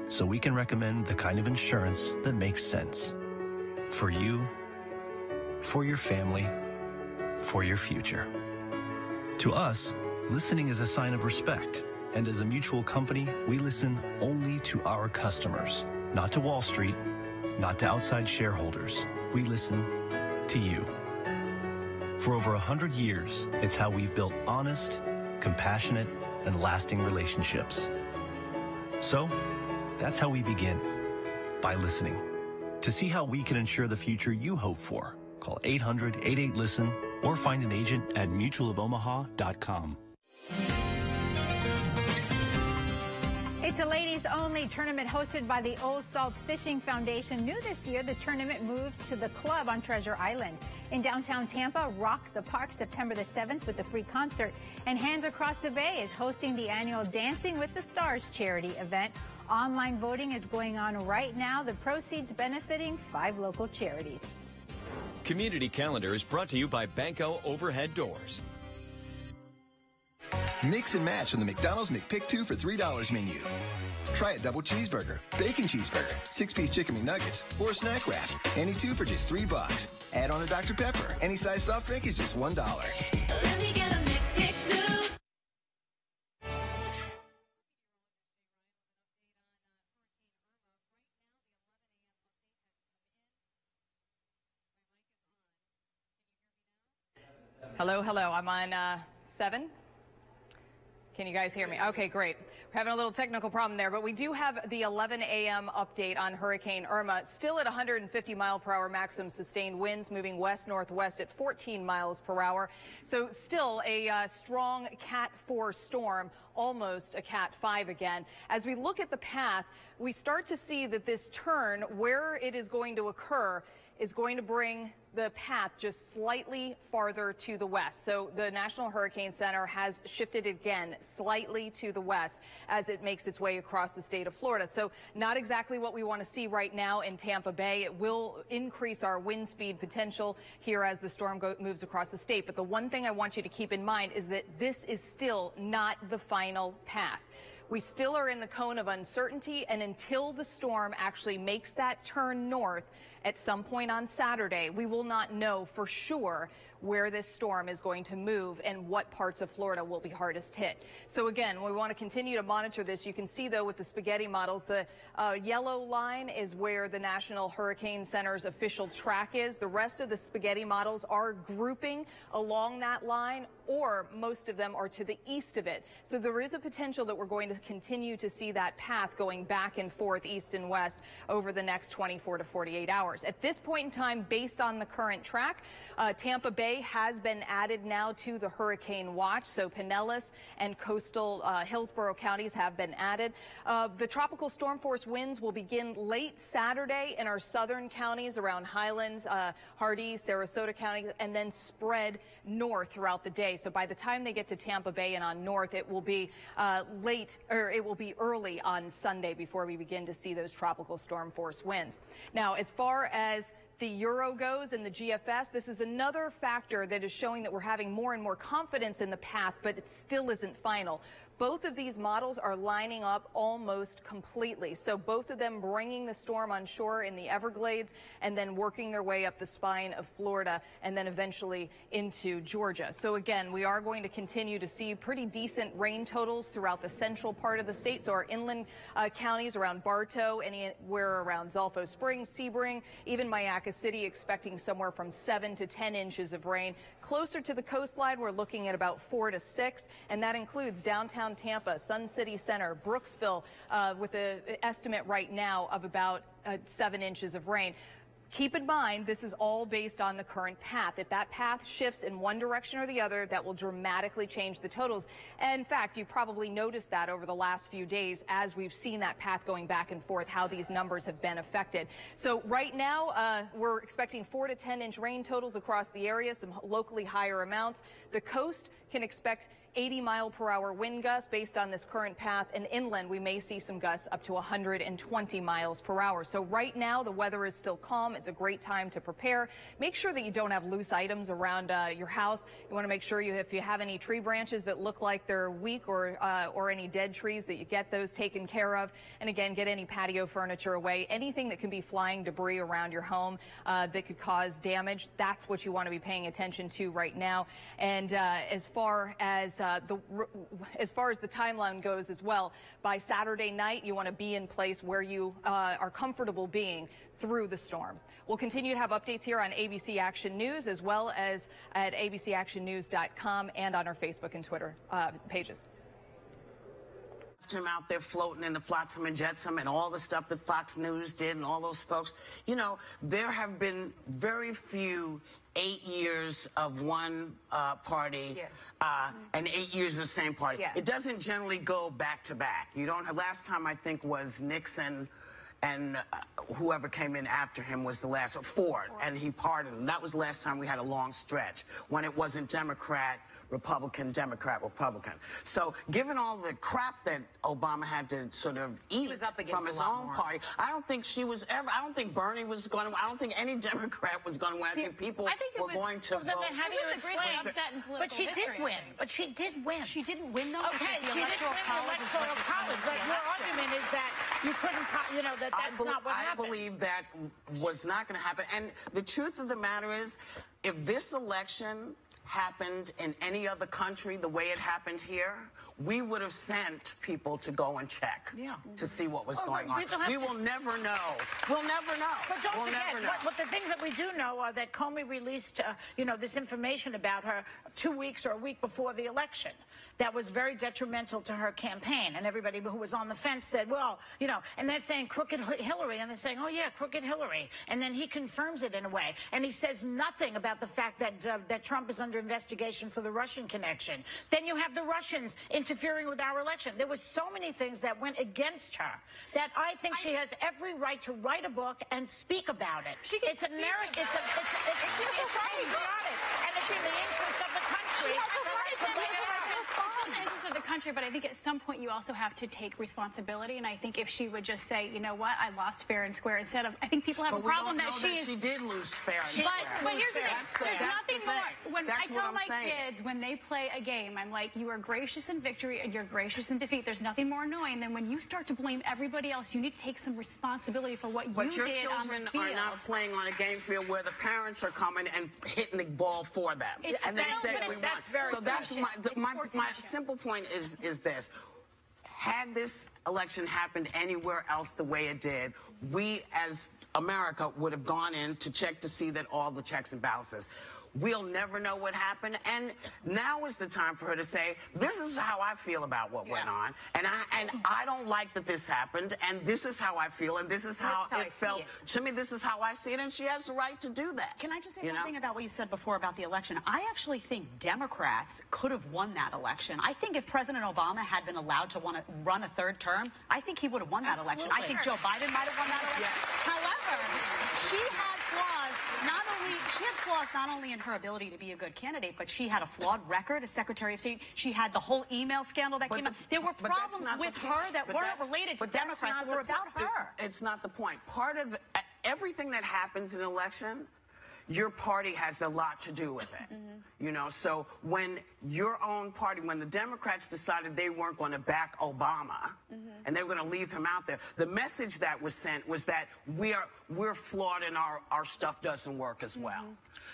so we can recommend the kind of insurance that makes sense. For you, for your family, for your future. To us, listening is a sign of respect. And as a mutual company, we listen only to our customers, not to Wall Street, not to outside shareholders. We listen to you. For over 100 years, it's how we've built honest, compassionate, and lasting relationships. So, that's how we begin, by listening. To see how we can ensure the future you hope for, call 800-88-LISTEN or find an agent at mutualofomaha.com. It's a ladies-only tournament hosted by the Old Salts Fishing Foundation. New this year, the tournament moves to the club on Treasure Island. In downtown Tampa, Rock the Park September the 7th with a free concert. And Hands Across the Bay is hosting the annual Dancing with the Stars charity event. Online voting is going on right now. The proceeds benefiting 5 local charities. Community Calendar is brought to you by Banco Overhead Doors. Mix and match on the McDonald's McPick 2 for $3 menu. Try a double cheeseburger, bacon cheeseburger, 6-piece chicken McNuggets, or a snack wrap. Any two for just $3. Add on a Dr. Pepper. Any size soft drink is just $1. Let me get a McPick 2. Hello, hello. I'm on 7. Can you guys hear me? Okay, great. We're having a little technical problem there, but we do have the 11 a.m. update on Hurricane Irma. Still at 150 mile per hour maximum sustained winds, moving west-northwest at 14 miles per hour. So still a strong Cat 4 storm, almost a Cat 5 again. As we look at the path, we start to see that this turn, where it is going to occur, is going to bring the path just slightly farther to the west. So the National Hurricane Center has shifted again slightly to the west as it makes its way across the state of Florida. So not exactly what we want to see right now in Tampa Bay. It will increase our wind speed potential here as the storm moves across the state. But the one thing I want you to keep in mind is that this is still not the final path. We still are in the cone of uncertainty, and until the storm actually makes that turn north at some point on Saturday, we will not know for sure where this storm is going to move and what parts of Florida will be hardest hit. So again, we want to continue to monitor this. You can see, though, with the spaghetti models, the yellow line is where the National Hurricane Center's official track is. The rest of the spaghetti models are grouping along that line, or most of them are to the east of it. So there is a potential that we're going to continue to see that path going back and forth east and west over the next 24 to 48 hours. At this point in time, based on the current track, Tampa Bay has been added now to the hurricane watch. So Pinellas and coastal Hillsborough counties have been added. The tropical storm force winds will begin late Saturday in our southern counties around Highlands, Hardee, Sarasota counties, and then spread north throughout the day. So by the time they get to Tampa Bay and on north, it will be it will be early on Sunday before we begin to see those tropical storm force winds. Now, as far as the Euro goes and the GFS, this is another factor that is showing that we're having more and more confidence in the path, but it still isn't final. Both of these models are lining up almost completely. So both of them bringing the storm on shore in the Everglades and then working their way up the spine of Florida and then eventually into Georgia. So again, we are going to continue to see pretty decent rain totals throughout the central part of the state. So our inland counties around Bartow, anywhere around Zolfo Springs, Sebring, even Mayaca City, expecting somewhere from 7 to 10 inches of rain. Closer to the coastline, we're looking at about 4 to 6, and that includes downtown Tampa, Sun City Center, Brooksville, with an estimate right now of about 7 inches of rain. Keep in mind, this is all based on the current path. If that path shifts in one direction or the other, that will dramatically change the totals. And in fact, you probably noticed that over the last few days as we've seen that path going back and forth, how these numbers have been affected. So right now, we're expecting 4 to 10 inch rain totals across the area, some locally higher amounts. The coast can expect 80-mile-per-hour wind gusts based on this current path, and inland we may see some gusts up to 120 miles per hour. So right now the weather is still calm. It's a great time to prepare. Make sure that you don't have loose items around your house. You want to make sure if you have any tree branches that look like they're weak or any dead trees, that you get those taken care of. And again, get any patio furniture away. Anything that can be flying debris around your home that could cause damage, that's what you want to be paying attention to right now. And as far as the timeline goes as well, by Saturday night, you want to be in place where you are comfortable being through the storm. We'll continue to have updates here on ABC Action News, as well as at abcactionnews.com and on our Facebook and Twitter pages. Him out there floating in the flotsam and jetsam and all the stuff that Fox News did and all those folks. You know, there have been very few 8 years of one party and 8 years of the same party. Yeah. It doesn't generally go back to back. You don't. Last time I think was Nixon, and whoever came in after him was the last, Ford, and he pardoned him. That was the last time we had a long stretch when it wasn't Democrat, Republican, Democrat, Republican. So given all the crap that Obama had to sort of eat from his own party, I don't think I don't think Bernie was going to, I don't think any Democrat was going to win. I think people were going to vote. Then how do you explain but she did win. But she did win. She didn't win, though. Okay, she didn't win the Electoral College. But your argument is that you couldn't, that's not what happened. I believe that was not going to happen. And the truth of the matter is, if this election happened in any other country the way it happened here, we would have sent people to go and check to see what was going on. We will never know. We'll never know. But don't forget, what the things that we do know are that Comey released, this information about her 2 weeks or a week before the election. That was very detrimental to her campaign. And everybody who was on the fence said, well, and they're saying crooked Hillary. And they're saying, oh, yeah, crooked Hillary. And then he confirms it in a way. And he says nothing about the fact that Trump is under investigation for the Russian connection. Then you have the Russians interfering with our election. There was so many things that went against her that I think she has every right to write a book and speak about it. It's patriotic. And it's in the interest of the country. Of the country, but I think at some point you also have to take responsibility, and I think if she would just say, you know what, I lost fair and square, instead of, I think people have a problem that she did lose fair and square. But here's the thing, there's nothing more. When I tell my kids when they play a game, I'm like, you are gracious in victory and you're gracious in defeat. There's nothing more annoying than when you start to blame everybody else. You need to take some responsibility for what you did on the field. But your children are not playing on a game field where the parents are coming and hitting the ball for them. And they say we won. So that's my simple point is this. Had this election happened anywhere else the way it did, we as America would have gone in to check to see that all the checks and balances. We'll never know what happened, and now is the time for her to say, this is how I feel about what went on, and I don't like that this happened, and this is how I feel, and this is how it felt. To me, this is how I see it, and she has the right to do that. Can I just say one thing about what you said before about the election? I actually think Democrats could have won that election. I think if President Obama had been allowed to run a third term, I think he would have won that election. I think Joe Biden might have won that election. However, she had flaws not only in her ability to be a good candidate, but she had a flawed record as Secretary of State. She had the whole email scandal that came out. There were problems with her that weren't related to Democrats, that were about her. It's not the point. Part of everything that happens in an election, your party has a lot to do with it. So when your own party, when the Democrats decided they weren't going to back Obama and they were going to leave him out there, the message that was sent was that we're flawed and our stuff doesn't work as well.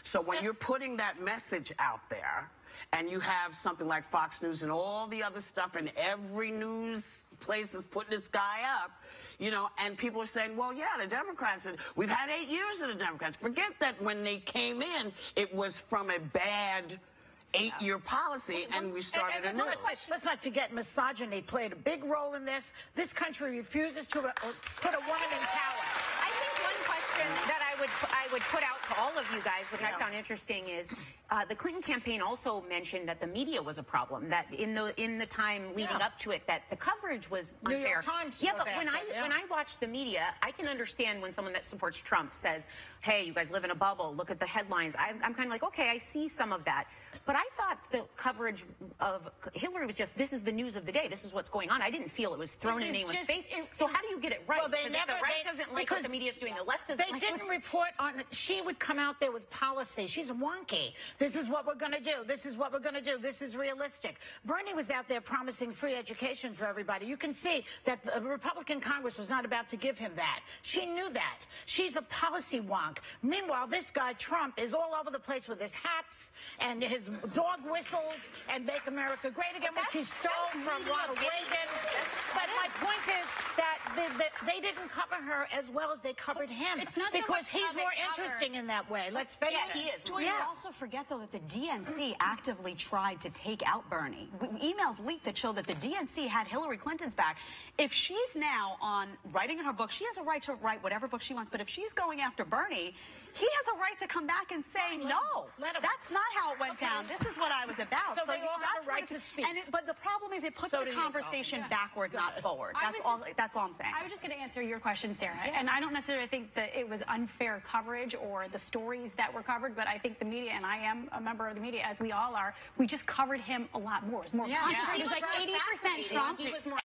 So when you're putting that message out there and you have something like Fox News and all the other stuff and every news place is putting this guy up, and people are saying, well, yeah, the Democrats, we've had 8 years of the Democrats. Forget that when they came in, it was from a bad 8-year policy, and we started anew. Let's not forget misogyny played a big role in this. This country refuses to put a woman in power. I think one question that I would put out to all of you guys, which I found interesting, is the Clinton campaign also mentioned that the media was a problem. That in the time leading up to it, that the coverage was unfair. New York Times. Yeah, but when I watch the media, I can understand when someone that supports Trump says, "Hey, you guys live in a bubble. Look at the headlines." I'm kind of like, okay, I see some of that. But I thought the coverage of Hillary was just, this is the news of the day. This is what's going on. I didn't feel it was thrown in anyone's face. So how do you get it right? Well, because if the right doesn't like what the media is doing, the left doesn't like it. They didn't report on it. She would come out there with policy. She's wonky. This is what we're going to do. This is what we're going to do. This is realistic. Bernie was out there promising free education for everybody. You can see that the Republican Congress was not about to give him that. She knew that. She's a policy wonk. Meanwhile, this guy, Trump, is all over the place with his hats and his dog whistles and Make America Great Again, which he stole from Ronald Reagan. But my point is that they didn't cover her as well as they covered him. It's not because he's more interesting in that way. Let's face it. Yeah, he is. Joy, you also forget, though, that the DNC actively tried to take out Bernie. Emails leaked that show that the DNC had Hillary Clinton's back. If she's now writing in her book, she has a right to write whatever book she wants, but if she's going after Bernie, he has a right to come back and say, no, that's not how it went down. This is what I was about. So they all have a right to speak. But the problem is it puts the conversation backward, not forward. That's all I'm saying. I was just going to answer your question, Sarah. And I don't necessarily think that it was unfair coverage or the stories that were covered, but I think the media, and I am a member of the media, as we all are, we just covered him a lot more. It was more concentrated. It was like 80% Trump. He was more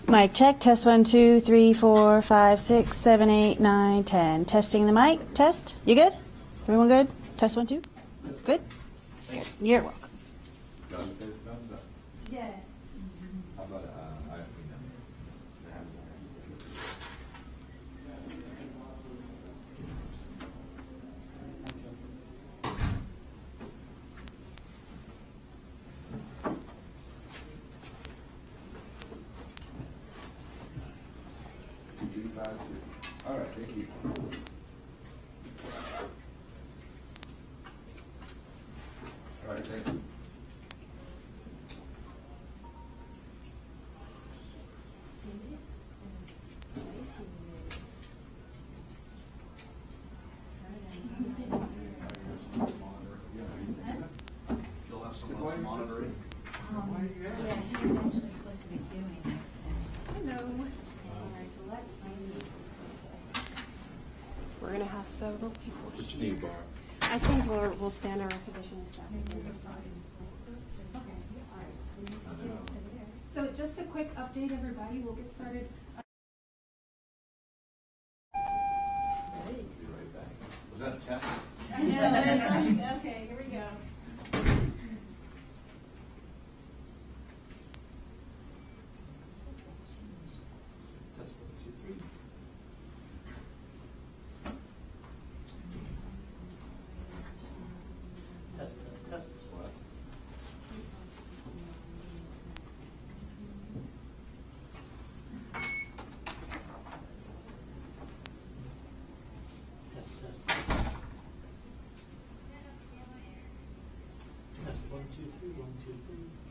Mic check, test 1, 2, 3, 4, 5, 6, 7, 8, 9, 10. Testing the mic, test. You good? Everyone good? Test 1, 2. Good? You're welcome. Yeah. All right, thank you. All right, thank you. You'll have someone else monitoring. Yeah, she's actually supposed to be doing it. Hello. We're going to have several people What you need, Barb? I think we'll stand our recognition and stuff. So just a quick update, everybody. We'll get started. Was that a test? I know. Okay, here we go. Test. What? Test. Test 1, 2, 3, 1, 2, 3.